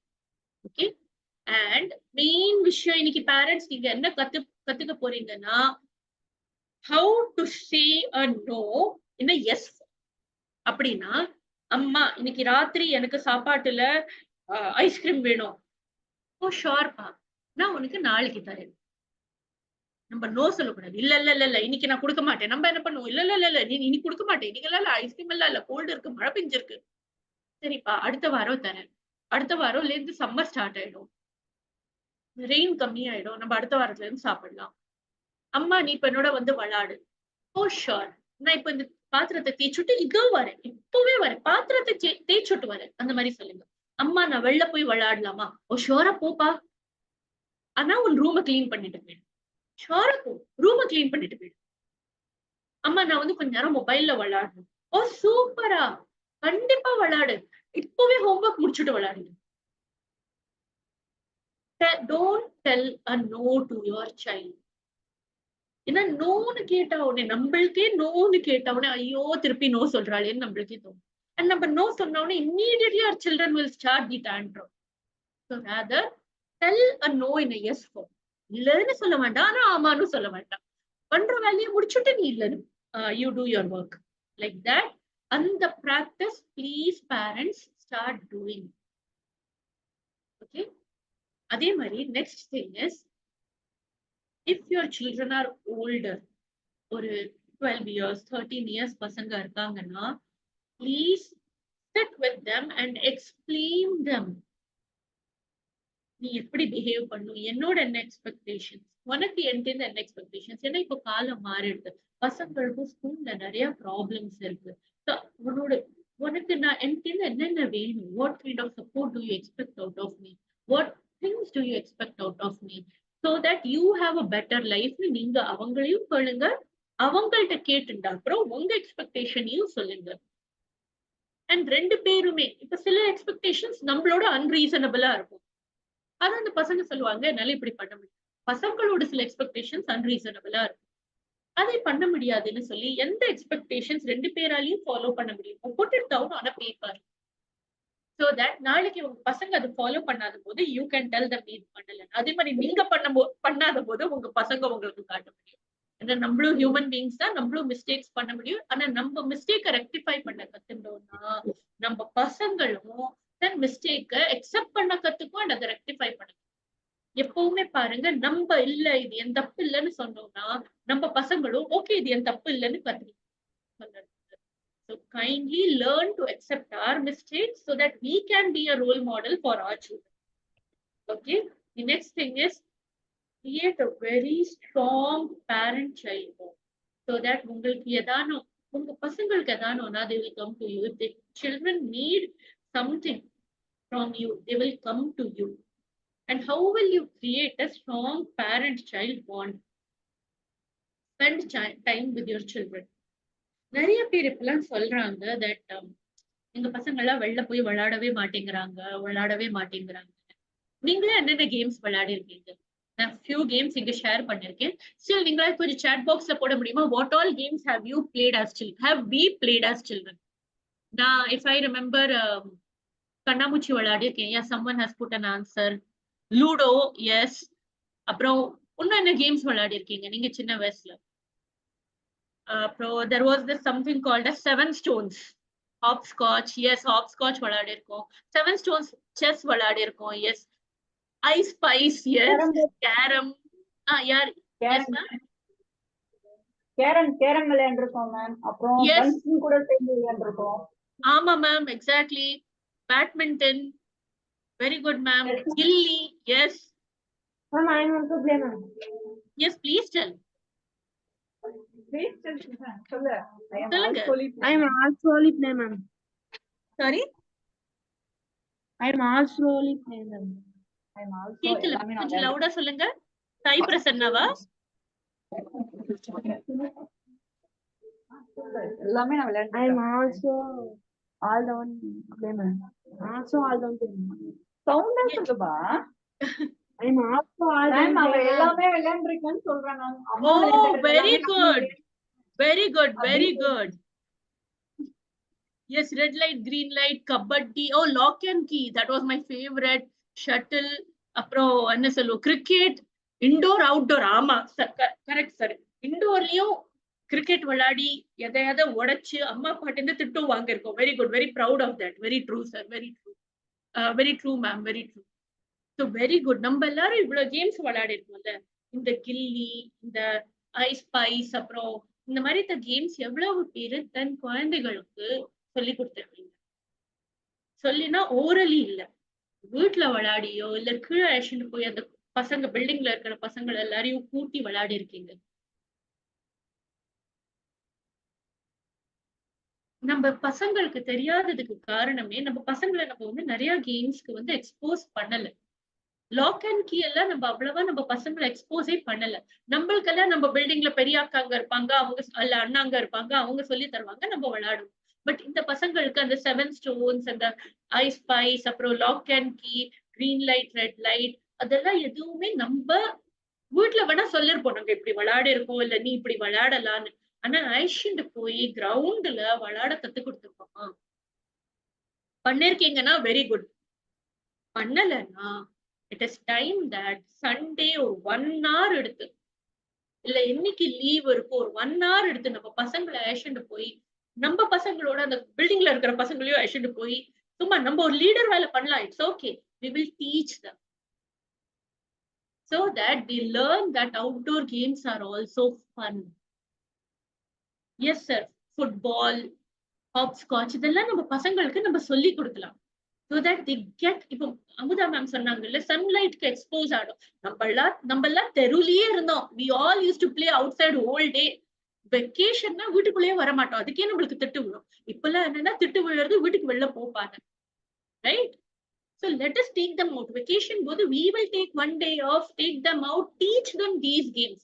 Okay? And main விஷயம் இன்னைக்கு பேரண்ட்ஸ் நீங்க என்ன கத்துக்க போறீங்கன்னா, how to say a no in a yes. அப்படின்னா, அம்மா இன்னைக்கு ராத்திரி எனக்கு சாப்பாட்டுல ஐஸ்கிரீம் வேணும். ஓ ஷோர்ப்பா, நான் உனக்கு நாளைக்கு தரேன். நம்ம நோ சொல்லக்கூடாது. இல்ல இன்னைக்கு நான் கொடுக்க மாட்டேன். நம்ம என்ன பண்ணுவோம், இல்ல நீ இன்னைக்கு கொடுக்க மாட்டேன், இன்னைக்கு ஐஸ்கிரீம் இல்ல, கோல்டு இருக்கு, மழை பெஞ்சிருக்கு, சரிப்பா அடுத்த வாரம் தரேன். அடுத்த வாரம்ல இருந்து சம்மர் ஸ்டார்ட் ஆயிடும், ரெயின் கம்மியாயிடும், நம்ம அடுத்த வாரத்துல இருந்து சாப்பிடலாம். அம்மா நீ இப்ப என்னோட வந்து விளையாடு. ஓ ஷோர், நான் இப்ப இந்த பாத்திரத்தை தேய்ச்சுட்டு இதோ வரேன், இப்பவே வரேன், பாத்திரத்தை தேய்ச்சுட்டு வரேன், அந்த மாதிரி சொல்லுங்க. அம்மா நான் வெளில போய் விளையாடலாமா? ஓ ஷோரா போப்பா, ஆனா உன் ரூமை கிளீன் பண்ணிட்டு போயிடு. ஷோரா போ, ரூமை கிளீன் பண்ணிட்டு போயிடு. அம்மா நான் வந்து கொஞ்ச நேரம் மொபைல்ல விளையாடணும். ஓ சூப்பரா, கண்டிப்பா விளையாடு, இப்பவே ஹோம்ஒர்க் முடிச்சுட்டு விளையாடுங்க. Don't tell a no to your child. ஏன்னா நோன்னு கேட்டா உடனே, நம்மளுக்கே நோன்னு கேட்டா உடனே ஐயோ திருப்பி நோ சொல்றாளேன்னு நம்மளுக்கே தோணும். And நம்ம நோ சொன்ன உடனே immediately our children will start the tantrum. So rather tell a no in a yes form. இல்லன்னு சொல்ல வேண்டாம், ஆனா ஆமான்னு சொல்ல வேண்டாம். பண்ற வேலையை முடிச்சுட்டு நீ இல்லன்னு you do your work like that. அந்த practice please parents start doing. Okay, அதே மாதிரி next thing is, if your children are older, ஒரு 12 years 13 years பசங்க இருக்காங்கன்னா, please sit with them and explain them. நீ எப்படி பிஹேவ் பண்ணும், என்னோட என்ன எக்ஸ்பெக்டேஷன்ஸ், உனக்கு என்கிட்ட என்ன எக்ஸ்பெக்டேஷன்ஸ். ஏன்னா இப்போ காலம் மாறிடுது, பசங்களுக்கும் ஸ்கூல்ல நிறைய ப்ராப்ளம்ஸ் இருக்கு. உனக்கு நான் என்கிட்ட என்னென்ன வேணும், what kind of support do you expect out of me, what things do you expect out of me, so that you have a better லைஃப்னு நீங்க அவங்களையும் சொல்லுங்க, அவங்கள்ட்ட கேட்டுட்டா அப்புறம் உங்க எக்ஸ்பெக்டேஷனையும் சொல்லுங்க. அண்ட் ரெண்டு பேருமே, இப்ப சில எக்ஸ்பெக்டேஷன்ஸ் நம்மளோட அன்ரீசனபிளா இருக்கும், அதான் அந்த பசங்க சொல்லுவாங்க என்னால இப்படி பண்ண முடியும். பசங்களோட சில எக்ஸ்பெக்டேஷன்ஸ் அன்ரீசனபிளா இருக்கும், அதை பண்ண முடியாதுன்னு சொல்லி எந்த எக்ஸ்பெக்டேஷன்ஸ் ரெண்டு பேராலையும் ஃபாலோ பண்ண முடியுமோ put it down on a paper, so that நாளைக்கு உங்க பசங்க அதை ஃபாலோ பண்ணாத போது யூ கேன் டெல் தம் இது பண்ணல. அதே மாதிரி நீங்க பண்ணாத போது உங்க பசங்க உங்களுக்கு காட்ட முடியும். ஏன்னா நம்மளும் ஹியூமன் பீயிங்ஸ் தான், நம்மளும் மிஸ்டேக்ஸ் பண்ண முடியும். ஆனா நம்ம மிஸ்டேக்கை ரெக்டிஃபை பண்ண கத்துட்டோம்னா நம்ம பசங்களும் தன் மிஸ்டேக்கை அக்செப்ட் பண்ண கத்துக்கும் அண்ட் அதை ரெக்டிஃபை பண்ண. எப்பவுமே பாருங்க, நம்ம இல்ல இது என் தப்பு இல்லைன்னு சொன்னோம்னா நம்ம பசங்களும் ஓகே இது என் தப்பு இல்லைன்னு கத்துக்கிட்டு. So kindly learn to accept our mistakes so that we can be a role model for our children. Okay, the next thing is create a very strong parent-child bond, so that உங்களுக்கு எதானோ உங்க பசங்களுக்கு எதானோனா they will come to you. If the children need something from you, they will come to you. And how will you create a strong parent-child bond? Spend time with your children. நிறைய பேர் இப்பெல்லாம் சொல்றாங்க that எங்க பசங்க எல்லாம் வெளில போய் விளையாடவே மாட்டேங்கிறாங்க. நீங்களே என்னென்ன கேம்ஸ் விளையாடி இருக்கீங்க? நான் ஃபியூ கேம்ஸ் இங்க ஷேர் பண்ணிருக்கேன். ஸ்டில் நீங்களா கொஞ்சம் சாட் பாக்ஸ்ல போட முடியுமா? What all games have you plate as children? Have we played as children? நான் if I remember கண்ணாமூச்சி விளையாடி இருக்கேன். Yeah, someone has put an answer. Ludo, yes. அப்புறம் இன்னும் என்ன கேம்ஸ் விளையாடி இருக்கீங்க நீங்க சின்ன வயசுல? அப்புறம் there was this something called as 7 stones. Hopscotch, yes, hopscotch விளையாடி இருக்கோம். 7 stones chess விளையாடி இருக்கோம். Yes. I spice, yes. Carom. யார்? Yes ma'am. கேரம் விளையாண்டிருக்கோம் மேம். அப்புறம் ஃப்ரெண்ட்ஸ் கூட சேர்ந்து விளையாண்டிருக்கோம். ஆமா ma'am, exactly. Badminton, very good ma'am. Gilly, yes. Ma'am, I want to play ma'am. Yes, please tell. Please tell me. சொல்லுங்க. சொல்லுங்க. I am also play ma'am. Sorry? I am also play ma'am. I am also கேக்கல, கொஞ்சம் லவுடா சொல்லுங்க. சாய் பிரசன்னாவா? எல்லாமே நான் விளையாடுறேன். I am also all down play ma'am. Also all down play ma'am. சவுண்டா சொல்லுபா. I am also all down. ma'am அவ எல்லாமே விளையாண்டிருக்கேன்னு சொல்றேன் நான். Oh, very good. Very good, very good. Yes, red light, green light, kabaddi. Oh, lock and key. That was my favorite. Shuttle. அப்புறம் என்ன சொல்லுவோம், cricket, indoor outdoor. ஆமா, correct sir. இண்டோர்லயும் cricket விளையாடி எதையாவது உடைச்சு அம்மா பாட்டு திட்டு வாங்கிருக்கோம். Very good, very proud of that. Very true sir, very true. Very true ma'am, very true. So very good. நம்ம எல்லாரும் இவ்வளவு கேம்ஸ் விளையாடி இருக்கோம்ல, இந்த கில்லி, இந்த ஐஸ் பைஸ், அப்புறம் இந்த மாதிரி கேம்ஸ் எவ்வளவு பேரு தன் குழந்தைகளுக்கு சொல்லி கொடுத்துருக்கீங்க? சொல்லினா ஓரலி இல்ல, வீட்டுல விளையாடியோ இல்ல கீழே அழைச்சிட்டு போய் அந்த பசங்க பில்டிங்ல இருக்கிற பசங்க எல்லாரையும் கூட்டி விளையாடி இருக்கீங்க. நம்ம பசங்களுக்கு தெரியாததுக்கு காரணமே நம்ம பசங்களை நம்ம வந்து நிறைய கேம்ஸ்க்கு வந்து எக்ஸ்போஸ் பண்ணல. லாக் அண்ட் கீ எல்லாம் நம்ம அவ்வளவா நம்ம பசங்களை எக்ஸ்போஸே பண்ணல. நம்மளுக்கெல்லாம் நம்ம பில்டிங்ல பெரிய அக்காங்க இருப்பாங்க, அவங்க அல்ல அண்ணாங்க இருப்பாங்க, அவங்க சொல்லி தருவாங்க, நம்ம விளையாடுவோம். பட் இந்த பசங்களுக்கு அந்த 7 ஸ்டோன்ஸ், அந்த ஐஸ் பைஸ், அப்புறம் lock and key, green light, red light, அதெல்லாம் எதுவுமே நம்ம வீட்டுல வேணா சொல்லிருப்போம், நாங்க இப்படி விளையாடி இருக்கோம், இல்ல நீ இப்படி விளையாடலான்னு. ஆனா அழைச்சிட்டு போய் கிரவுண்ட்ல விளையாட கத்து கொடுத்துருப்போமா? பண்ணிருக்கீங்கன்னா வெரி குட். பண்ணலன்னா it is time that Sunday ஒரு 1 hour எடுத்து, இல்ல இன்னைக்கு லீவ் இருக்கும் ஒரு 1 hour எடுத்து நம்ம பசங்களை அழைச்சிட்டு போய் நம்ம பசங்களோட அந்த பில்டிங்ல இருக்கிற பசங்களையும் அழைச்சிட்டு போய் சும்மா நம்ம ஒரு லீடர் வேலை பண்ணலாம். It's okay. We will teach them so that they learn that outdoor games are also fun. Yes sir, football, hopscotch இதெல்லாம் நம்ம பசங்களுக்கு நம்ம சொல்லி கொடுக்கலாம். So that they get, இப்போ அமுதா மேம் சொன்னாங்கல்ல, சன்லைட்க்கு எக்ஸ்போஸ் ஆகும். நம்ம எல்லாம் தெருவுலயே இருந்தோம். we all used to play outside whole day. வெக்கேஷன்னா வீட்டுக்குள்ளேயே வர மாட்டோம். அதுக்கே நம்மளுக்கு திட்டு விழும். இப்பெல்லாம் என்னன்னா திட்டு விழுறது வீட்டுக்கு வெளில போப்பாங்க. Right? So let us take them out. Vacation போது we will take one day off, take them out, teach them these games.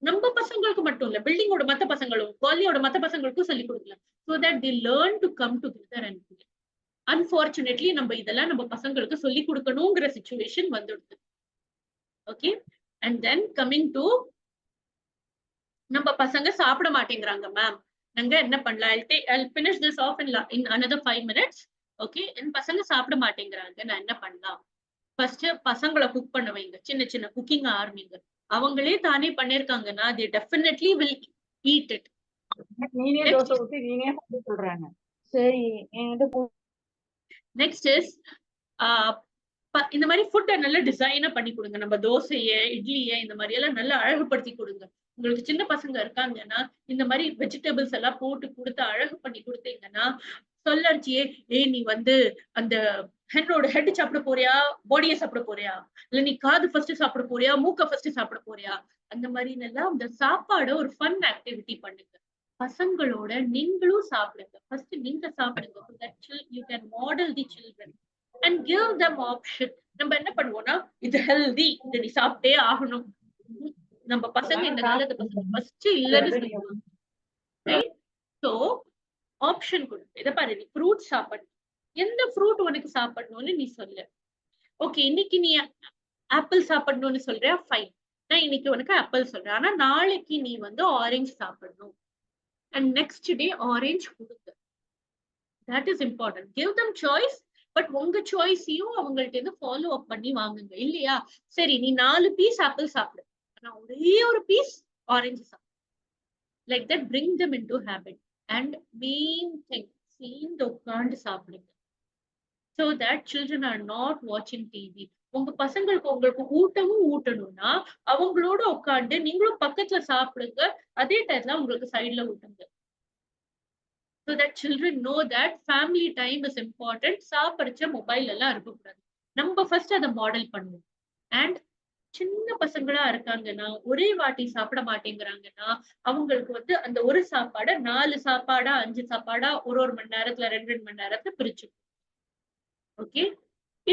நம்ம பசங்களுக்கு மட்டும் இல்ல, பில்டிங்கோட மத்த பசங்களும், காலனியோட மத்த பசங்களுக்கும் சொல்லி கொடுக்கலாம். So that they learn to come together and play. Unfortunately நம்ம இதெல்லாம் நம்ம பசங்களுக்கு சொல்லி கொடுக்கணுங்கிற சிச்சுவேஷன் வந்துடுது. Okay, and then coming to நம்ம பசங்க சாப்பிட மாட்டேங்கிறாங்க மேம், நாங்க என்ன பண்ணலாம்? I'll finish this off in another 5 minutes. Okay, என் பசங்க சாப்பிட மாட்டேங்கிறாங்க, நான் என்ன பண்ணலாம்? ஃபர்ஸ்ட் பசங்களை குக் பண்ண வைங்க, சின்ன சின்ன குக்கிங் ஆரம்பிங்க. அவங்களே தானே பண்ணிருக்காங்கன்னா they definitely will eat it. நீனே தோசை ஊத்தி நீனே சொல்றாங்க. சரி, நெக்ஸ்ட் இஸ் இந்த மாதிரி ஃபுட்டை நல்லா டிசைனா பண்ணி கொடுங்க. நம்ம தோசைய, இட்லிய இந்த மாதிரி எல்லாம் நல்லா அழகுபடுத்தி கொடுங்க. உங்களுக்கு சின்ன பசங்க இருக்காங்கன்னா இந்த மாதிரி வெஜிடபிள்ஸ் எல்லாம் போட்டு கொடுத்து அழகு பண்ணி கொடுத்தீங்கன்னா சொல்லர்ச்சியே, நீ வந்து அந்த ஹென்னோட ஹெட் சாப்பிட போறியா, பாடியை சாப்பிட போறியா, இல்ல நீ காது ஃபர்ஸ்ட் சாப்பிட போறியா, மூக்க ஃபர்ஸ்ட் சாப்பிட போறியா, அந்த மாதிரி எல்லாம் அந்த சாப்பாட ஒரு ஃபன் ஆக்டிவிட்டி பண்ணுங்க. பசங்களோட நீங்களும் சாப்பிடுங்க. ஃபர்ஸ்ட் நீங்க சாப்பிடுங்க. So that you can model the children and give them option. நம்ம என்ன பண்ணுவோம்னா, இது ஹெல்தி, இது நீ சாப்பிட்டே ஆகணும். நம்ம பசங்க இந்த காலத்து பசங்க ஃபர்ஸ்ட் இல்லன்னு சொல்லுவாங்க. ரைட்? சோ ஆப்ஷன் கொடு. இத பாரு, நீ ஃப்ரூட் சாப்பிடணும், எந்த ஃப்ரூட் உனக்கு சாப்பிடணும்னு நீ சொல்லு. ஓகே, இன்னைக்கு நீ ஆப்பிள் சாப்பிடணும்னு சொல்றியா, ஃபைன், நான் இன்னைக்கு உனக்கு ஆப்பிள் சொல்றேன். ஆனா நாளைக்கு நீ வந்து ஆரஞ்சு சாப்பிடணும். And next day orange கொடுங்க. That is important. Give them choice, but உங்க சாய்ஸையும் அவங்கள்ட்ட இருந்து ஃபாலோ அப் பண்ணி வாங்குங்க. இல்லையா, சரி நீ 4 பீஸ் ஆப்பிள் சாப்பிடு, ஆனா ஒரே ஒரு பீஸ் ஆரஞ்சு சாப்பிடு. Like that, bring them into habit. And main thing, சேர்ந்து உட்கார்ந்து சாப்பிடுங்க. So that children are not watching TV. உங்க பசங்களுக்கு உங்களுக்கு ஊட்டணும்னா அவங்களோட உட்காந்து நீங்களும் பக்கத்துல சாப்பிடுங்க. அதே டைம்ல உங்களுக்கு சைட்ல ஊட்டுங்க. So that children know that family time is important. சாப்பிடுச்ச மொபைல் எல்லாம் இருக்கக்கூடாது. நம்ம ஃபர்ஸ்ட் அதை மாடல் பண்ணுவோம். அண்ட் சின்ன பசங்களா இருக்காங்கன்னா, ஒரே வாட்டி சாப்பிட மாட்டேங்கிறாங்கன்னா, அவங்களுக்கு வந்து அந்த ஒரு சாப்பாடை 4 சாப்பாடா 5 சாப்பாடா ஒரு மணி நேரத்துல 2 மணி நேரத்துல பிரிச்சு. ஓகே,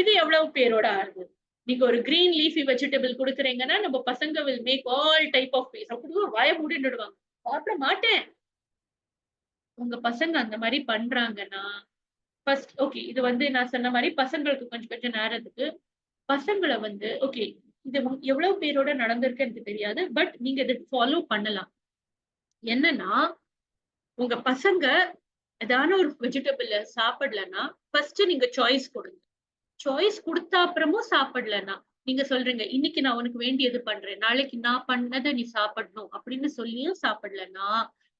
இது எவ்வளவு பேரோட ஆகுது? நீங்க ஒரு கிரீன் லீஃபி வெஜிடபிள் கொடுக்குறீங்கன்னா நம்ம பசங்க will make all type of face. அப்படி வாய மூடிடுவாங்க, சாப்பிட மாட்டேன். உங்க பசங்க அந்த மாதிரி பண்றாங்கன்னா ஃபர்ஸ்ட் ஓகே, இது வந்து நான் சொன்ன மாதிரி பசங்களுக்கு கொஞ்சம் நேரத்துக்கு பசங்களை வந்து ஓகே, இது எவ்வளவு பேரோட நடந்திருக்கு எனக்கு தெரியாது, பட் நீங்க இதை ஃபாலோ பண்ணலாம். என்னன்னா, உங்க பசங்க ஏதான ஒரு வெஜிடபிள் சாப்பிடலன்னா ஃபர்ஸ்ட் நீங்க சாய்ஸ் கொடுங்க. சாய்ஸ் கொடுத்த அப்புறமும் சாப்பிடலன்னா நீங்க சொல்றீங்க, இன்னைக்கு நான் உனக்கு வேண்டியது பண்றேன், நாளைக்கு நான் பண்ணதை நீ சாப்பிடணும் அப்படின்னு சொல்லியும் சாப்பிடலன்னா,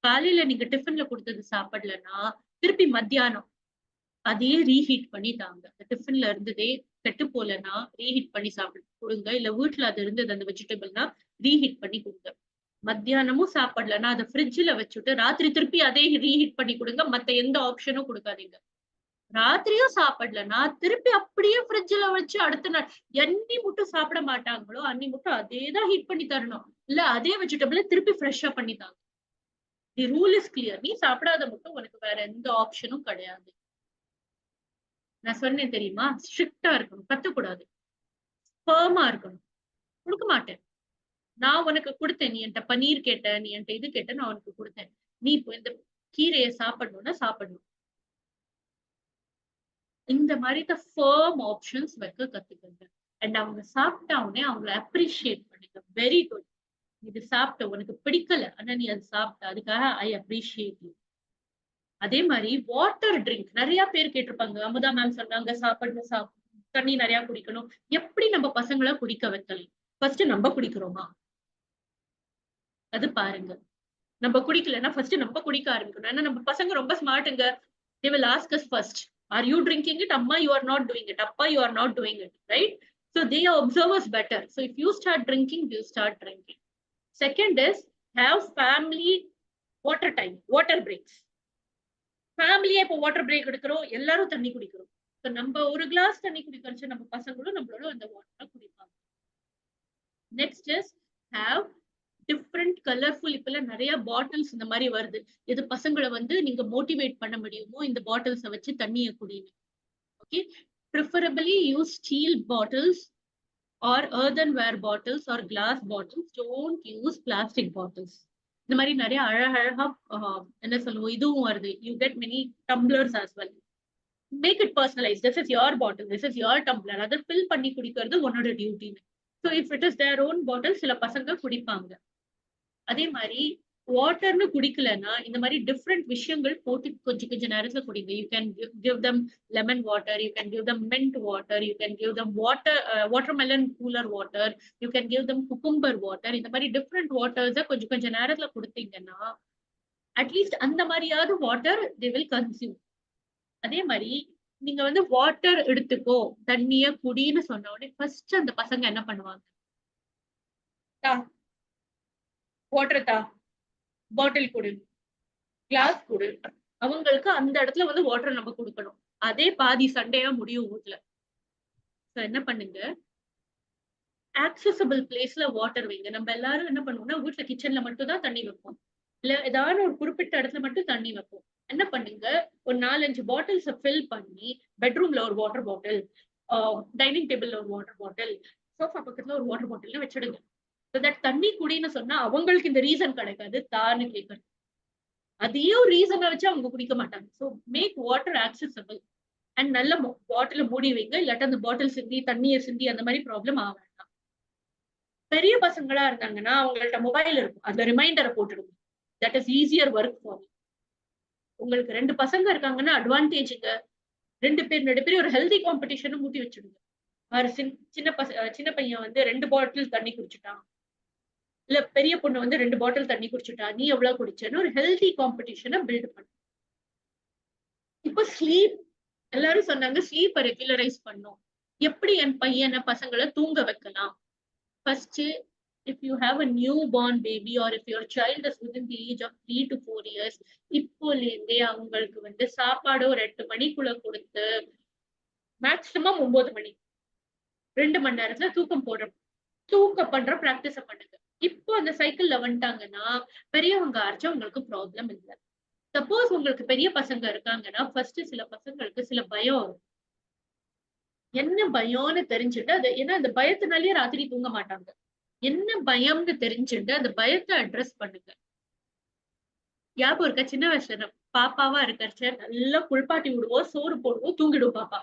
காலையில நீங்க டிஃபன்ல கொடுத்தது சாப்பிடலன்னா திருப்பி மத்தியானம் அதே ரீஹீட் பண்ணி தாங்க. அந்த டிஃபன்ல இருந்ததே கெட்டு போலன்னா ரீஹீட் பண்ணி சாப்பிட கொடுங்க. இல்ல வீட்டுல அது இருந்தது அந்த வெஜிடபிள்னா ரீஹீட் பண்ணி கொடுங்க. மத்தியானமும் சாப்பிடலன்னா அதை ஃப்ரிட்ஜ்ல வச்சுட்டு ராத்திரி திருப்பி அதே ரீஹீட் பண்ணி கொடுங்க. மத்த எந்த ஆப்ஷனும் கொடுக்காதீங்க. ராத்திரியும் சாப்பிடலன்னா திருப்பி அப்படியே ஃப்ரிட்ஜ்ல வச்சு அடுத்த நாள் என்னி மட்டும் சாப்பிட மாட்டாங்களோ அன்னி மட்டும் அதேதான் ஹீட் பண்ணி தரணும். இல்ல அதே வெஜிடபிள திருப்பி ஃப்ரெஷ்ஷா பண்ணி தாங்க. The rule is clear. நீ சாப்பிடாத மட்டும் உனக்கு வேற எந்த ஆப்ஷனும் கிடையாது. நான் சொன்னேன் தெரியுமா, ஸ்ட்ரிக்டா இருக்கணும், கத்தக்கூடாது, ஃபர்மா இருக்கணும். கொடுக்க மாட்டேன், நான் உனக்கு கொடுத்தேன், நீ என்கிட்ட பன்னீர் கேட்ட, நீ என்கிட்ட இது கேட்ட, நான் உனக்கு கொடுத்தேன், நீ இப்போ இந்த கீரையை சாப்பிடணும்னா சாப்பிடணும். இந்த மாதிரி த ஃபர்ம் ஆப்ஷன்ஸ் வைக்க கத்துக்கங்க. அண்ட் அவங்க சாப்பிட்டா உடனே அவங்களை அப்ரிஷியேட் பண்ணுங்க. வெரி குட், இது சாப்பிட்ட, உனக்கு பிடிக்கல ஆனா நீ அது சாப்பிட்ட, அதுக்காக ஐ அப்ரிஷியேட் யூ. அதே மாதிரி வாட்டர் ட்ரிங்க் நிறைய பேர் கேட்டிருப்பாங்க. அமுதா மேம் சொன்னாங்க சாப்பிடணும், தண்ணி நிறைய குடிக்கணும். எப்படி நம்ம பசங்களை குடிக்க வைக்கலாம்? ஃபர்ஸ்ட் நம்ம குடிக்கிறோமா அது பாருங்க. நம்ம குடிக்கலன்னா ஃபர்ஸ்ட் நம்ம குடிக்க ஆரம்பிக்கணும். ஏன்னா நம்ம பசங்க ரொம்ப ஸ்மார்ட்டுங்க. They will ask us first, are you drinking it? Amma, you are not doing it. Appa, you are not doing it, right? So they observe us better. So if you start drinking, you start drinking. Second is have family water time, water breaks. ஃபேமிலியே இப்போ water break எடுக்கிறோம், எல்லாரும் தண்ணி குடிக்கிறோம். So நம்ம ஒரு class தண்ணி குடிக்கிறச்சு நம்ம பசங்களும் நம்மளோட அந்த வாட்டரை குடிப்பாங்க. Next is have different colourful, இப்பெல்லாம் நிறைய பாட்டில்ஸ் இந்த மாதிரி வருது. இது பசங்களை வந்து நீங்க மோட்டிவேட் பண்ண முடியுமோ இந்த பாட்டில்ஸை வச்சு தண்ணியை குடிங்க. Okay, preferably use steel bottles or earthenware bottles or glass bottles. Don't use plastic bottles. இந்த மாதிரி நிறைய அழகழகா என்ன சொல்லுவோம் இதுவும் வருது. You get many tumblers as well. Make it personalise. This is your bottle, this is your tumbler. அதை fill பண்ணி குடிக்கிறது உன்னோட டியூட்டின்னு. So if it is their own bottle சில பசங்க குடிப்பாங்க. அதே மாதிரி வாட்டர்னு குடிக்கலன்னா இந்த மாதிரி டிஃப்ரெண்ட் விஷயங்கள் போட்டு கொஞ்சம் கொஞ்சம் நேரத்துல குடிங்க. You can give them lemon water, you can give them mint water, you can give them watermelon cooler water, you can give them cucumber water. இந்த மாதிரி டிஃப்ரெண்ட் வாட்டர்ஸை கொஞ்சம் கொஞ்சம் நேரத்துல கொடுத்தீங்கன்னா அட்லீஸ்ட் அந்த மாதிரியாவது வாட்டர் தே வில் கன்சியூம். அதே மாதிரி நீங்க வந்து வாட்டர் எடுத்துக்கோ தண்ணிய குடின்னு சொன்ன உடனே ஃபர்ஸ்ட் அந்த பசங்க என்ன பண்ணுவாங்க? வாட்டர் தா, பாட்டில் கொடு, கிளாஸ் கொடு. அவங்களுக்கு அந்த இடத்துல வந்து வாட்டர் நம்ம கொடுக்கணும். அதே பாதி சண்டையா முடியும் வீட்டுல. என்ன பண்ணுங்க, ஆக்சசபிள் பிளேஸ்ல வாட்டர் வைங்க. நம்ம எல்லாரும் என்ன பண்ணுவோம்னா வீட்டுல கிச்சன்ல மட்டும் தான் தண்ணி வைப்போம், இல்ல ஏதாவது ஒரு குறிப்பிட்ட இடத்துல மட்டும் தண்ணி வைப்போம். என்ன பண்ணுங்க, ஒரு 4-5 பாட்டில்ஸ் ஃபில் பண்ணி பெட்ரூம்ல ஒரு வாட்டர் பாட்டில், டைனிங் டேபிள்ல ஒரு வாட்டர் பாட்டில், சோஃபா பக்கத்துல ஒரு வாட்டர் பாட்டில் வச்சிடுங்க. தண்ணி குடின்னு சொன்னா அவங்களுக்கு இந்த ரீசன் கிடைக்காது, தான்னு கேட்கறது. அதையும் ரீசனை வச்சு அவங்க குடிக்க மாட்டாங்க. So make water accessible and நல்ல பாட்டில மூடி வைங்க. இல்லாட்ட அந்த பாட்டில் சிந்தி தண்ணியை சிந்தி அந்த மாதிரி ப்ராப்ளம் ஆக வேண்டாம். பெரிய பசங்களா இருந்தாங்கன்னா அவங்கள்ட்ட மொபைல் இருக்கும், அதுல ரிமைண்டரை போட்டுடுங்க. That is easier work for me. உங்களுக்கு 2 பசங்க இருக்காங்கன்னா அட்வான்டேஜுங்க. 2 பேர் ஒரு ஹெல்தி காம்படிஷனும் மூட்டி வச்சிடுங்க. சின்ன பையன் வந்து 2 பாட்டில் தண்ணி குடிச்சுட்டான், இல்ல பெரிய பொண்ணு வந்து 2 பாட்டில் தண்ணி குடிச்சுட்டா, நீ எவ்வளவு குடிச்சேன்னு ஒரு ஹெல்தி காம்படிஷனை பில்ட் பண்ணு. இப்போ ஸ்லீப், எல்லாரும் சொன்னாங்க ஸ்லீப்பை ரெகுலரைஸ் பண்ணும். எப்படி என் பையனை பசங்களை தூங்க வைக்கலாம்? First, if you have a newborn baby or if your child is within the age of 3 to 4 years, இப்போலேருந்தே அவங்களுக்கு வந்து சாப்பாடு ஒரு 8 மணிக்குள்ள கொடுத்து மேக்சிமம் 9 மணி 2 மணி நேரத்துல தூக்கம் பண்ற பிராக்டிஸ பண்ணுங்க. இப்போ அந்த சைக்கிள்ல வந்துட்டாங்கன்னா பெரியவங்க ஆச்சு உங்களுக்கு ப்ராப்ளம் இல்லை. சப்போஸ் உங்களுக்கு பெரிய பசங்க இருக்காங்கன்னா ஃபர்ஸ்ட் சில பசங்களுக்கு சில பயம் வரும். என்ன பயம்னு தெரிஞ்சுட்டு அது, ஏன்னா அந்த பயத்தினாலேயே ராத்திரி தூங்க மாட்டாங்க. என்ன பயம்னு தெரிஞ்சுட்டு அந்த பயத்தை அட்ரஸ் பண்ணுங்க. ஞாபகம் இருக்க, சின்ன வயசுல பாப்பாவா இருக்கச்ச நல்லா குளிப்பாட்டி விடுவோம், சோறு போடுவோம், தூங்கிடுவோம் பாப்பா.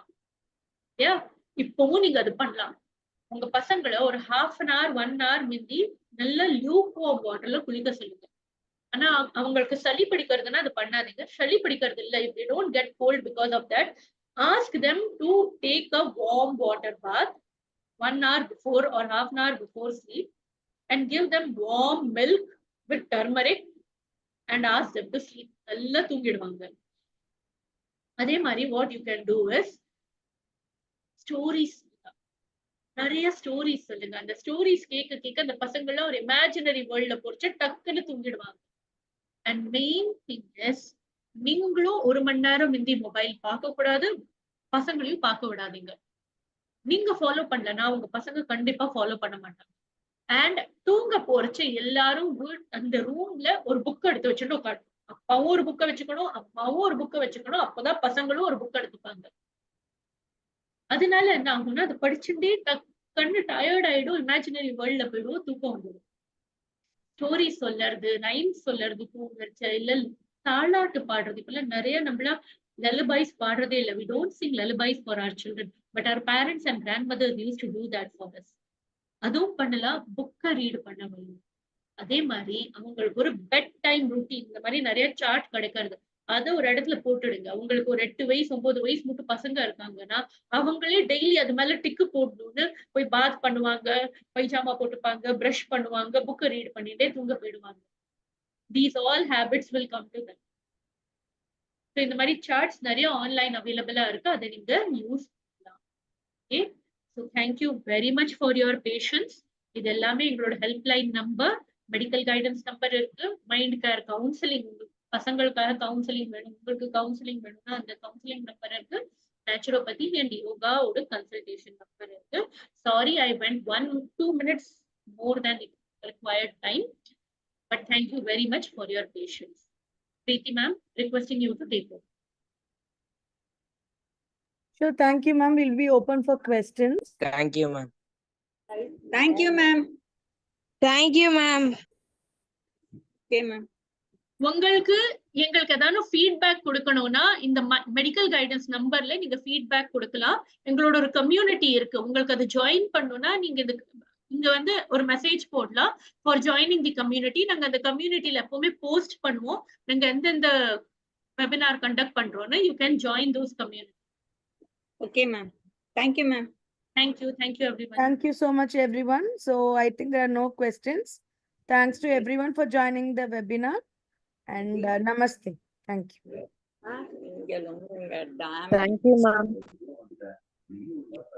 ஏன் இப்பவும் நீங்க அது பண்ணலாம். உங்க பசங்களை ஒரு 1/2 an hour 1 hour மிந்தி நல்லா லியூக் வார்ம் வாட்டர்ல குளிக்க சொல்லுங்க. ஆனா அவங்களுக்கு சளி பிடிக்கிறதுனா அது பண்ணாதீங்க. சளி பிடிக்கிறது இல்ல, if they don't get cold because of that, ask them to take a warm water bath 1 hour before or 1/2 an hour before sleep and give them warm milk with turmeric and ask them to sleep. நல்லா தூங்கிடுவாங்க. அதே மாதிரி what you can do is stories. நிறைய stories சொல்லுங்க. அந்த stories கேட்க அந்த பசங்கள்லாம் ஒரு இமேஜினரி வேர்ல்ட்ல போச்சு டக்குன்னு தூங்கிடுவாங்க. அண்ட் மெயின் திங் இஸ், நீங்களும் 1 மணி நேரம் மிந்தி மொபைல் பார்க்க கூடாது, பசங்களையும் பார்க்க விடாதீங்க. நீங்க ஃபாலோ பண்ணலன்னா உங்க பசங்க கண்டிப்பா ஃபாலோ பண்ண மாட்டாங்க. அண்ட் தூங்க போறச்சு எல்லாரும் அந்த ரூம்ல ஒரு புக் எடுத்து வச்சுட்டு உட்காந்து, அப்பாவும் ஒரு புக்கை வச்சுக்கணும், அம்மாவும் ஒரு புக்கை வச்சுக்கணும். அப்பதான் பசங்களும் ஒரு புக் எடுத்துப்பாங்க. அதனால என்ன ஆகும்னா அது படிச்சுட்டே கண்ணு டயர்ட் ஆயிடும், இமேஜினரி வேர்ல்ட்ல போயிடுவோம், தூக்கம் வந்துடும். ஸ்டோரி சொல்லறது, ரைம்ஸ் சொல்லறது தூங்குறச்ச, இல்ல தாளாட்டு பாடுறது. இப்பெல்லாம் நிறைய நம்மளா lullabies பாடுறதே இல்லை. We don't sing lullabies for our children, but our parents and grandmothers used to do that for us. அதுவும் பண்ணலாம், புக்கை ரீட் பண்ண முடியும். அதே மாதிரி அவங்களுக்கு ஒரு பெட் டைம் ரூட்டீன், இந்த மாதிரி நிறைய சார்ட் கிடைக்கிறது, அதை ஒரு இடத்துல போட்டுடுங்க. உங்களுக்கு ஒரு 8 வயசு 9 வயசு மட்டும் பசங்க இருக்காங்கன்னா அவங்களே டெய்லி அது மேல டிக்கு போடணும்னு போய் பாத் பண்ணுவாங்க, பைஜாமா போட்டுப்பாங்க, பிரஷ் பண்ணுவாங்க, புக்கை ரீட் பண்ணிட்டே தூங்க போயிடுவாங்க. these all habits will come to them. So இந்த மாதிரி charts நிறைய online available இருக்கு, அதை நீங்க யூஸ் பண்ணலாம். Okay, so thank you very much for your patience. இது எல்லாமே எங்களோட helpline number, medical guidance number இருக்கு, மைண்ட் கேர் கவுன்சிலிங், பசங்களுக்காக கவுன்சிலிங் வேணும், உங்களுக்கு கவுன்சிலிங் வேணும்னா அந்த கவுன்சிலிங் நம்பர் இருக்கு, நேச்சுரோபதி அண்ட் யோகாவோட கன்சல்டேஷன் நம்பர் இருக்கு. Sorry, I went 1-2 minutes more than the required time, but thank you very much for your patience. Preeti ma'am, requesting you to take over. Sure, thank you, ma'am. We'll be open for questions. Thank you, ma'am. Thank you, ma'am. Thank you, ma'am. Okay, ma'am. உங்களுக்கு எங்களுக்கு ஏதாவது feedback கொடுக்கணும்னா இந்த medical guidance நம்பர்ல நீங்க feedback கொடுக்கலாம். எங்களோட ஒரு கம்யூனிட்டி இருக்கு, உங்களுக்கு அது ஜாயின் பண்ணணும்னா நீங்க இங்க வந்து ஒரு மெசேஜ் போடலாம் ஃபார் ஜாயினிங் தி கம்யூனிட்டி. நாங்க அந்த கம்யூனிட்டியில எப்பவுமே போஸ்ட் பண்ணுவோம் நாங்க எந்தெந்த வெபினார் கண்டக்ட் பண்றோம்னு. You can join those community. Okay, ma'am. Thank you, ma'am. Thank you everyone. Thank you so much, everyone. So I think there are no questions. Thanks to everyone for joining the webinar, and namaste. Thank you. Thank you, ma'am.